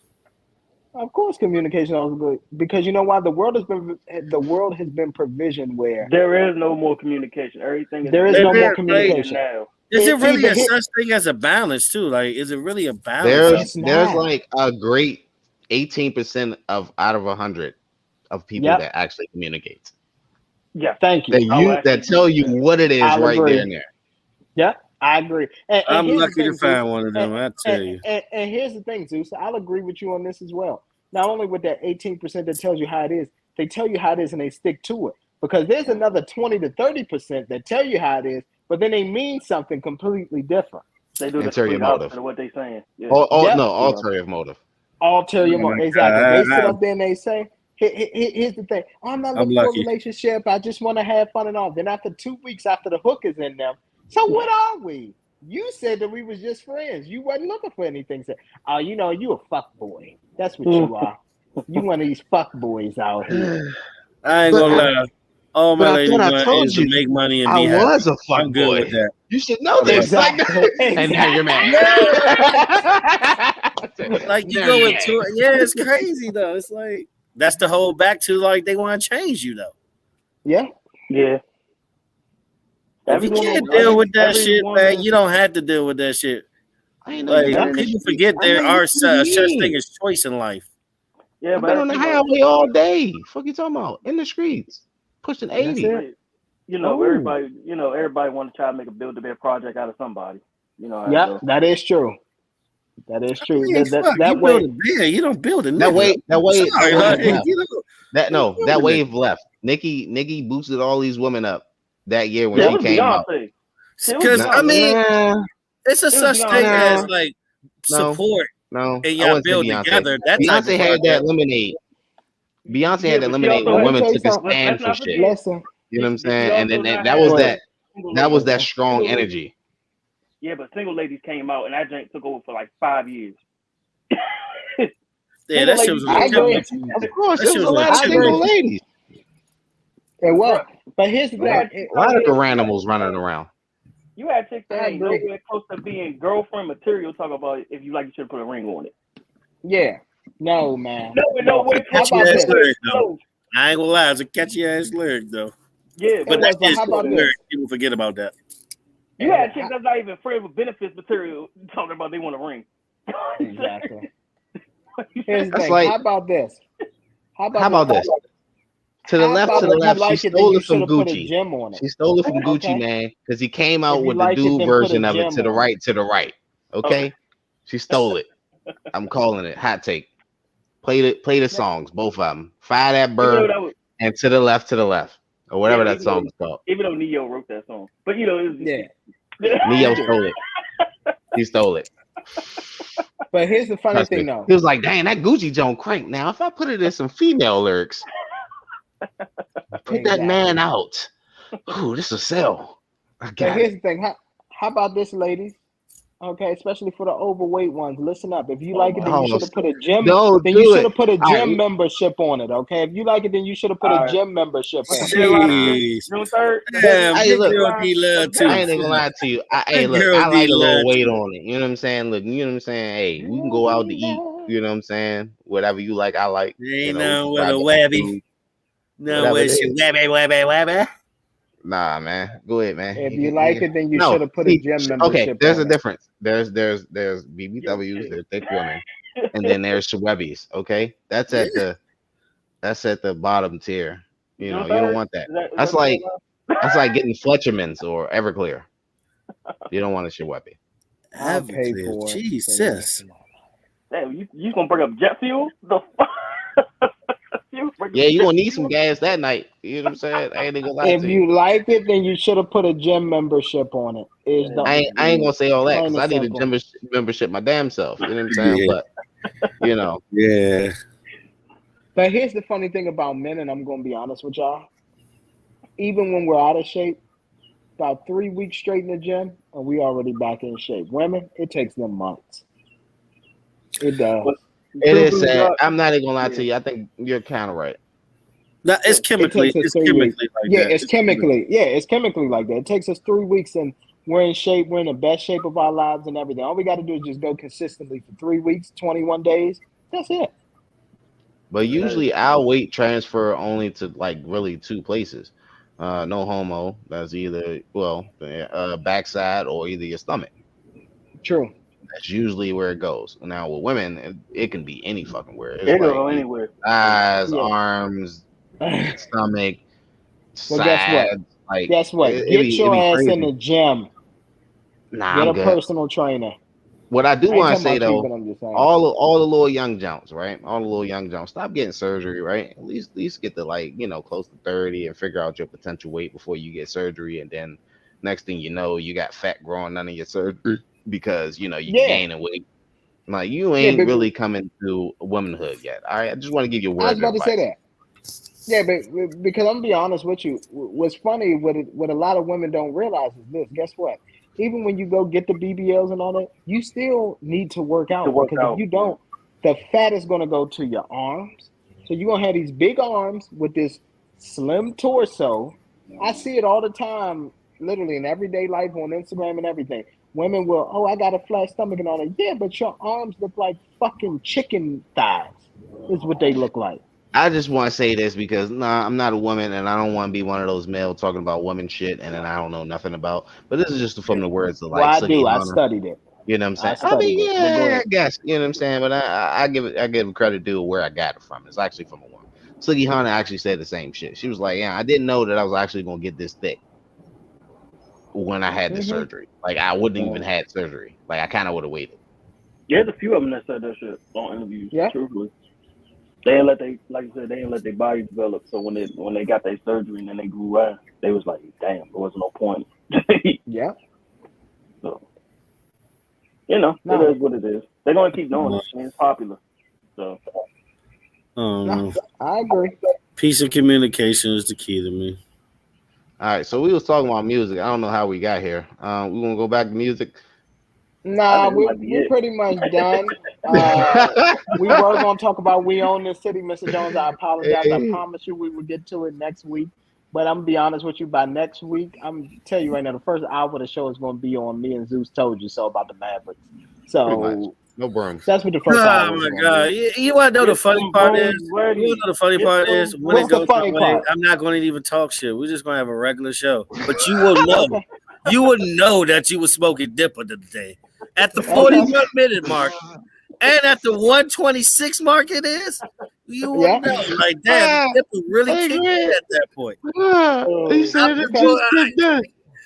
Of course, communication always good, because you know why the world has been provisioned where there is no more communication. Everything there is no more communication now. Is it really a such thing as a balance too? Like, is it really a There's balance? like a great 18% out of 100 of people that actually communicate. Yeah, thank you. That tell you what it is right there and there. Yeah, I agree. And I'm lucky to find one of them. I tell you. And here's the thing, Zeus. I'll agree with you on this as well. Not only with that 18% that tells you how it is, they tell you how it is and they stick to it. Because there's another 20 to 30% that tell you how it is, but then they mean something completely different. They do ulterior motive. What they saying? Yeah. Ulterior motive. Ulterior motive. Exactly. They sit up there and they say, here's the thing. I'm not looking for a relationship. I just want to have fun and all. Then after 2 weeks after the hook is in them, so what are we? You said that we was just friends. You wasn't looking for anything. So, you know, you a fuck boy. That's what you are. You one of these fuck boys out here. I ain't gonna lie. All my ladies want is to make money and be happy. I was a fuck I'm good boy. with that. You should know this. Exactly. And now you're mad. Like you go into it. Yeah, it's crazy though. It's like that's the whole back to like they want to change you though. Yeah. Yeah. If you can't deal with that shit, man, you don't have to deal with that shit. Like people forget there are such thing as choice in life. Yeah, but on the highway all day. Fuck you talking about? In the streets, pushing 80. You know, everybody want to try to make a Build-A-Bear project out of somebody. You know. Yeah, that is true. That is true. I mean, that way, build a bear, you don't build it. That way. Sorry, that wave left. Nikki boosted all these women up that year when she came out. Because I mean, it's a such thing as like support. No, and y'all build together. Beyonce had that lemonade. Beyonce had that lemonade when women took a stand for shit. You know what I'm saying? And then that was that strong energy. Yeah, but single ladies came out and that joint took over for like 5 years. Yeah, that shit was of course, it was a lot of single ladies. It was. But here's the thing. A lot of animals running around. You had chicks that ain't nowhere close to being girlfriend material talk about if you like, you should put a ring on it. Yeah. No, man. No way. I ain't gonna lie, it's a catchy ass lyric though. Yeah, but that's just lyric. People forget about that. You had chicks that's not even friends with benefits material talking about they want a ring. Exactly. Here's the thing. How about this? How about this? To the left, she stole it from Gucci. She stole it from Gucci, man, because he came out with the dude version of it to the right. Okay? She stole it. I'm calling it. Hot take. Play the songs, both of them. Fire that bird and to the left, or whatever that song is called. Even though Neo wrote that song. But, you know, it was, Neo stole it. He stole it. But here's the funny thing, though. He was like, dang, that Gucci Joan crank. Now, if I put it in some female lyrics, put that man out. Ooh, this will sell. But here's the thing. How about this, ladies? Okay, especially for the overweight ones. Listen up. If you like it, then you should have put a gym. Don't then do you should it. have put a All gym right. membership on it. Okay. If you like it, then you should have put a gym membership What's on the it. deadline again? Jeez. June 3rd? Damn, Hey, big look, girl D love too. I ain't gonna lie to you. Hey, look, Girl I like D a little love weight too. on it. You know what I'm saying? Look, you know what I'm saying? Hey, we can go out to eat. You know what I'm saying? Whatever you like, I like. There You ain't know, nothing we with can a grab wabby. food, No whatever way it she is. wabby. Nah, man. Go ahead, man. If you like it, then you should have put a gym membership Okay, there's on a it. difference. There's BBWs, there's thick women, and then there's Schwebbies. Okay, that's at the bottom tier. You know, you don't want that. That's like getting Fletchermans or Everclear. You don't want a Schweppy. I'll pay for it. Jesus. Damn, you gonna bring up jet fuel? The fuck? Yeah, you gonna need some gas that night. You know what I'm saying? I ain't gonna lie If to you. you like it, then you should have put a gym membership on it. I ain't gonna say all that because I need a simple. gym membership my damn self. You know what I'm saying? Yeah. But you know, Yeah. But here's the funny thing about men, and I'm gonna be honest with y'all. Even when we're out of shape, about 3 weeks straight in the gym, and we already back in shape. Women, it takes them months. It does. It is sad. I'm not even gonna lie to you. I think you're kind of right. No, it's chemically. It takes us It's 3 chemically weeks. like Yeah, that. it's chemically. Yeah, it's chemically like that. It takes us 3 weeks, and we're in shape. We're in the best shape of our lives and everything. All we got to do is just go consistently for 3 weeks, 21 days. That's it. But usually our weight transfer only to like really two places. No homo. That's either backside or either your stomach. True. That's usually where it goes. Now with women, it can be any fucking where. It can go anywhere. Eyes, arms, stomach, Well, guess what? sides. Like, guess what? Get your ass in the gym. Nah, Get I'm a good. personal trainer. What I do want to say though, keeping, all the little young Jones, right? All the little young Jones, stop getting surgery, right? At least get to like, you know, close to 30 and figure out your potential weight before you get surgery, and then next thing you know, you got fat growing under your surgery because you know you gaining weight. Like you ain't really coming to womanhood yet. All right, I just want to give you a word. I was about to say that. Yeah, but because I'm gonna be honest with you, what's funny, what a lot of women don't realize is this. Guess what? Even when you go get the BBLs and all that, you still need to work out if you don't, the fat is gonna go to your arms. So you're gonna have these big arms with this slim torso. I see it all the time, literally in everyday life on Instagram and everything. Women will, oh, I got a flat stomach and all that. Yeah, but your arms look like fucking chicken thighs. Is what they look like. I just want to say this because I'm not a woman and I don't want to be one of those male talking about woman shit and then I don't know nothing about. But this is just from the words of like. Well, I do. I studied it. You know what I'm saying? I mean, yeah, I guess. You know what I'm saying? But I give credit due where I got it from. It's actually from a woman. Sliggy Hunter actually said the same shit. She was like, yeah, I didn't know that I was actually gonna get this thick when I had the surgery. Like I wouldn't even had surgery. Like I kind of would have waited. Yeah, there's a few of them that said that shit on interviews. Yeah. Truthfully. They didn't let like you said, they didn't let their body develop. So when they got their surgery and then they grew out, they was like, damn, there was no point. Yeah. So, you know, it is what it is. They're gonna keep doing it. It's popular. So I agree. Piece of communication is the key to me. All right, so we was talking about music. I don't know how we got here. We gonna go back to music. Nah, we're pretty much done. We were going to talk about We Own This City, Mr. Jones. I apologize. I promise you we will get to it next week. But I'm going to be honest with you. By next week, I'm going to tell you right now, the first hour of the show is going to be on Me and Zeus Told You So about the Mavericks. So no brooms. That's what the first hour is. Oh, my God. You want to know the funny part is? You want to know the funny part is? When it goes my way, I'm not going to even talk shit. We're just going to have a regular show. But you will know. You wouldn't know that you were smoking Dipper today. At the 41-minute mark and at the 126 mark it is, you would know. Like, damn, Dipper really kicked in at that point.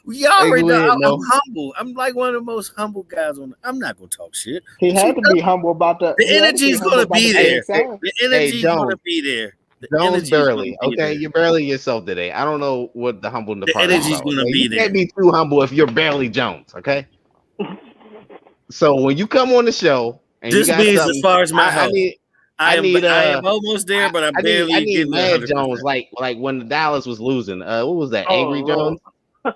You already know I'm humble. I'm like one of the most humble guys on. I'm not going to talk shit. He had to be humble about the energy's going to be there. The energy's going to be there. Jones barely. Okay, you're barely yourself today. I don't know what the humble the energy's going to be you there. You can't be too humble if you're barely Jones. Okay. So when you come on the show, and this you got means as far as my health, I am almost there, but I'm barely I need getting Mad Jones. Like when the Dallas was losing. What was that? Angry Jones.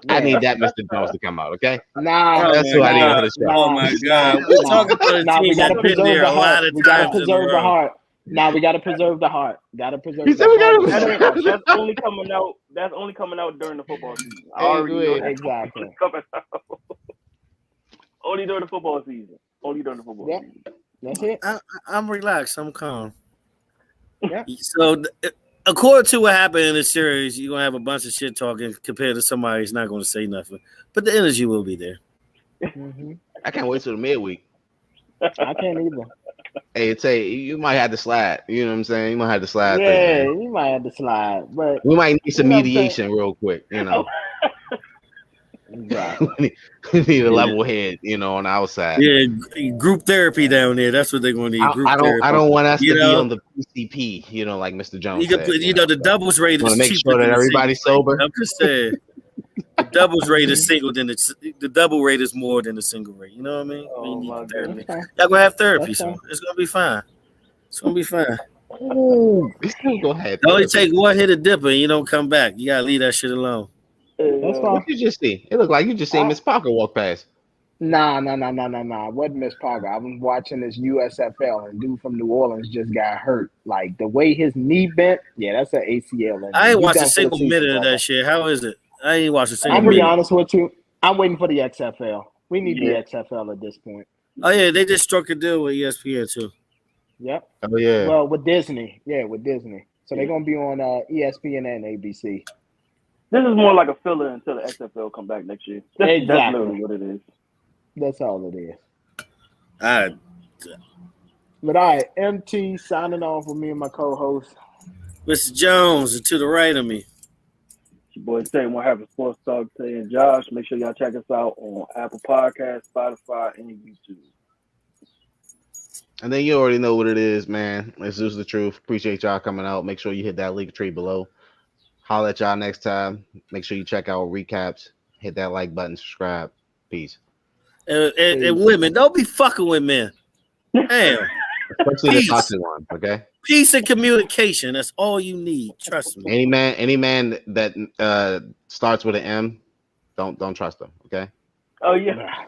I need that Mr. Jones to come out, okay? Nah, that's who I need for the show. Oh my God, we're talking about a team we gotta that's been preserve there the a lot heart. of We gotta times in a preserve the row. heart. Now we gotta preserve the heart. Gotta preserve the heart. That's only coming out. That's only coming out during the football season. I already know that's exactly coming out. Only during the football season. Only during the football season. That's it. I'm relaxed. I'm calm. Yeah. So, according to what happened in this series, you're gonna have a bunch of shit talking compared to somebody who's not gonna say nothing, but the energy will be there. Mm-hmm. I can't wait till the midweek. I can't either. Hey, Tay, you might have to slide. You know what I'm saying? You might have to slide. Yeah, you might have to slide, but we might need some mediation real quick. You know. Exactly. We need a level head, on the outside. Yeah, group therapy down there. That's what they're going to need. I don't want us to be on the PCP, like Mr. Jones said. The doubles rate is make sure that everybody's sober. I'm just saying, the doubles rate is single than the double rate is more than the single rate. You know what I mean? Oh, we need therapy. Okay. Y'all gonna have therapy, so it's gonna be fine. It's gonna be fine. It only take one hit of dipper and you don't come back. You gotta leave that shit alone. That's fine. What you just see? It looked like you just seen Miss Parker walk past. Nah. Wasn't Miss Parker. I was watching this USFL and dude from New Orleans just got hurt. Like the way his knee bent, that's an ACL injury. I ain't watched a single minute of that shit. How is it? I ain't watched a single minute. I'm be honest with you. I'm waiting for the XFL. We need the XFL at this point. Oh yeah, they just struck a deal with ESPN too. Yep. Oh yeah. Well, with Disney. Yeah, with Disney. So they're gonna be on ESPN and ABC. This is more like a filler until the XFL come back next year. That's literally what it is. That's all it is. All right. But all right, MT signing off with me and my co-host. Mr. Jones, to the right of me. It's your boy Tay, one half of Sports Talk, Tay and Josh. Make sure y'all check us out on Apple Podcasts, Spotify, and YouTube. And then you already know what it is, man. This is the truth. Appreciate y'all coming out. Make sure you hit that link tree below. Holler at y'all next time. Make sure you check out recaps. Hit that like button, subscribe. Peace. And women, don't be fucking with men. Damn. Especially the toxic one, okay? Peace and communication. That's all you need. Trust me. Any man that starts with an M, don't trust them, okay? Oh yeah.